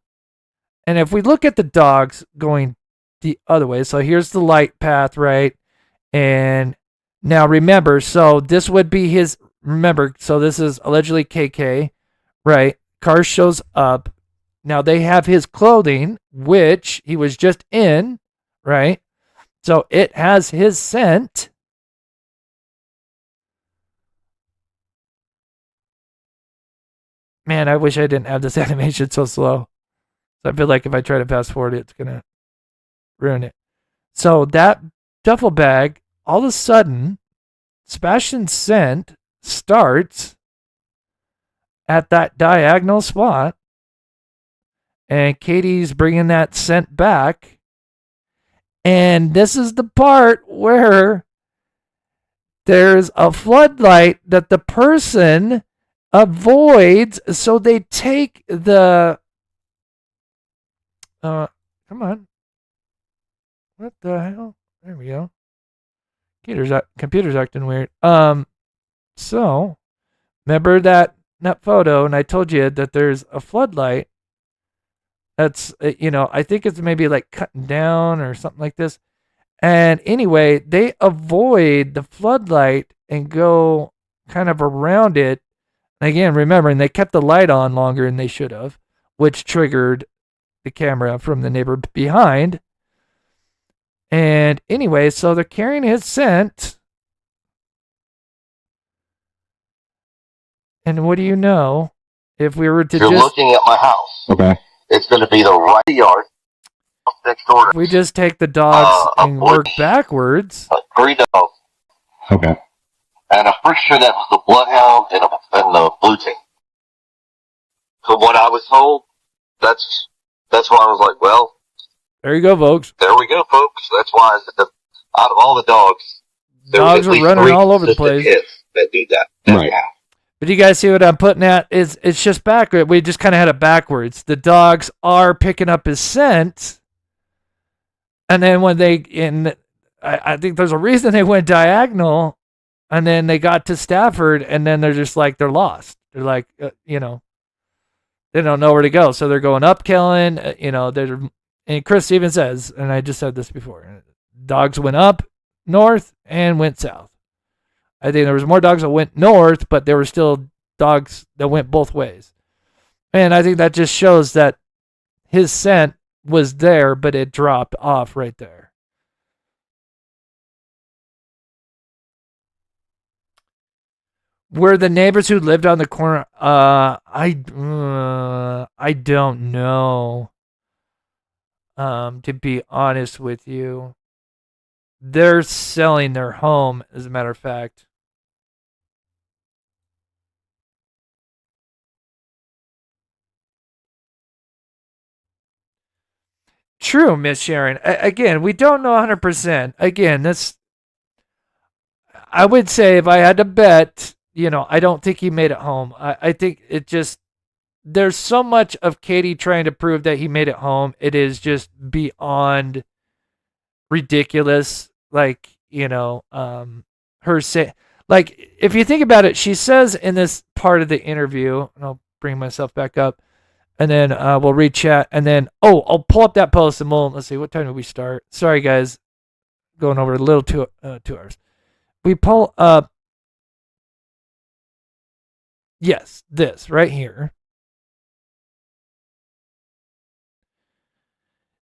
And if we look at the dogs going the other way, so here's the light path, right? And now remember, so this would be his. Remember, so this is allegedly KK, right? Car shows up. Now they have his clothing, which he was just in, right? So it has his scent. Man, I wish I didn't have this animation so slow. So I feel like if I try to fast forward it, it's going to ruin it. So that duffel bag, all of a sudden, Sebastian's scent starts at that diagonal spot, and Katie's bringing that scent back, and this is the part where there's a floodlight that the person avoids, so they take the Come on. What the hell? There we go. Computer's acting weird. So remember that photo, and I told you that there's a floodlight. That's I think it's maybe like cutting down or something like this. And anyway, they avoid the floodlight and go kind of around it. And again, remembering they kept the light on longer than they should have, which triggered the camera from the neighbor behind. And anyway, so they're carrying his scent. And what do you know? If we were to You're just looking at my house. Okay. It's going to be the right yard next door. We just take the dogs and work backwards. 3 dogs. Okay. And I'm pretty sure that was the bloodhound and the blue team. From what I was told, that's why I was like, well, there you go, folks. There we go, folks. That's why out of all the dogs, dogs are running all over the place. That do that. Right. Yeah. But you guys see what I'm putting at? It's just backward. We just kind of had it backwards. The dogs are picking up his scent, and then when I think there's a reason they went diagonal, and then they got to Stafford, and then they're just like they're lost. They're like they don't know where to go, so they're going up Kellen. And Chris even says, and I just said this before, dogs went up north and went south. I think there was more dogs that went north, but there were still dogs that went both ways. And I think that just shows that his scent was there, but it dropped off right there. Were the neighbors who lived on the corner? I don't know. To be honest with you, they're selling their home, as a matter of fact. True, Miss Sharon. Again, we don't know 100%. Again, I would say if I had to bet, I don't think he made it home. I think it just, there's so much of Katie trying to prove that he made it home. It is just beyond ridiculous. Like, her say, like, if you think about it, she says in this part of the interview, and I'll bring myself back up, and then we'll read chat, and then, I'll pull up that post, and let's see, what time did we start? Sorry, guys, going over a little 2 hours. We pull up, yes, this right here.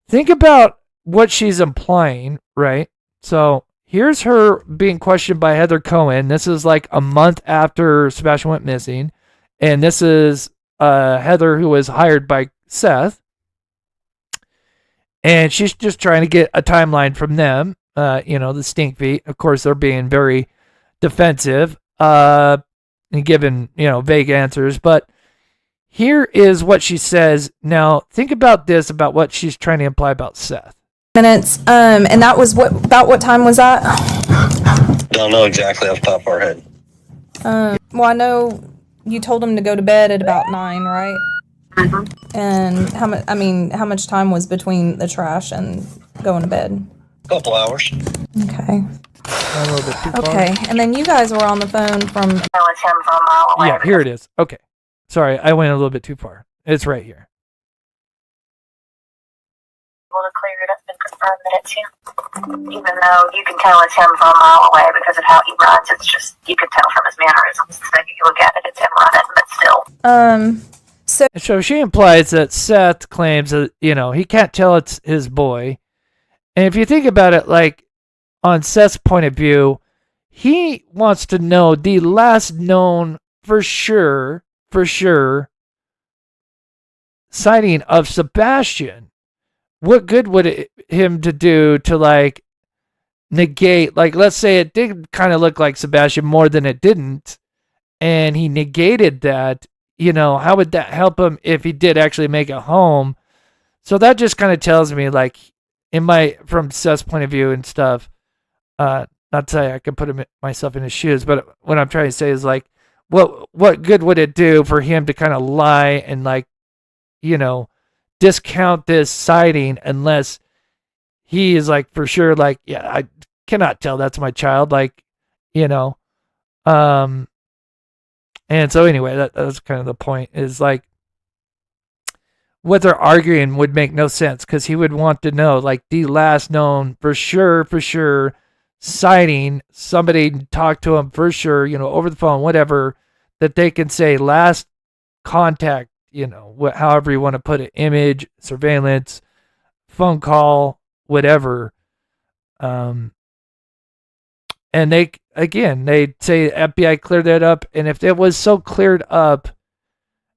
Think about what she's implying, right? So here's her being questioned by Heather Cohen. This is like a month after Sebastian went missing. And this is Heather, who was hired by Seth. And she's just trying to get a timeline from them, the stink feet. Of course, they're being very defensive and giving, vague answers. But here is what she says. Now, think about this, about what she's trying to imply about Seth. Minutes, and that was about what time was that? Don't know exactly off the top of our head. Well, I know you told him to go to bed at about 9, right? Mm-hmm. And how much time was between the trash and going to bed? A couple hours. Okay. A little bit too far. Okay, and then you guys were on the phone from. It was him from a mile away. Yeah, here it is. Okay. Sorry, I went a little bit too far. It's right here. Able to clear it up and confirm that it's him. Even though you can tell it's him from a mile away because of how he runs, it's just, you can tell from his mannerisms. The second you look at it, it's him running, but still. So she implies that Seth claims that, he can't tell it's his boy. And if you think about it, like, on Seth's point of view, he wants to know the last known for sure sighting of Sebastian. What good would it him to do to, like, negate, like, let's say it did kind of look like Sebastian more than it didn't, and he negated that, how would that help him if he did actually make it home? So that just kind of tells me, like, from Seth's point of view and stuff, not to say I can put myself in his shoes, but what I'm trying to say is, like, what good would it do for him to kind of lie and, like, discount this sighting unless he is like for sure like, yeah, I cannot tell that's my child, like, you know. And so anyway, that's kind of the point, is like what they're arguing would make no sense, because he would want to know like the last known for sure sighting, somebody talked to him for sure, you know, over the phone, whatever, that they can say last contact, you know, however you want to put it, image, surveillance, phone call, whatever. And they say FBI cleared that up, and if it was so cleared up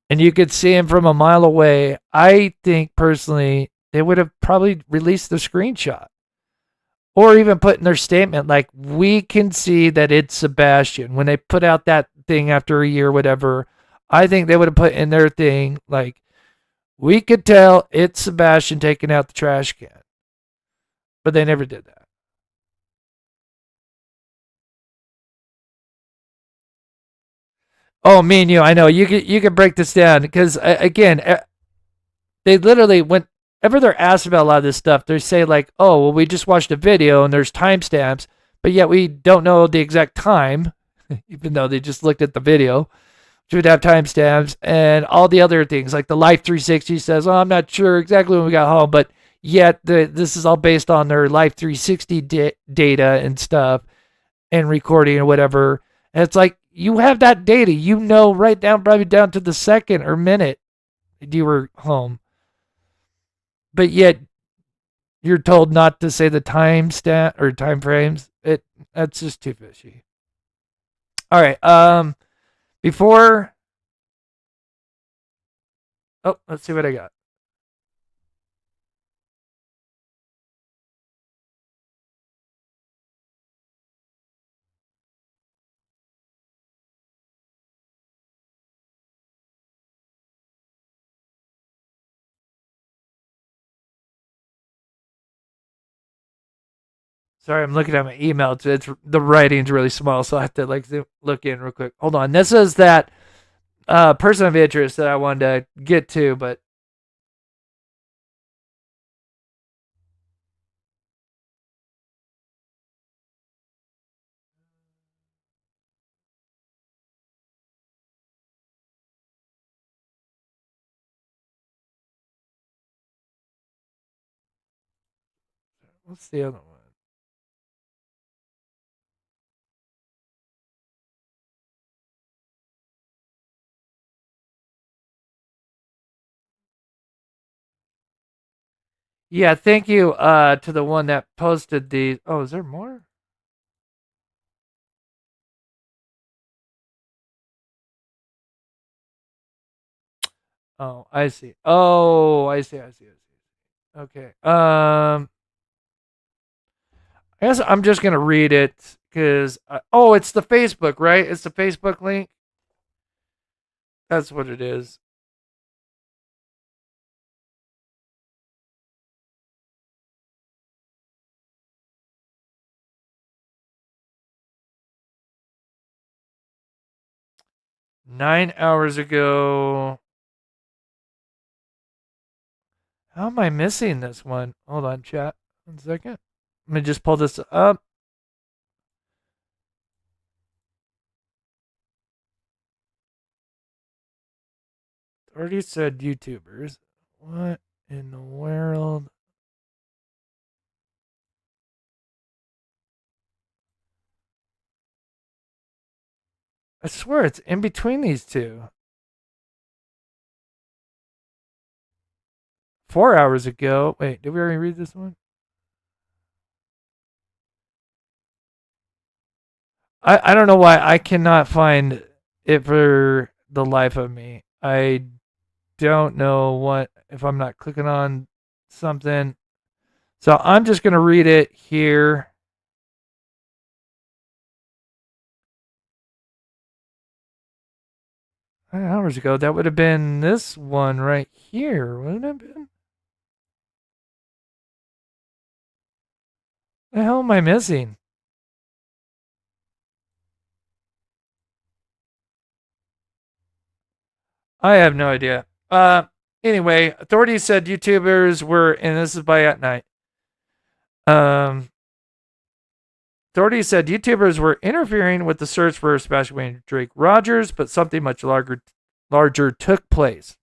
and you could see him from a mile away, I think personally they would have probably released the screenshot, or even put in their statement like, we can see that it's Sebastian. When they put out that thing after a year, whatever, I think they would have put in their thing like, we could tell it's Sebastian taking out the trash can. But they never did that. Oh, me and you, I know. You could break this down, because, again, they literally, whenever they're asked about a lot of this stuff, they say like, oh, well, we just watched a video and there's timestamps, but yet we don't know the exact time, even though they just looked at the video, which would have timestamps, and all the other things, like the Life 360 says, oh, I'm not sure exactly when we got home, but yet this is all based on their Life 360 data and stuff, and recording or whatever. And it's like, you have that data, you know, right down, probably down to the second or minute you were home. But yet you're told not to say the time stat or time frames. That's just too fishy. All right. Before, let's see what I got. Sorry, I'm looking at my email. It's the writing's really small, so I have to like look in real quick. Hold on. This is that person of interest that I wanted to get to, but what's the other one? Yeah, thank you to the one that posted the. Oh, is there more? Oh, I see. Oh, I see. Okay. I guess I'm just gonna read it because it's the Facebook, right? It's the Facebook link. That's what it is. "9 hours ago." How am I missing this one? Hold on, chat. 1 second. Let me just pull this up. Already said YouTubers. What in the world? I swear it's in between these two. 4 hours ago. Wait, did we already read this one? I don't know why I cannot find it for the life of me. I don't know what, if I'm not clicking on something. So I'm just going to read it here. Hours ago, that would have been this one right here, wouldn't it have been? The hell am I missing? I have no idea. Anyway, authorities said YouTubers were, and this is by at night. Authorities said YouTubers were interfering with the search for Sebastian Drake Rogers, but something much larger took place.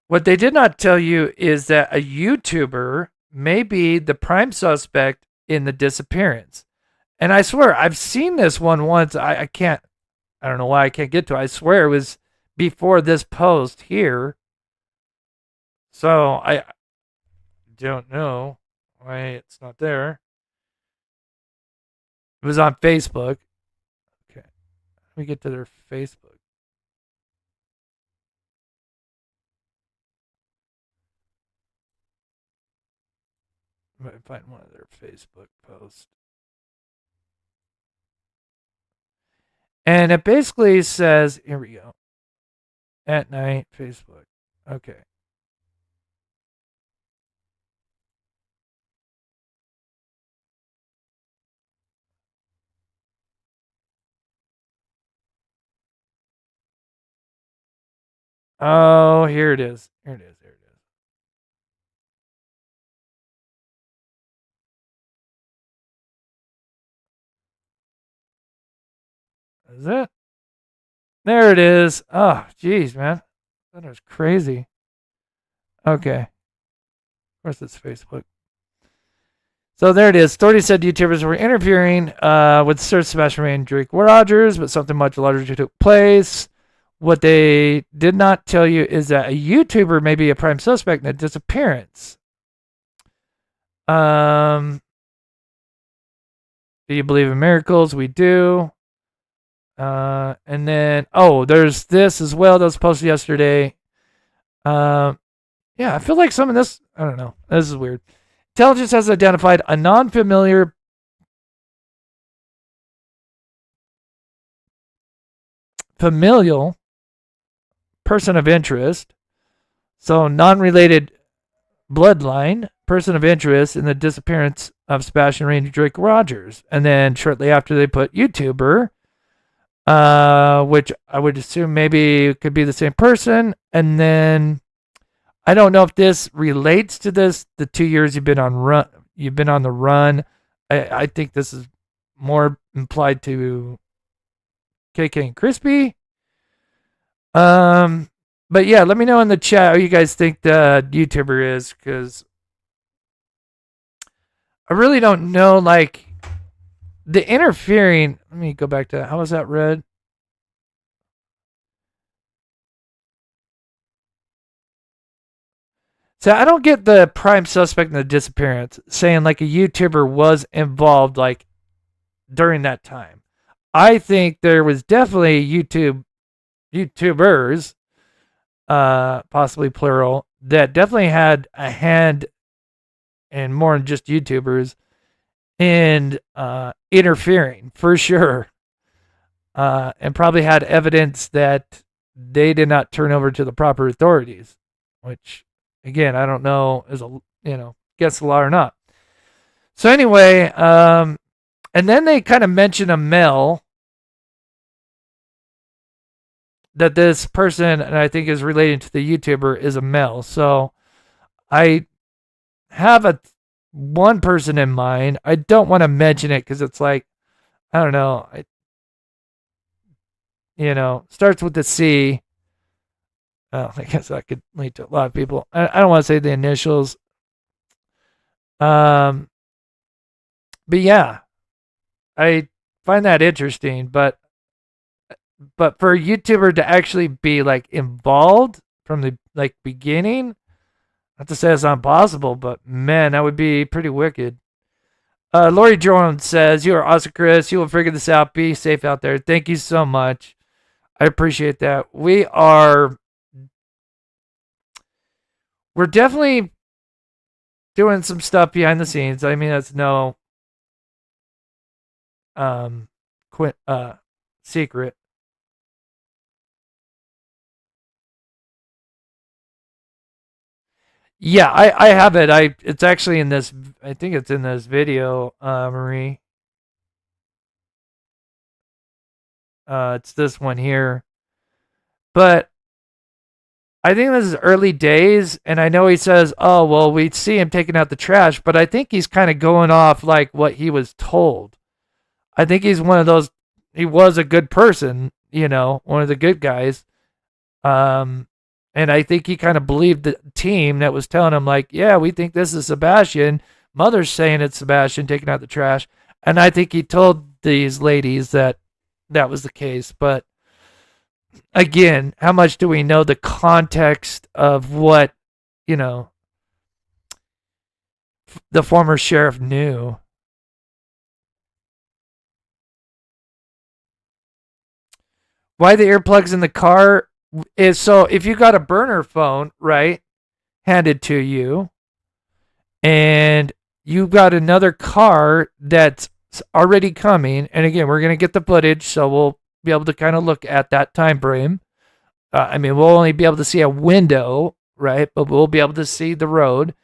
What they did not tell you is that a YouTuber may be the prime suspect in the disappearance. And I swear, I've seen this one once. I don't know why I can't get to it. I swear it was before this post here. So I don't know why it's not there. It was on Facebook. Okay. Let me get to their Facebook. I might find one of their Facebook posts. And it basically says, here we go. At night, Facebook. Okay. Oh, here it is. Here it is. Here it is. Is it? There it is. Oh, geez, man. That was crazy. Okay. Of course, it's Facebook. So there it is. Authorities said YouTubers were interfering with search Sebastian and Drake Rogers, but something much larger took place. What they did not tell you is that a YouTuber may be a prime suspect in a disappearance. Do you believe in miracles? We do. And then, there's this as well that was posted yesterday. Yeah, I feel like some of this, I don't know. This is weird. Intelligence has identified a non-familial person of interest, so non-related bloodline, person of interest in the disappearance of Sebastian Randy Drake Rogers. And then shortly after they put YouTuber, which I would assume maybe could be the same person. And then I don't know if this relates to this, the 2 years you've been on the run. I think this is more implied to KK and Crispy. But yeah, let me know in the chat who you guys think the YouTuber is, because I really don't know, like, the interfering. Let me go back to, how was that read? So I don't get the prime suspect in the disappearance saying like a YouTuber was involved like during that time. I think there was definitely YouTubers, possibly plural, that definitely had a hand, and more than just YouTubers, in interfering for sure, and probably had evidence that they did not turn over to the proper authorities, which again, I don't know is against the law or not. So anyway, and then they kind of mention a male that this person, and I think is relating to the YouTuber, is a male. So I have one person in mind. I don't want to mention it because it's like, I don't know. Starts with the C. Oh, I guess that could lead to a lot of people. I don't want to say the initials. But yeah, I find that interesting. But for a YouTuber to actually be like involved from the beginning, not to say it's not possible, but man, that would be pretty wicked. Lori Jones says, "You are awesome, Chris. You will figure this out. Be safe out there." Thank you so much. I appreciate that. We're definitely doing some stuff behind the scenes. I mean, that's no secret. Yeah, I have it. It's actually in this. I think it's in this video, Marie. It's this one here. But I think this is early days, and I know he says, oh, well, we'd see him taking out the trash, but I think he's kind of going off like what he was told. I think he's one of those, he was a good person, one of the good guys. And I think he kind of believed the team that was telling him, like, yeah, we think this is Sebastian. Mother's saying it's Sebastian taking out the trash. And I think he told these ladies that that was the case. But again, how much do we know the context of what, the former sheriff knew? Why the earplugs in the car is so if you got a burner phone, right, handed to you, and you got another car that's already coming, and again, we're going to get the footage, so we'll be able to kind of look at that time frame. We'll only be able to see a window, right, but we'll be able to see the road.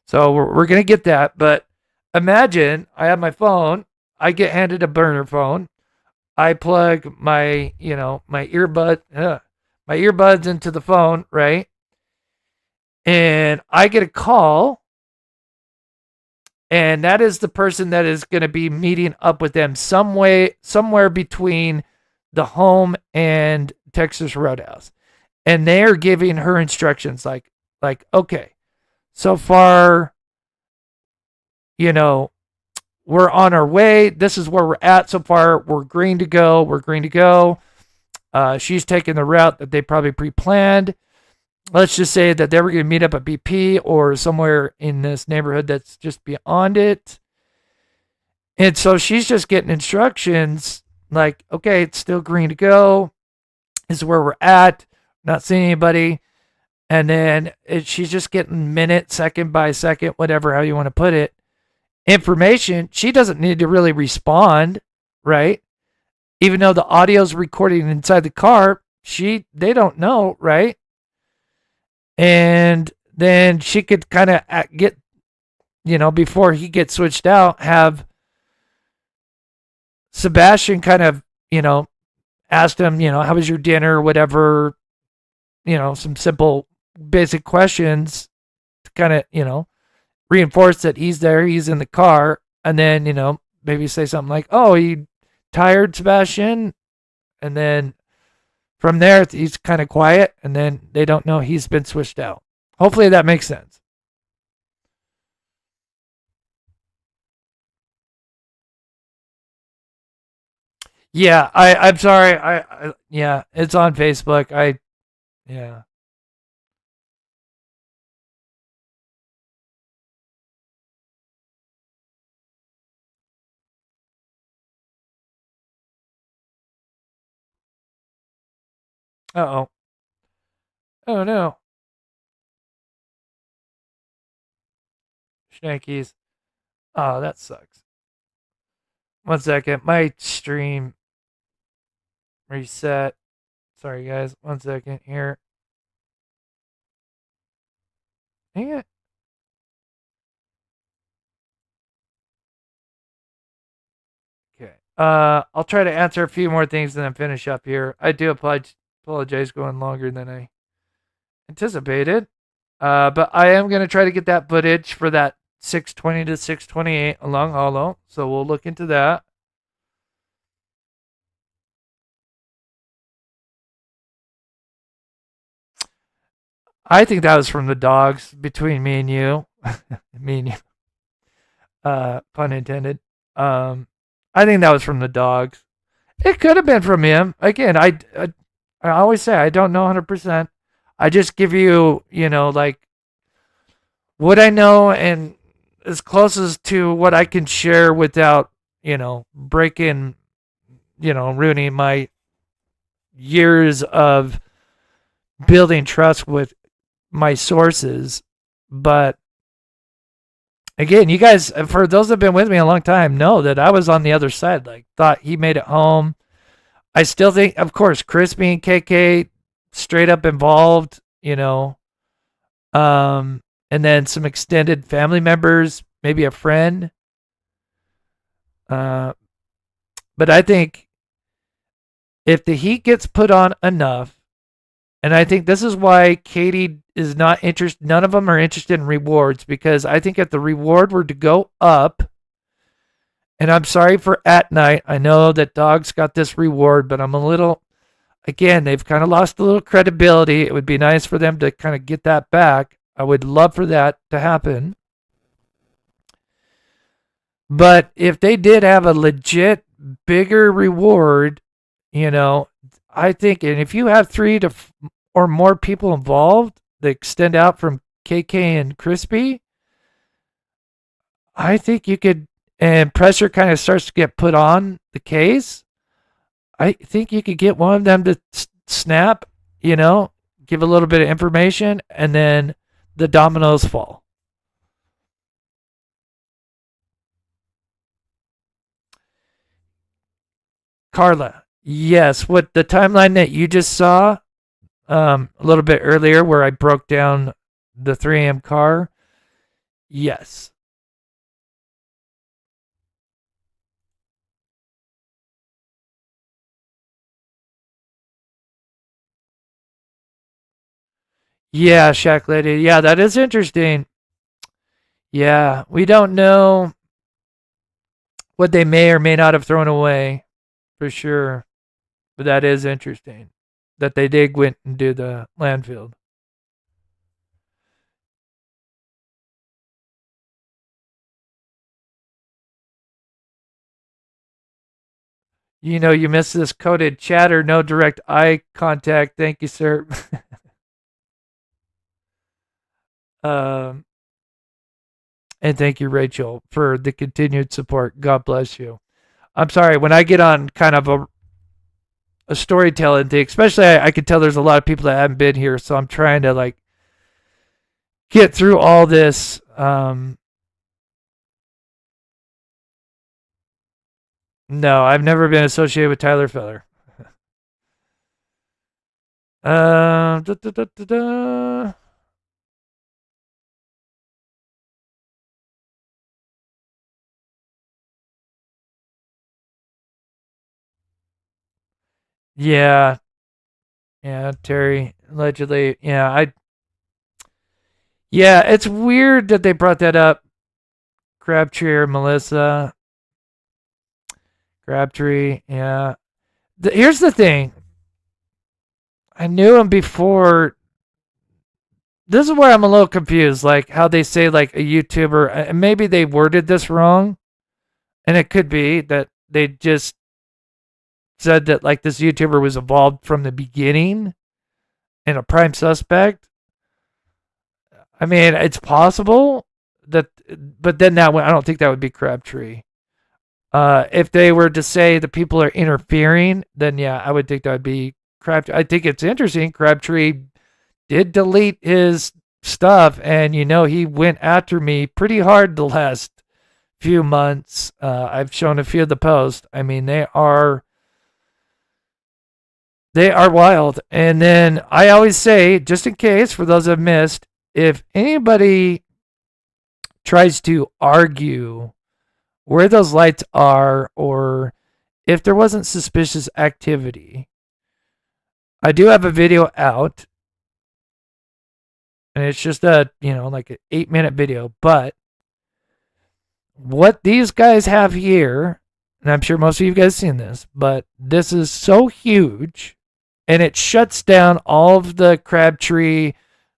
So we're going to get that, but imagine I have my phone, I get handed a burner phone, I plug my, my earbuds into the phone, right? And I get a call, and that is the person that is going to be meeting up with them somewhere between the home and Texas Roadhouse. And they are giving her instructions like, okay, so far, we're on our way. This is where we're at so far. We're green to go. She's taking the route that they probably pre-planned. Let's just say that they were going to meet up at BP or somewhere in this neighborhood that's just beyond it. And so she's just getting instructions like, okay, it's still green to go. This is where we're at. Not seeing anybody. And then she's just getting minute, second by second, whatever, how you want to put it, information. She doesn't need to really respond, right? Even though the audio's recording inside the car, they don't know, right? And then she could kind of get, before he gets switched out, have Sebastian kind of, asked him, how was your dinner, whatever, some simple basic questions to kind of, reinforce that he's there, he's in the car, and then, maybe say something like, oh, you tired, Sebastian? And then from there, he's kind of quiet, and then they don't know he's been switched out. Hopefully that makes sense. Yeah, I'm sorry. Yeah, it's on Facebook. Yeah. Uh-oh. Oh, no. Schnakies. Oh, that sucks. 1 second. My stream reset. Sorry, guys. 1 second here. Dang it. Okay. I'll try to answer a few more things and then finish up here. I do apologize going longer than I anticipated. But I am going to try to get that footage for that 620 to 628 along Hollow. So we'll look into that. I think that was from the dogs between me and you. Me and you. Pun intended. I think that was from the dogs. It could have been from him. Again, I always say I don't know 100%. I just give you, like what I know and as close as to what I can share without, breaking, ruining my years of building trust with my sources. But again, you guys, for those that have been with me a long time, know that I was on the other side. Like, thought he made it home. I still think, of course, Crispy and KK straight up involved, and then some extended family members, maybe a friend. But I think if the heat gets put on enough, And I think this is why Katie is not interested. None of them are interested in rewards, because I think if the reward were to go up, and I'm sorry for at night, I know that dogs got this reward, but I'm a little, again, they've kind of lost a little credibility. It would be nice for them to kind of get that back. I would love for that to happen. But if they did have a legit bigger reward, you know, I think, and if you have 3 or more people involved that extend out from KK and Crispy, I think you could, and pressure kind of starts to get put on the case, I think you could get one of them to snap, you know, give a little bit of information, and then the dominoes fall. Carla, yes, what the timeline that you just saw a little bit earlier where I broke down the 3 a.m. car, yes. Yeah, Shack Lady. Yeah, that is interesting. Yeah, we don't know what they may or may not have thrown away, for sure. But that is interesting that they did went and do the landfill. You know, you missed this coded chatter, no direct eye contact. Thank you, sir. And thank you, Rachel, for the continued support. God bless you. I'm sorry, when I get on kind of a storytelling thing, especially I can tell there's a lot of people that haven't been here, so I'm trying to like get through all this. No, I've never been associated with Tyler Feller. Da, da, da, da, da. Yeah. Yeah, Terry, allegedly. Yeah, yeah, it's weird that they brought that up. Crabtree or Melissa. Crabtree, yeah. Here's the thing. I knew him before. This is where I'm a little confused. Like how they say like a YouTuber, and maybe they worded this wrong. And it could be that they just said that like this YouTuber was involved from the beginning and a prime suspect. I mean, it's possible that, but then that I don't think that would be Crabtree. If they were to say the people are interfering, then yeah, I would think that would be Crabtree. I think it's interesting. Crabtree did delete his stuff, and you know he went after me pretty hard the last few months. I've shown a few of the posts. I mean, they are wild. And then I always say, just in case for those that have missed, if anybody tries to argue where those lights are, or if there wasn't suspicious activity, I do have a video out, and it's just a, you know, like an 8-minute video. But what these guys have here, and I'm sure most of you guys have seen this, but this is so huge, and it shuts down all of the Crabtree,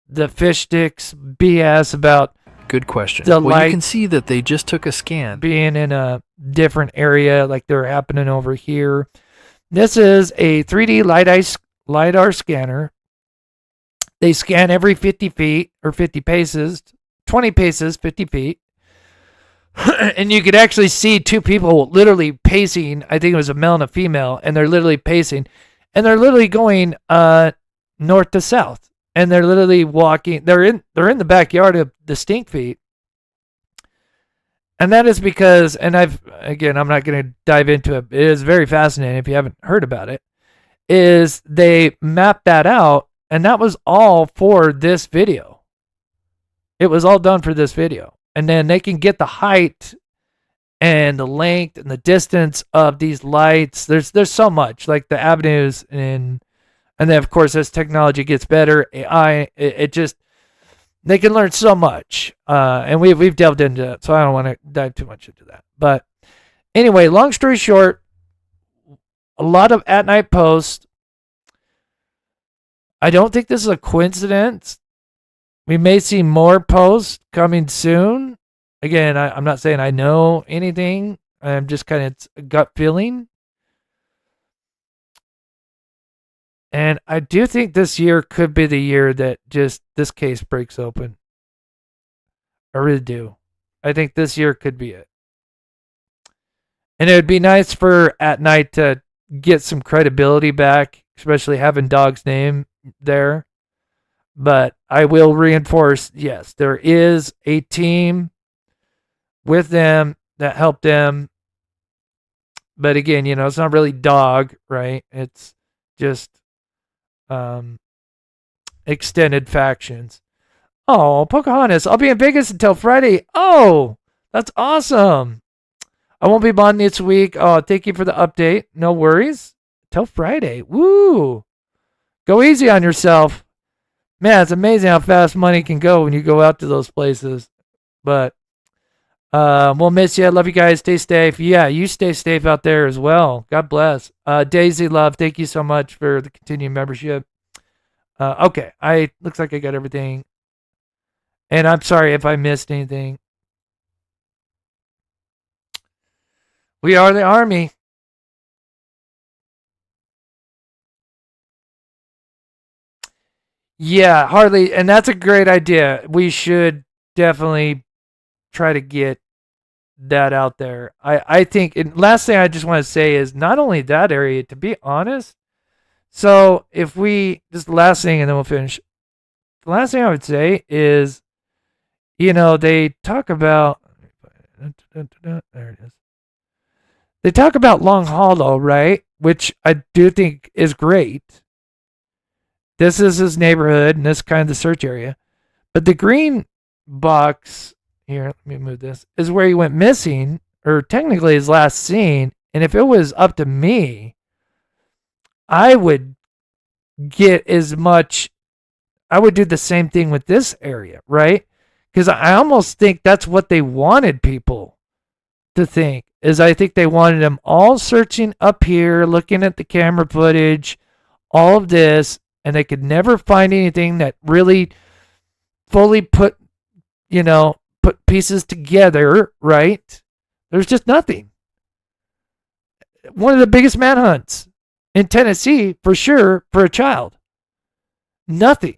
the fish sticks BS about. Good question. Well, you can see that they just took a scan. Being in a different area, like they're happening over here. This is a 3D LiDAR scanner. They scan every 50 feet or 50 paces, 20 paces, 50 feet. And you could actually see 2 people literally pacing. I think it was a male and a female, and they're literally pacing. And they're literally going north to south. And they're literally walking. They're in the backyard of the stink feet. And that is because, and I'm not going to dive into it. It is very fascinating if you haven't heard about it. Is they mapped that out, and that was all for this video. It was all done for this video. And then they can get the height and the length and the distance of these lights. There's so much, like the avenues in And then, of course, as technology gets better, AI, it just, they can learn so much. And we've delved into it, so I don't want to dive too much into that. But anyway, long story short, a lot of at-night posts. I don't think this is a coincidence. We may see more posts coming soon. Again, I'm not saying I know anything. I'm just kind of, it's a gut feeling. And I do think this year could be the year that just this case breaks open. I really do. I think this year could be it. And it would be nice for At Night to get some credibility back, especially having Dog's name there. But I will reinforce, yes, there is a team with them that helped them. But again, it's not really Dog, right? It's just extended factions. Oh, Pocahontas, I'll be in Vegas until Friday. Oh, that's awesome. I won't be bonding this week. Oh, thank you for the update. No worries. Till Friday. Woo. Go easy on yourself. Man, it's amazing how fast money can go when you go out to those places. But we'll miss you. I love you guys. Stay safe. Yeah, you stay safe out there as well. God bless. Daisy Love, thank you so much for the continued membership. Okay, looks like I got everything. And I'm sorry if I missed anything. We are the Army. Yeah, Harley, and that's a great idea. We should definitely try to get that out there. I think, and last thing I just want to say is not only that area, to be honest. So if we, just the last thing and then we'll finish. The last thing I would say is, they talk about, there it is. They talk about Long Hollow, right? Which I do think is great. This is his neighborhood and this kind of the search area. But the green box, here, let me move this, is where he went missing, or technically his last seen. And if it was up to me, I would get as much, I would do the same thing with this area, right? Because I almost think that's what they wanted people to think, is I think they wanted them all searching up here, looking at the camera footage, all of this, and they could never find anything that really fully put pieces together, right? There's just nothing. One of the biggest manhunts in Tennessee, for sure, for a child. Nothing.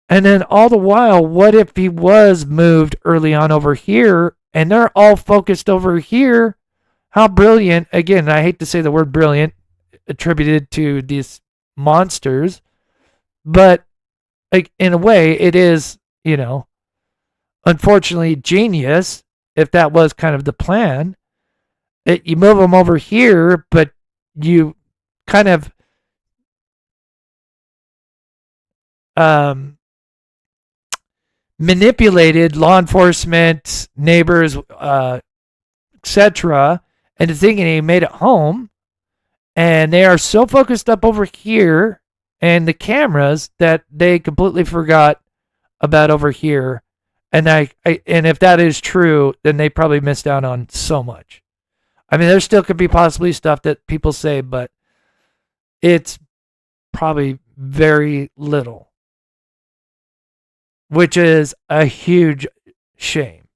And then all the while, what if he was moved early on over here, and they're all focused over here? How brilliant, again, I hate to say the word brilliant, attributed to these monsters, but like in a way it is, unfortunately genius, if that was kind of the plan. You move them over here, but you kind of manipulated law enforcement, neighbors, etc., into thinking he made it home. And they are so focused up over here and the cameras that they completely forgot about over here. And and if that is true, then they probably missed out on so much. I mean, there still could be possibly stuff that people say, but it's probably very little, which is a huge shame,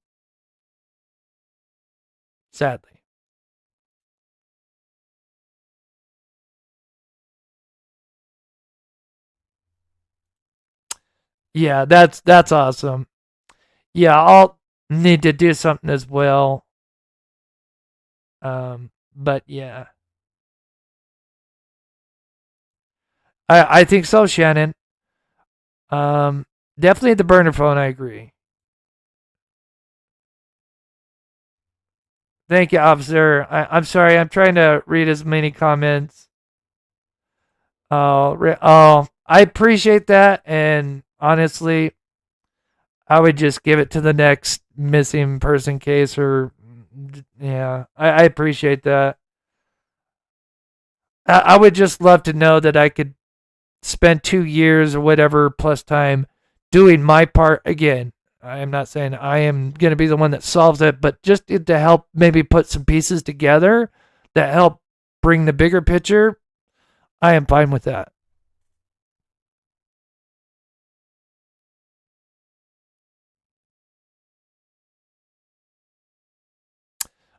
sadly. Yeah, that's awesome. Yeah, I'll need to do something as well. But yeah. I think so, Shannon. Definitely the burner phone, I agree. Thank you, officer. I'm sorry, I'm trying to read as many comments. I appreciate that, and honestly, I would just give it to the next missing person case, or yeah, I appreciate that. I would just love to know that I could spend 2 years or whatever plus time doing my part. Again, I am not saying I am going to be the one that solves it, but just to help maybe put some pieces together that help bring the bigger picture, I am fine with that.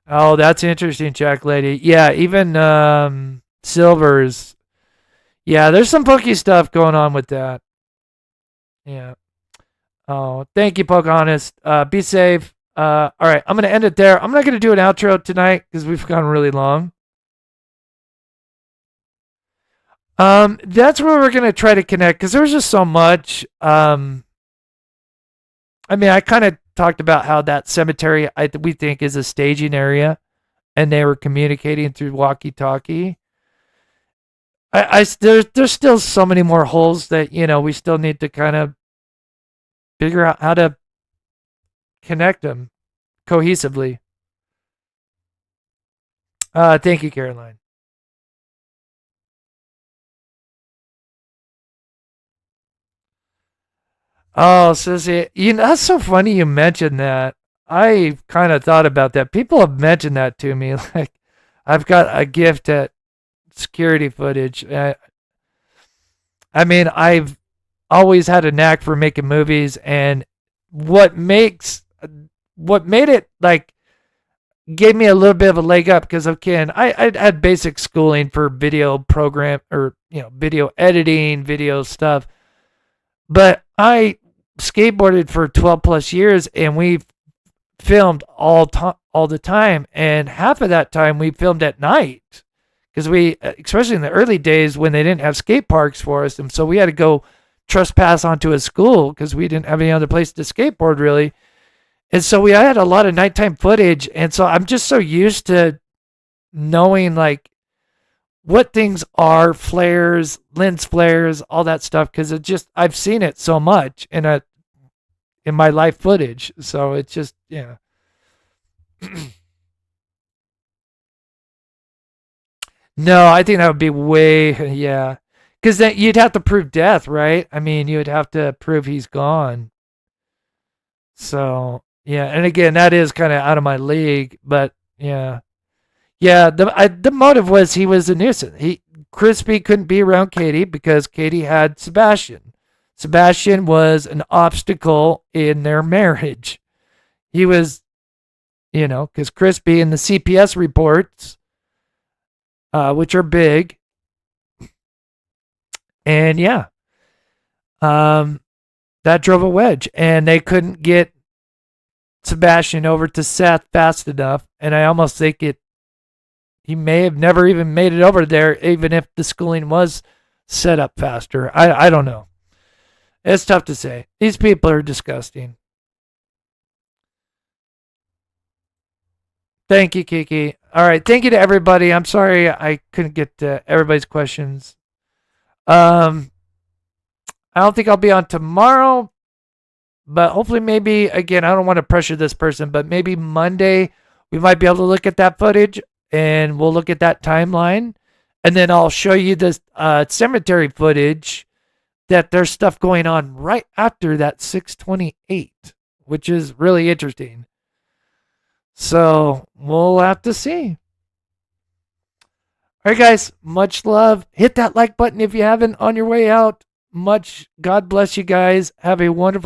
Oh, that's interesting, Jack Lady. Yeah, even Silvers. Yeah, there's some funky stuff going on with that. Yeah. Oh, thank you, Pocahontas. Be safe. All right, I'm going to end it there. I'm not going to do an outro tonight because we've gone really long. That's where we're going to try to connect because there's just so much. I mean, I kind of talked about how that cemetery we think is a staging area, and they were communicating through walkie-talkie. There's still so many more holes that we still need to kind of figure out how to connect them cohesively. Thank you, Caroline. Oh, Sissy, that's so funny you mentioned that. I kind of thought about that. People have mentioned that to me. Like, I've got a gift at security footage. I mean, I've always had a knack for making movies, and what made it like gave me a little bit of a leg up because again, I had basic schooling for video program or video editing, video stuff, but I skateboarded for 12 plus years, and we filmed all the time, and half of that time we filmed at night because we, especially in the early days when they didn't have skate parks for us, and so we had to go trespass onto a school because we didn't have any other place to skateboard really, and so I had a lot of nighttime footage, and so I'm just so used to knowing like what things are flares, lens flares, all that stuff, because I've seen it so much in my live footage. So it's just No, I think that would be way because then you'd have to prove death, right? I mean, you would have to prove he's gone. So and again, that is kind of out of my league, but the motive was he was a nuisance. Crispy couldn't be around Katie because Katie had Sebastian. Sebastian was an obstacle in their marriage. He was, because Crispy in the CPS reports, which are big, and that drove a wedge, and they couldn't get Sebastian over to Seth fast enough, and I almost think he may have never even made it over there, even if the schooling was set up faster. I don't know. It's tough to say. These people are disgusting. Thank you, Kiki. All right. Thank you to everybody. I'm sorry I couldn't get to everybody's questions. I don't think I'll be on tomorrow, but hopefully maybe, again, I don't want to pressure this person, but maybe Monday we might be able to look at that footage and we'll look at that timeline. And then I'll show you this cemetery footage that there's stuff going on right after that 628, which is really interesting. So we'll have to see. All right, guys, much love. Hit that like button if you haven't on your way out. God bless you guys. Have a wonderful